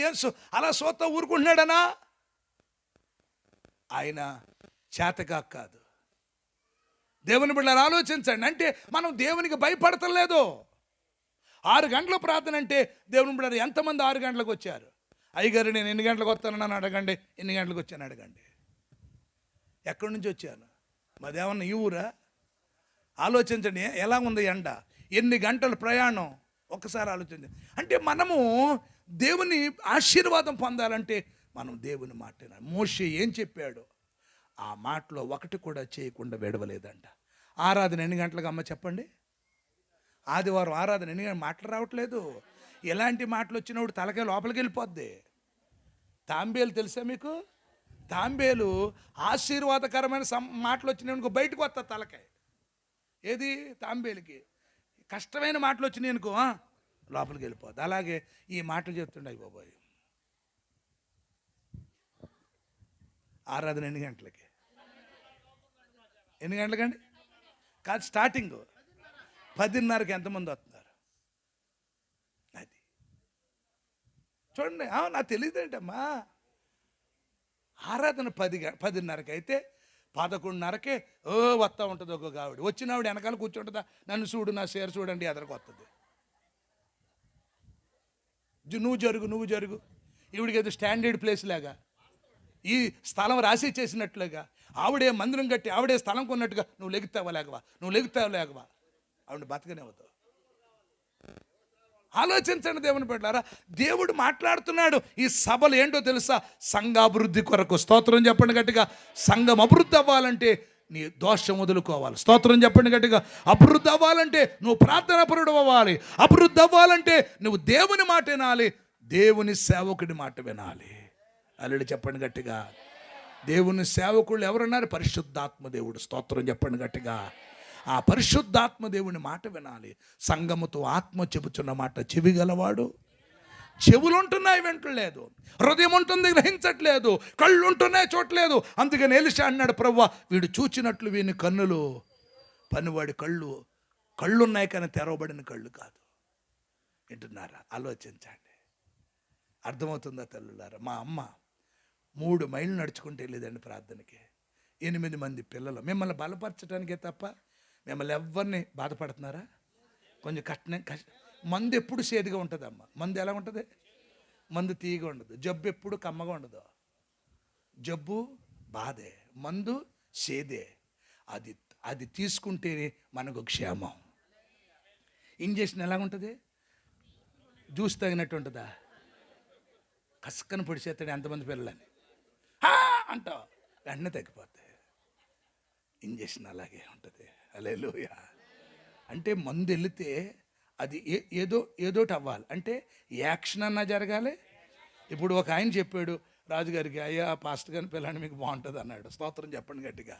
అలా సోత ఊరుకుంటున్నాడనా? ఆయన చేతగా కాదు. దేవుని బిడ్డలు ఆలోచించండి. అంటే మనం దేవునికి భయపడతలేదు. 6 గంటల ప్రార్థన అంటే దేవుని బిడ్డలు ఎంతమంది 6 గంటలకు వచ్చారు? అయ్యగారు నేను ఎన్ని గంటలకు వస్తానని అడగండి. ఎన్ని గంటలకు వచ్చాను అడగండి. ఎక్కడి నుంచి వచ్చాను? మాదేమన్నా ఈ ఊరా? ఆలోచించండి. ఎలా ఉంది ఎండ, ఎన్ని గంటల ప్రయాణం, ఒక్కసారి ఆలోచించండి. అంటే మనము దేవుని ఆశీర్వాదం పొందాలంటే మనం దేవుని మాట వినాలి. మోషే ఏం చెప్పాడు? ఆ మాటలో ఒకటి కూడా చేయకుండా విడవలేదంట. ఆరాధన ఎన్ని గంటలకు అమ్మ చెప్పండి? ఆదివారం ఆరాధన ఎన్ని గంటలకు? మాటలు రావట్లేదు. ఎలాంటి మాటలు వచ్చినప్పుడు తలకాయ లోపలికి వెళ్ళిపోద్ది. తాంబేలు తెలుసా మీకు? తాంబేలు ఆశీర్వాదకరమైన మాటలు వచ్చినాయనుకో బయటకు వస్తా తలకాయ. ఏది? తాంబేలుకి. కష్టమైన మాటలు వచ్చినాయి అనుకో లోపలికి వెళ్ళిపోద్ది. అలాగే ఈ మాటలు చెప్తుండే బాబోయ్. ఆరాధన ఎన్ని గంటలకి? ఎన్ని గంటలకండి? కాదు, స్టార్టింగ్ 10:30కి ఎంతమంది వస్తున్నారు? అది చూడండి. నాకు తెలియదేంటమ్మా. ఆరాధన 10:30కి అయితే 11:30కే వస్తూ ఉంటుంది ఒక ఆవిడ. వచ్చిన ఆవిడ వెనకాల కూర్చుంటుందా? నన్ను చూడు, నా షేర్ చూడండి, ఎదరికి వస్తుంది. నువ్వు జరుగు. ఈవిడికి ఏదో స్టాండర్డ్ ప్లేస్ లాగా, ఈ స్థలం రాసి చేసినట్లుగా, ఆవిడే మందిరం కట్టి ఆవిడే స్థలం కొన్నట్టుగా నువ్వు లెగుతావా లేకవా ఆవిడ బతకనేవుతావు. ఆలోచించండి దేవుని బిడ్డలారా. దేవుడు మాట్లాడుతున్నాడు. ఈ సభలు ఏంటో తెలుసా? సంఘాభివృద్ధి కొరకు. స్తోత్రం చెప్పండి గట్టిగా. సంఘం అభివృద్ధి అవ్వాలంటే నీ దోషం వదులుకోవాలి. స్తోత్రం చెప్పండి గట్టిగా. అభివృద్ధి అవ్వాలంటే నువ్వు ప్రార్థనాపరుడు అవ్వాలి. అభివృద్ధి అవ్వాలంటే నువ్వు దేవుని మాట వినాలి, దేవుని సేవకుడి మాట వినాలి. అల్లుడు చెప్పండి గట్టిగా. దేవుని సేవకుళ్ళు ఎవరున్నారు? పరిశుద్ధాత్మ దేవుడు. స్తోత్రం చెప్పండి గట్టిగా. ఆ పరిశుద్ధాత్మ దేవుని మాట వినాలి. సంఘముతో ఆత్మ చెబుతున్న మాట చెవిగలవాడు. చెవులుంటున్నాయి వింటలేదు, హృదయం ఉంటుంది గ్రహించట్లేదు, కళ్ళు ఉంటున్నాయి చూడలేదు. అందుకని ఎలీషా అన్నాడు, ప్రభువా వీడు చూచినట్లు వీని కన్నులు పనివాడి కళ్ళు ఉన్నాయి కానీ తెరవబడిన కళ్ళు కాదు. వింటున్నారా? ఆలోచించండి. అర్థమవుతుందా తల్లులారా? మా అమ్మ 3 మైళ్ళు నడుచుకుంటూ వెళ్ళేదండి ప్రార్థనకి. 8 మంది పిల్లలు. మిమ్మల్ని బలపరచడానికే తప్ప మిమ్మల్ని ఎవరిని బాధపడుతున్నారా? కొంచెం మందు ఎప్పుడు సేదుగా ఉంటుందమ్మా. మందు ఎలా ఉంటుంది? మందు తీయగా ఉండదు. జబ్బు ఎప్పుడు కమ్మగా ఉండదు. జబ్బు బాధే, మందు సేదే. అది తీసుకుంటేనే మనకు క్షేమం. ఇంజక్షన్ ఎలా ఉంటుంది? జ్యూస్ తాగినట్టు ఉంటుందా? కసక్కన పొడిచేస్తాడు ఎంతమంది పిల్లలని అంటావు, వెంటనే తగ్గిపోతాయి. ఇంజక్షన్ అలాగే ఉంటుంది. హల్లెలూయా. అంటే మందు వెళితే అది ఏదోటి అవ్వాలి, అంటే యాక్షన్ అన్నా జరగాలి. ఇప్పుడు ఒక ఆయన చెప్పాడు రాజుగారికి, అయ్యా పాస్టర్ గారిని పిల్లని మీకు బాగుంటుంది అన్నాడు. స్తోత్రం చెప్పండి గట్టిగా.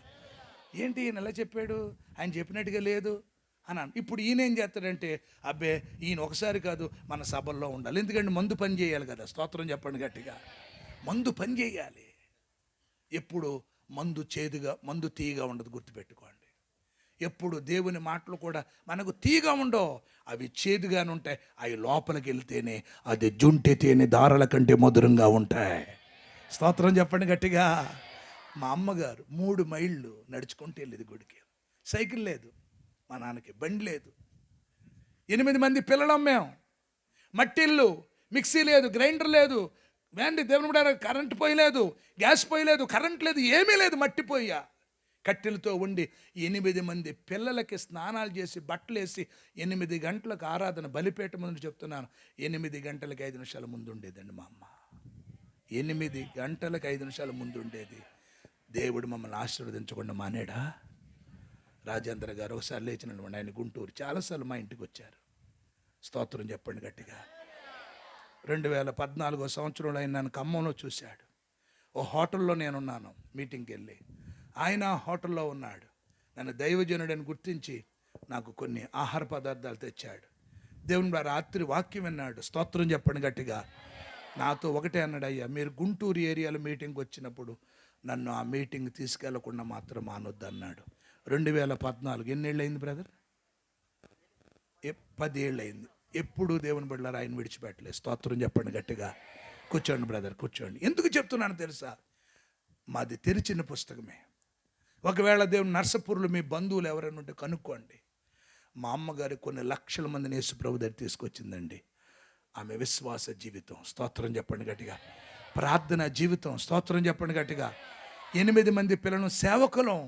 ఏంటి ఈయన ఎలా చెప్పాడు? ఆయన చెప్పినట్టుగా లేదు అన్నాను. ఇప్పుడు ఈయన ఏం చేస్తాడంటే, అబ్బే ఈయన ఒకసారి కాదు మన సభల్లో ఉండాలి, ఎందుకంటే మందు పని చేయాలి కదా. స్తోత్రం చెప్పండి గట్టిగా. మందు పని చేయాలి. ఎప్పుడు మందు తీయగా ఉండదు, గుర్తుపెట్టుకోండి. ఎప్పుడు దేవుని మాటలు కూడా మనకు తీయగా ఉండవు, అవి చేదుగానే ఉంటాయి. అవి లోపలికి వెళ్తేనే అది జుంటి తేనె దారాల కంటే మధురంగా ఉంటాయి. స్తోత్రం చెప్పండి గట్టిగా. మా అమ్మగారు 3 మైళ్ళు నడుచుకుంటూ వెళ్ళేది గుడికి. సైకిల్ లేదు, మా నాన్నకి బండి లేదు. 8 మంది పిల్లలం మేము. మట్టిల్లు, మిక్సీ లేదు, గ్రైండర్ లేదు, దేవుని బిడ్డ కరెంట్ పోయలేదు, గ్యాస్ పోయలేదు, కరెంట్ లేదు, ఏమీ లేదు. మట్టి పోయా కట్టెలతో ఉండి 8 మంది పిల్లలకి స్నానాలు చేసి బట్టలు వేసి 8 గంటలకు ఆరాధన. బలిపేట ముందు చెప్తున్నాను, 8 గంటలకు 5 నిమిషాల ముందు ఉండేదండి మా అమ్మ. 8 గంటలకు 5 నిమిషాల ముందు ఉండేది. దేవుడు మమ్మల్ని ఆశీర్వదించకుండా మానేడా? రాజేంద్ర గారు ఒకసారి లేచినటువంటి ఆయన గుంటూరు, చాలాసార్లు మా ఇంటికి వచ్చారు. స్తోత్రం చెప్పండి గట్టిగా. 2014 సంవత్సరంలో ఆయన నన్ను ఖమ్మంలో చూశాడు. ఓ హోటల్లో నేనున్నాను మీటింగ్కి వెళ్ళి, ఆయన హోటల్లో ఉన్నాడు. నన్ను దైవజనుడని గుర్తించి నాకు కొన్ని ఆహార పదార్థాలు తెచ్చాడు. దేవుని రాత్రి వాక్యం విన్నాడు. స్తోత్రం చెప్పండి గట్టిగా. నాతో ఒకటే అన్నాడు, అయ్యా మీరు గుంటూరు ఏరియాలో మీటింగ్కి వచ్చినప్పుడు నన్ను ఆ మీటింగ్ తీసుకెళ్లకుండా మాత్రం మానొద్దు అన్నాడు. 2014 ఎన్నేళ్ళు అయింది బ్రదర్? 10 ఏళ్ళు అయింది. ఎప్పుడు దేవుని బిడ్డలారా ఆయన విడిచిపెట్టలేదు. స్తోత్రం చెప్పండి గట్టిగా. కూర్చోండి బ్రదర్, కూర్చోండి. ఎందుకు చెప్తున్నాను తెలుసా? మాది తెరిచిన పుస్తకమే. ఒకవేళ దేవుని నర్సపూర్లో మీ బంధువులు ఎవరైనా ఉంటే కనుక్కోండి. మా అమ్మగారి కొన్ని లక్షల మందిని యేసు ప్రభు దగ్గర తీసుకొచ్చిందండి. ఆమె విశ్వాస జీవితం, స్తోత్రం చెప్పండి గట్టిగా. ప్రార్థన జీవితం, స్తోత్రం చెప్పండి గట్టిగా. 8 మంది పిల్లలను సేవకులం.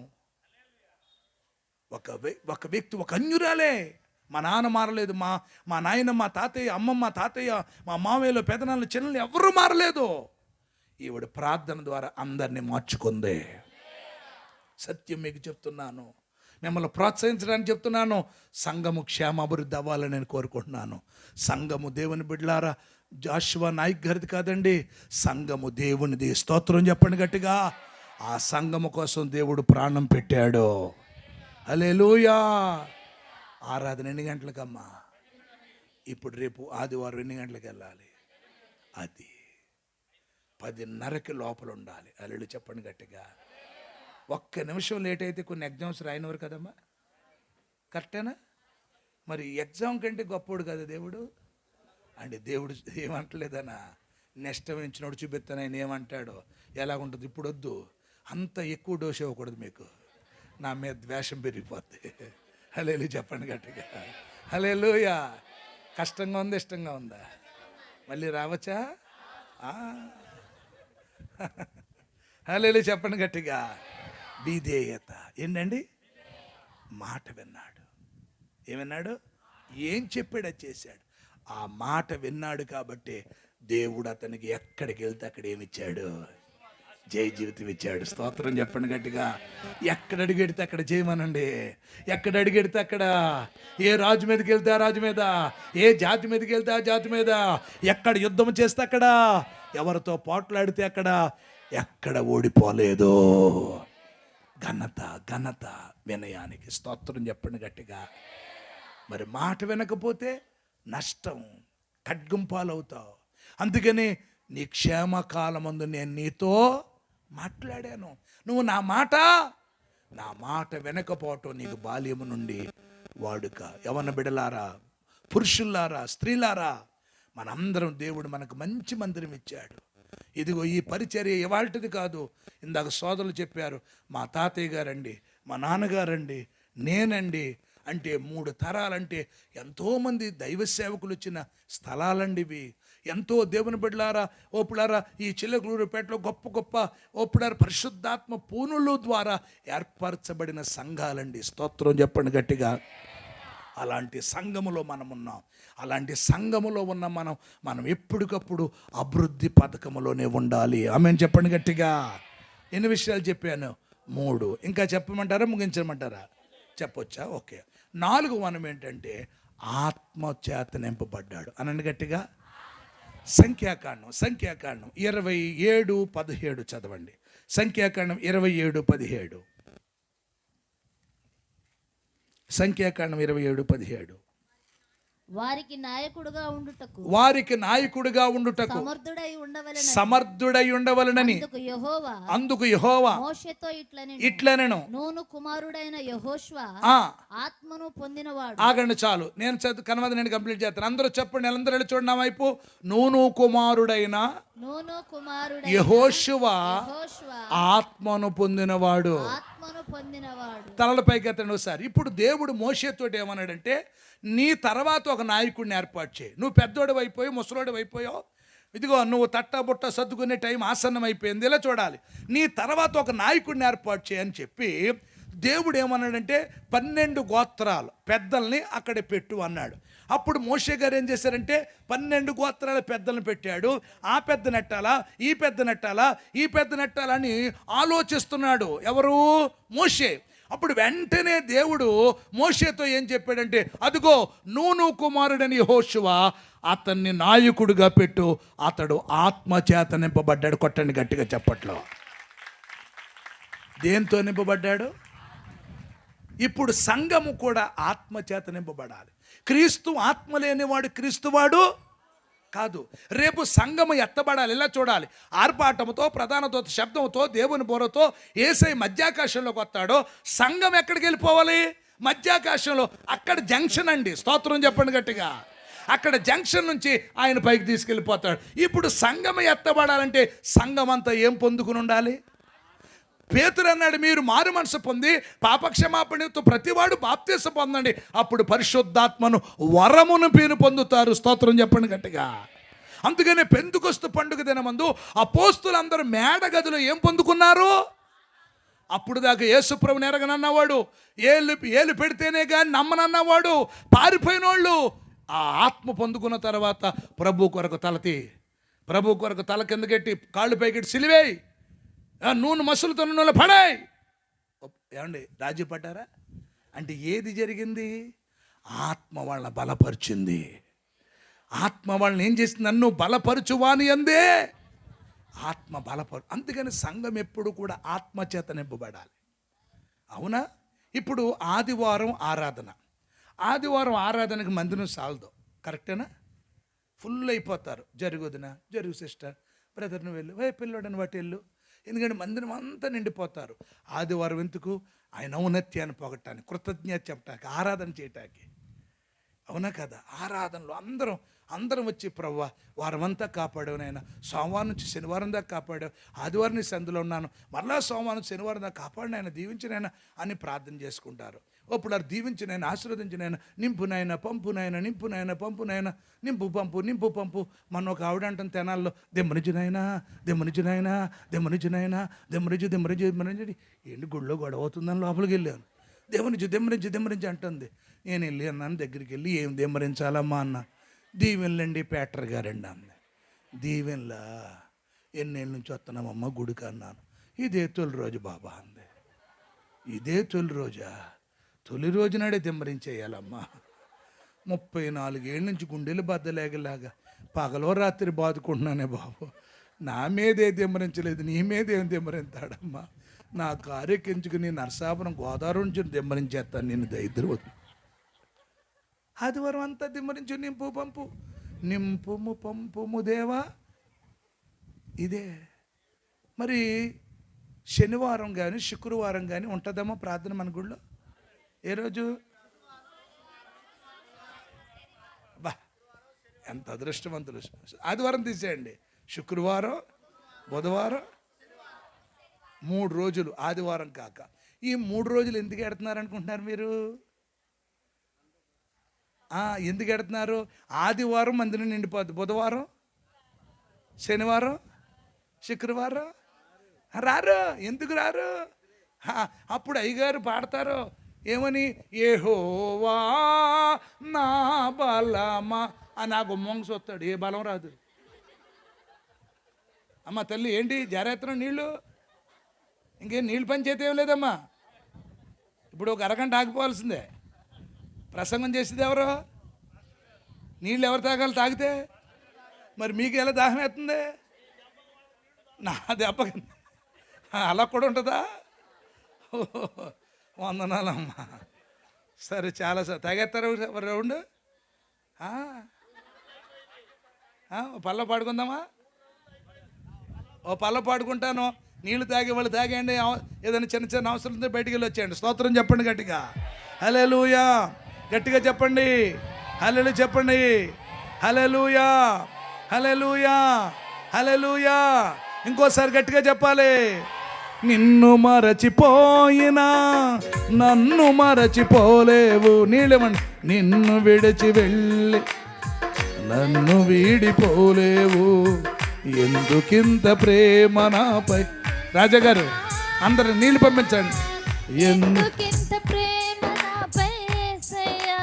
ఒక వ్యక్తి, ఒక అన్యురాలే. మా నాన్న మారలేదు, మా నాయన, మా తాతయ్య, అమ్మమ్మ, తాతయ్య, మా మామయ్యలు, పెదనాళ్ళు, చిన్నలు ఎవరు మారలేదు. ఈవిడ ప్రార్థన ద్వారా అందరినీ మార్చుకుంది. సత్యం మీకు చెప్తున్నాను, మిమ్మల్ని ప్రోత్సహించడానికి చెప్తున్నాను. సంఘము క్షేమాభివృద్ధి అవ్వాలని నేను కోరుకుంటున్నాను. సంఘము దేవుని బిడ్డలారా జాషువా నాయక్ గారిది కాదండి, సంఘము దేవునిది. స్తోత్రం చెప్పండి గట్టిగా. ఆ సంఘము కోసం దేవుడు ప్రాణం పెట్టాడు. హల్లెలూయా. ఆరాధన ఎన్ని గంటలకమ్మా? ఇప్పుడు రేపు ఆదివారం ఎన్ని గంటలకు వెళ్ళాలి? అది 10:30కి లోపల ఉండాలి. హల్లెలూయా చెప్పండి గట్టిగా. 1 నిమిషం లేట్ అయితే కొన్ని ఎగ్జామ్స్ రాయనివారు కదమ్మా, కరెక్టేనా? మరి ఎగ్జామ్ కంటే గొప్పోడు కదా దేవుడు. అంటే దేవుడు ఏమంటలేదనా, నెక్స్ట్ టైం ఇచ్చినోడు చూపిస్తాను ఆయన ఏమంటాడో ఎలాగుంటుంది. ఇప్పుడు వద్దు, అంత ఎక్కువ డోస్ ఇవ్వకూడదు మీకు, నా మీద ద్వేషం పెరిగిపోద్ది. హల్లెలూయా చెప్పండి గట్టిగా. హల్లెలూయా. కష్టంగా ఉందా, ఇష్టంగా ఉందా? మళ్ళీ రావచ్చా? హల్లెలూయా చెప్పండి గట్టిగా. విధేయత ఏంటండి? మాట విన్నాడు. ఏమన్నాడు? ఏం చెప్పాడు అది చేశాడు. ఆ మాట విన్నాడు కాబట్టి దేవుడు అతనికి ఎక్కడికి వెళ్తే అక్కడ ఏమిచ్చాడు? జయ జీవితం ఇచ్చాడు. స్తోత్రం చెప్పండి గట్టిగా. ఎక్కడ అడుగెడితే అక్కడ చేయమనండి. ఎక్కడ అడుగెడితే అక్కడ, ఏ రాజు మీదకి వెళ్తే ఆ రాజు మీద, ఏ జాతి మీదకి వెళ్తే ఆ జాతి మీద, ఎక్కడ యుద్ధం చేస్తే అక్కడ, ఎవరితో పోట్లాడితే అక్కడ, ఎక్కడ ఓడిపోలేదు. ఘనత వినయానికి. స్తోత్రం చెప్పండి గట్టిగా. మరి మాట వినకపోతే నష్టం, ఖడ్గం పాలవుతావు. అందుకని నీ క్షేమకాలమందు నేను నీతో మాట్లాడాను, నువ్వు నా మాట నా మాట వెనకపోవటం నీకు బాల్యము నుండి వాడుక. యవన బిడలారా, పురుషుల్లారా, స్త్రీలారా, మనందరం దేవుడు మనకు మంచి మందిరం ఇచ్చాడు. ఇదిగో ఈ పరిచర్య ఇవాల్టిది కాదు. ఇందాక సోదరులు చెప్పారు, మా తాతయ్య గారండి, మా నాన్నగారండి, నేనండి అంటే 3 తరాలంటే ఎంతోమంది దైవ సేవకులు వచ్చిన స్థలాలండి ఇవి. ఎంతో దేవుని బిడ్డలారా, ఓపులారా, ఈ చిల్లకలూరుపేటలో గొప్ప గొప్ప ఓపులారా పరిశుద్ధాత్మ పూనుల ద్వారా ఏర్పరచబడిన సంఘాలండి. స్తోత్రం చెప్పండి గట్టిగా. అలాంటి సంఘములో మనం ఉన్నాం. అలాంటి సంఘములో ఉన్న మనం ఎప్పటికప్పుడు అభివృద్ధి పథకములోనే ఉండాలి. ఆమేన్ చెప్పండి గట్టిగా. ఎన్ని విషయాలు చెప్పాను? 3. ఇంకా చెప్పమంటారా, ముగించమంటారా? చెప్పొచ్చా? ఓకే. 4వ వనం ఏంటంటే ఆత్మ చేత నింపబడ్డాడు. అనండి గట్టిగా. సంఖ్యాకాండం 27:17 చదవండి. సంఖ్యాకాండం 27:17. సంఖ్యాకాండం 27:17. వారికి నాయకుడుగా ఉండుటకు సమర్థుడై ఉండవలెనని అందుకు యెహోవా మోషేతో ఇట్లనెను, నూను కుమారుడైన యెహోషువ ఆత్మను పొందినవాడు. ఆగండి చాలు, నేను కనవద నేను కంప్లీట్ చేస్తాను. అందరూ చెప్పండి, అందరూ చూడండి నా వైపు. నూను కుమారుడైన యెహోషువ ఆత్మను పొందినవాడు. తలల పైకి ఎత్తండి ఒకసారి. ఇప్పుడు దేవుడు మోషేతోటి ఏమన్నాడంటే, నీ తర్వాత ఒక నాయకుడిని ఏర్పాటు చేయి. నువ్వు పెద్దోడు అయిపోయి ముసలోడు అయిపోయావు, ఇదిగో నువ్వు తట్టబుట్ట సర్దుకునే టైం ఆసన్నం అయిపోయింది, ఇలా చూడాలి. నీ తర్వాత ఒక నాయకుడిని ఏర్పాటు చేయి అని చెప్పి దేవుడు ఏమన్నాడంటే 12 గోత్రాలు పెద్దల్ని అక్కడ పెట్టు అన్నాడు. అప్పుడు మోషే గారు ఏం చేశారంటే 12 గోత్రాల పెద్దలను పెట్టాడు. ఆ పెద్ద నెట్టాలా, ఈ పెద్ద నెట్టాలా, ఈ పెద్ద నెట్టాలని ఆలోచిస్తున్నాడు ఎవరు? మోషే. అప్పుడు వెంటనే దేవుడు మోషేతో ఏం చెప్పాడంటే, అదిగో నూను కుమారుడని యెహోషువ, అతన్ని నాయకుడిగా పెట్టు, అతడు ఆత్మచేత నింపబడ్డాడు. కొట్టండి గట్టిగా చప్పట్లో. దేంతో నింపబడ్డాడు? ఇప్పుడు సంఘము కూడా ఆత్మచేత నింపబడాలి. క్రీస్తు ఆత్మ లేనివాడు క్రీస్తువాడు కాదు. రేపు సంఘము ఎత్తబడాలి. ఇలా చూడాలి. ఆర్భాటముతో, ప్రధాన దూత శబ్దంతో, దేవుని బోరతో యేసయ్య మధ్యాకాశంలోకి వస్తాడో సంఘం ఎక్కడికి వెళ్ళిపోవాలి? మధ్యాకాశంలో. అక్కడ జంక్షన్ అండి. స్తోత్రం చెప్పండి గట్టిగా. అక్కడ జంక్షన్ నుంచి ఆయన పైకి తీసుకెళ్ళిపోతాడు. ఇప్పుడు సంఘం ఎత్తబడాలంటే సంఘం అంతా ఏం పొందుకుని ఉండాలి? పేతురు అన్నాడు, మీరు మారు మనసు పొంది పాపక్షమాపణతో ప్రతివాడు బాప్తీసం పొందండి, అప్పుడు పరిశుద్ధాత్మను వరమును పీను పొందుతారు. స్తోత్రం చెప్పండి గట్టిగా. అందుకనే పెంతుకొస్తు పండుగ దినమందు అపోస్తులందరూ మేడ గదిలో ఏం పొందుకున్నారు? అప్పుడు దాకా యేసుప్రభుని ఎరగనన్నవాడు, ఏలు పెడితేనే కానీ నమ్మనన్నవాడు, పారిపోయినోళ్ళు ఆ ఆత్మ పొందుకున్న తర్వాత ప్రభు కొరకు తల కిందకెట్టి కాళ్ళు పైకెట్టి సిలివేయి, నూనె మసులుతో నూనె పడాయి. ఏమండి, రాజీ పడ్డారా? అంటే ఏది జరిగింది? ఆత్మ వాళ్ళని బలపరిచింది. ఆత్మ వాళ్ళని ఏం చేసింది? నన్ను బలపరచువాని అందే ఆత్మ అందుకని సంఘం ఎప్పుడు కూడా ఆత్మచేత నింపబడాలి. అవునా? ఇప్పుడు ఆదివారం ఆరాధనకి మందిరం సాలదు, కరెక్టేనా? ఫుల్ అయిపోతారు. జరుగు సిస్టర్, బ్రదర్ నువ్వు వెళ్ళు, పిల్లోడని వాటి వెళ్ళు. ఎందుకంటే మందిరం అంతా నిండిపోతారు. ఆదివారం ఎందుకు? ఆయన ఔన్నత్యాన్ని పొగటానికి, కృతజ్ఞత చెప్పటానికి, ఆరాధన చేయటానికి. అవునా కదా? ఆరాధనలో అందరం వచ్చి, ప్రభువా వారం అంతా కాపాడావు నాయన, సోమవారం నుంచి శనివారం దాకా కాపాడావు, ఆదివారం నుంచి సందులో ఉన్నాను, మరలా సోమవారం శనివారం దాకా కాపాడినైనా, దీవించినైనా అని ప్రార్థన చేసుకుంటారు. ఇప్పుడు దీవించినైనా, ఆశీర్వదించినైనా, నింపునైనా పంపునైనా, నింపునైనా పంపునైనా, నింపు పంపు. మన ఒక ఆవిడ అంటాను తెనాల్లో, దెమ్మనిజునైనా ఏంటి గుళ్ళో గొడవ అవుతుందని లోపలికి వెళ్ళాను. దెమ్మరించి అంటుంది. నేను వెళ్ళి అన్నాను, దగ్గరికి వెళ్ళి ఏం దెమ్మరించాలమ్మా అన్న. దీవెనలండి పేటర్ గారండి అంది. దీవెనలా? ఎన్నేళ్ళ నుంచి వస్తున్నామమ్మ గుడికి అన్నాను. ఇదే తొలి రోజు బాబా అంది. ఇదే తొలి రోజా? తొలి రోజు నాడే దెమ్మరించేయాలమ్మా. 34 ఏళ్ళ నుంచి గుండెలు బద్దలేగలాగా పగలో రాత్రి బాదుకుంటున్నానే బాబు. నా మీదే దెమ్మరించలేదు, నీ మీదేం దెమ్మరింతాడమ్మా. నా కారెక్కించుకుని నరసాపురం గోదావరి నుంచి దెమ్మరించేస్తాను నేను దైద్రం. ఆదివారం అంతా దిమ్మరించు, నింపుము పంపుము దేవా. ఇదే మరి శనివారం కానీ శుక్రవారం కానీ ఉంటుందమ్మా ప్రార్థన మన గుళ్ళో? ఏ రోజు? బా, ఎంత అదృష్టవంతులు. ఆదివారం తీసేయండి. శుక్రవారం, బుధవారం, 3 రోజులు, ఆదివారం కాక. ఈ 3 రోజులు ఎందుకు ఎడుతున్నారు అనుకుంటున్నారు మీరు? ఎందుకు ఎడుతున్నారు? ఆదివారం మందిని నిండిపోద్ది, బుధవారం, శనివారం, శుక్రవారం రారు. ఎందుకు రారు? అప్పుడు అయ్యగారు పాడతారు ఏమని? యెహోవా నా బలమా అని ఆ గుమ్మంగా చూస్తాడు. ఏ బలం రాదు. అమ్మ తల్లి ఏంటి జారేత్రం నీళ్ళు? ఇంకేం నీళ్ళు పని చేతి ఏం లేదమ్మా. ఇప్పుడు ఒక అరగంట ఆగిపోవాల్సిందే. ప్రసంగం చేసేది ఎవరు? నీళ్ళు ఎవరు తాగాలి? తాగితే మరి మీకు ఎలా దాహం అవుతుంది? నా దెబ్బ అలా కూడా ఉంటుందా? వందనాలమ్మా. సరే, చాలా సార్ తాగేస్తారు రౌండ్. పల్ల పాడుకుందామా? ఓ పల్ల పాడుకుంటాను. నీళ్ళు తాగే వాళ్ళు తాగండి. ఏదైనా చిన్న చిన్న అవసరం ఉంటే బయటికి వెళ్ళి వచ్చేయండి. స్తోత్రం చెప్పండి గట్టిగా. హల్లెలూయా గట్టిగా చెప్పండి. హల్లెలూయా చెప్పండి. హల్లెలూయా హల్లెలూయా హల్లెలూయా. ఇంకోసారి గట్టిగా చెప్పాలి. నిన్ను మరచిపోయినా నన్ను మరచిపోలేవు. నీళ్ళేమండి. నిన్ను విడిచి వెళ్ళి నన్ను వీడిపోలేవు. ఎందుకింత ప్రేమ నాపై. రాజాగారు అందరు నీళ్ళు పంపించండి. ఎందుకింత ప్రేమ నాపై యేసయ్యా,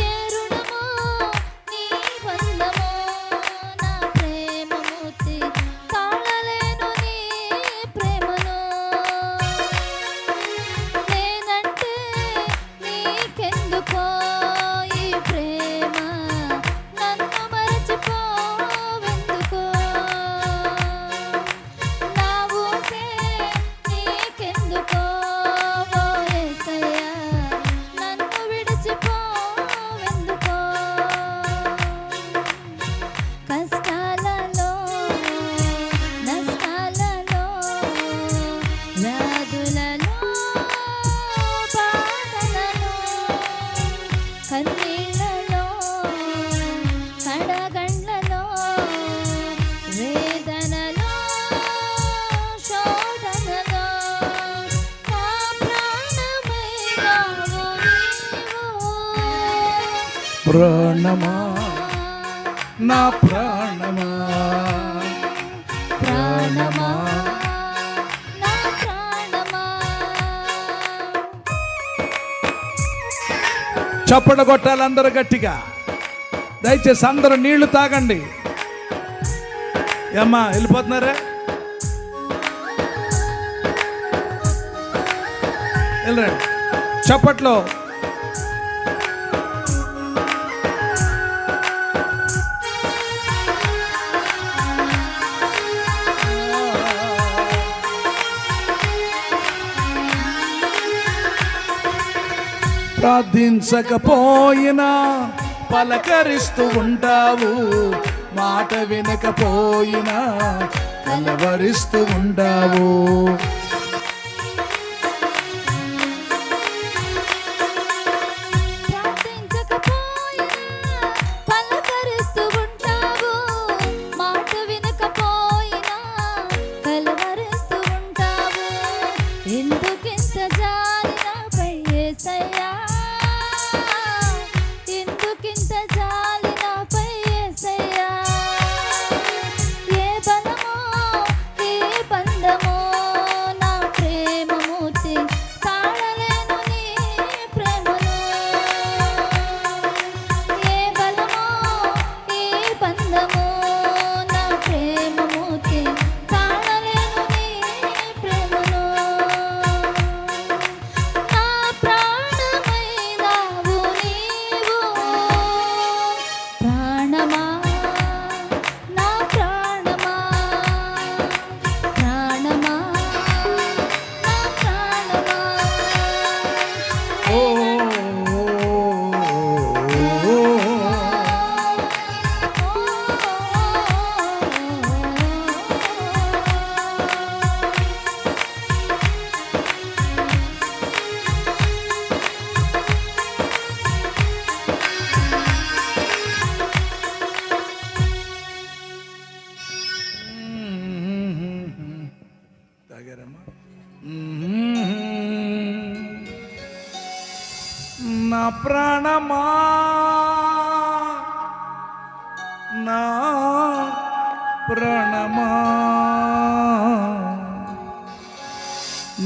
ఏ రుణమో నీ బంధమో, నా ప్రేమ మూర్తి తాళలేను నీ ప్రేమను. నేనంటే నీకెందుకో ఈ ప్రేమ, నన్ను మరచిపోవెందుకో. నా ఊసే నీకెందుకో ఓ యేసయ్యా, నన్ను విడిచిపోవెందుకో. కష్టాలలో నష్టాలలో వ్యాధులలో బాధలలో కన్నీళ్ళలో కడగండ్లలో వేదనలో శోధనలో నా ప్రాణమైనావు నీవు. ప్రాణమా నా ప్రాణమా ప్రాణమా నా ప్రాణమా. చప్పట కొట్టాలి అందరూ గట్టిగా. దయచేసి అందరూ నీళ్లు తాగండి. ఏమ్మా వెళ్ళిపోతున్నారా? వెళ్ళండి. చప్పట్లో ప్రార్థించకపోయినా పలకరిస్తూ ఉంటావు. మాట వినకపోయినా కలవరిస్తూ ఉంటావు. ప్రార్థించకపోయినా పలకరిస్తూ ఉంటావు. మాట వినకపోయినా కలవరిస్తూ ఉంటావు. ఎందుకింత జాలి నాపై యేసయ్యా, ఎందుకింత జాలి నాపై యేసయ్యా. ఏ బలమో ఏ బంధమో, నా ప్రేమ మూర్తి తాళలేను నీ ప్రేమను. ఏ బలమో ఏ బంధమో, నా ప్రేమ మూర్తి తాళలేను నీ ప్రేమను. నా ప్రాణమైనావు నా ప్రాణమా నా ప్రాణమా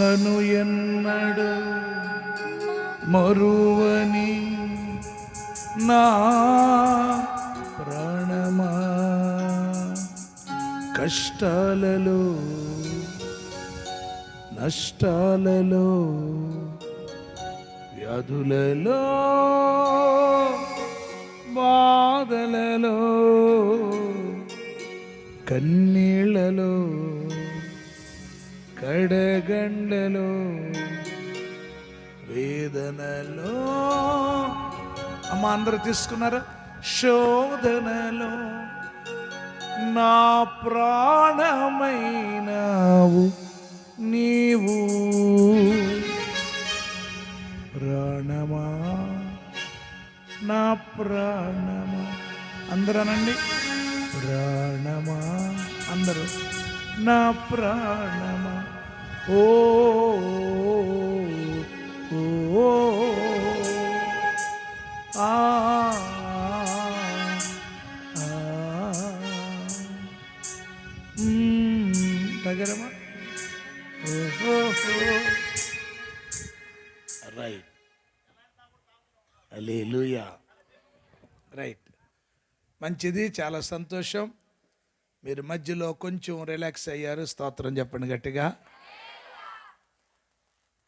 నన్ను ఎన్నడు మరువని నా ప్రాణమా కష్టాలలో నష్టాలలో వ్యాధులలో బాధలలో కన్నీళ్లలో కడగండలో వేదనలో అమ్మ అందరూ తీసుకున్నారా శోధనలో నా ప్రాణమైనావు నీవు ప్రాణమా నా ప్రాణమా అందరనండి ప్రాణమా అందరూ నా ప్రాణమా ఓ ఓ, ఓ ఆ తగరమా రైట్ హల్లెలూయా రైట్ మంచిది చాలా సంతోషం మీరు మధ్యలో కొంచెం రిలాక్స్ అయ్యారు స్తోత్రం చెప్పండి గట్టిగా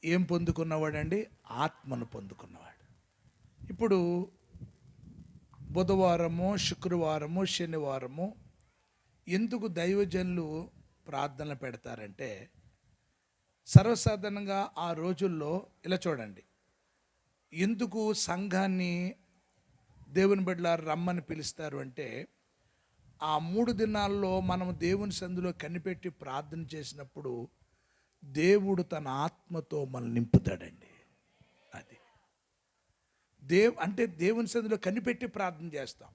ఏం పొందుకున్నవాడండి ఆత్మను పొందుకున్నవాడు ఇప్పుడు బుధవారము శుక్రవారము శనివారము ఎందుకు దైవజనులు ప్రార్థనలు పెడతారంటే సర్వసాధారణంగా ఆ రోజుల్లో ఇలా చూడండి ఎందుకు సంఘాన్ని దేవుని బిడ్డలారా రమ్మని పిలుస్తారు అంటే ఆ 3 దినాల్లో మనం దేవుని సందులో కనిపెట్టి ప్రార్థన చేసినప్పుడు దేవుడు తన ఆత్మతో మనల్ని నింపుతాడండి అది అంటే దేవుని సందులో కనిపెట్టి ప్రార్థన చేస్తాం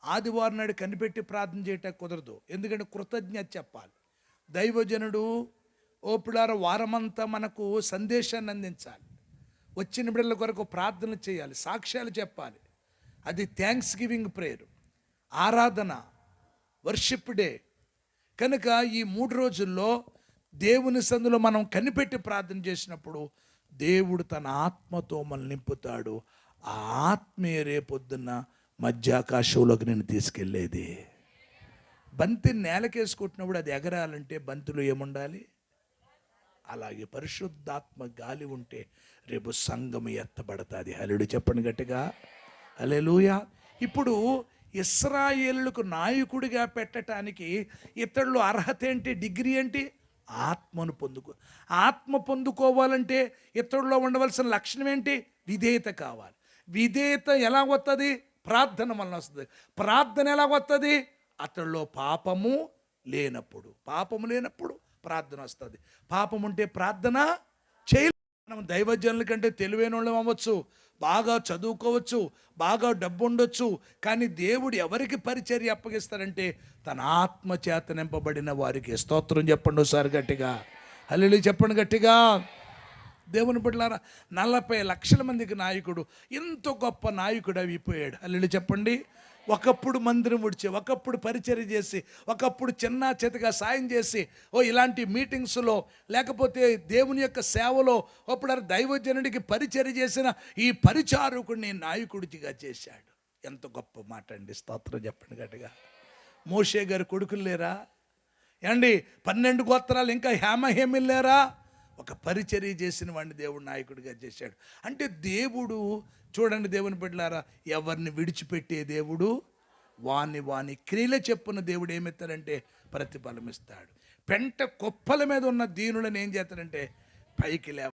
ఆదివారం నాడు కనిపెట్టి ప్రార్థన చేయటం కుదరదు ఎందుకంటే కృతజ్ఞత చెప్పాలి దైవజనుడు ఓ పిల్లార వారమంతా మనకు సందేశాన్ని అందించాలి వచ్చిన బిడ్డల కొరకు ప్రార్థన చేయాలి సాక్ష్యాలు చెప్పాలి అది థ్యాంక్స్ గివింగ్ ప్రేయర్ ఆరాధన వర్షిప్ డే కనుక ఈ 3 రోజుల్లో దేవుని సందులో మనం కనిపెట్టి ప్రార్థన చేసినప్పుడు దేవుడు తన ఆత్మతో మనల్ని నింపుతాడు ఆ ఆత్మే రేపొద్దున్న మధ్యాకాశంలోకి నేను తీసుకెళ్ళేది బంతి నేలకేసుకుంటున్నప్పుడు అది ఎగరాలంటే బంతిలో ఏముండాలి అలాగే పరిశుద్ధాత్మ గాలి ఉంటే రేపు సంఘం ఎత్తబడతాది హల్లెలూయా చెప్పండి గట్టిగా హల్లెలూయా ఇప్పుడు ఇశ్రాయేలులకు నాయకుడిగా పెట్టడానికి ఇతరులు అర్హత ఏంటి డిగ్రీ ఏంటి ఆత్మను ఆత్మ పొందుకోవాలంటే ఇతరుల్లో ఉండవలసిన లక్షణం ఏంటి విధేయత కావాలి విధేయత ఎలా వస్తుంది ప్రార్థన వలన వస్తుంది ప్రార్థన ఎలా వస్తుంది అతడిలో పాపము లేనప్పుడు ప్రార్థన వస్తుంది పాపం ఉంటే ప్రార్థన చేయలేదు మనం దైవజనుల కంటే తెలివైన వాళ్ళం అవ్వచ్చు బాగా చదువుకోవచ్చు బాగా డబ్బు ఉండొచ్చు కానీ దేవుడు ఎవరికి పరిచర్య అప్పగిస్తారంటే తన ఆత్మ చేత నింపబడిన వారికి స్తోత్రం చెప్పండి ఒకసారి గట్టిగా హల్లెలూయా చెప్పండి గట్టిగా దేవుని బిడ్డలారా 40 లక్షల మందికి నాయకుడు ఎంత గొప్ప నాయకుడు అయిపోయాడు హల్లెలూయా చెప్పండి ఒకప్పుడు మందిరం ఉడిచి ఒకప్పుడు పరిచర్య చేసి ఒకప్పుడు చిన్న చేతిగా సాయం చేసి ఇలాంటి మీటింగ్స్లో లేకపోతే దేవుని యొక్క సేవలో అప్పుడు దైవజనుడికి పరిచర్య చేసిన ఈ పరిచారకుడిని నాయకుడిగా చేశాడు ఎంత గొప్ప మాట అండి స్తోత్రం చెప్పండి గట్టిగా మోషే గారి కొడుకులు లేరా ఏమండి 12 గోత్రాలు ఇంకా హేమహేమిలు లేరా ఒక పరిచర్య చేసిన వాడిని దేవుడు నాయకుడిగా చేశాడు అంటే దేవుడు చూడండి దేవుని బిడ్డలారా ఎవరిని విడిచిపెట్టే దేవుడు వాని క్రియల చెప్పున దేవుడు ఏమిస్తాడంటే ప్రతిఫలం ఇస్తాడు పెంట కుప్పల మీద ఉన్న దీనులను ఏం చేస్తాడంటే పైకి లేవ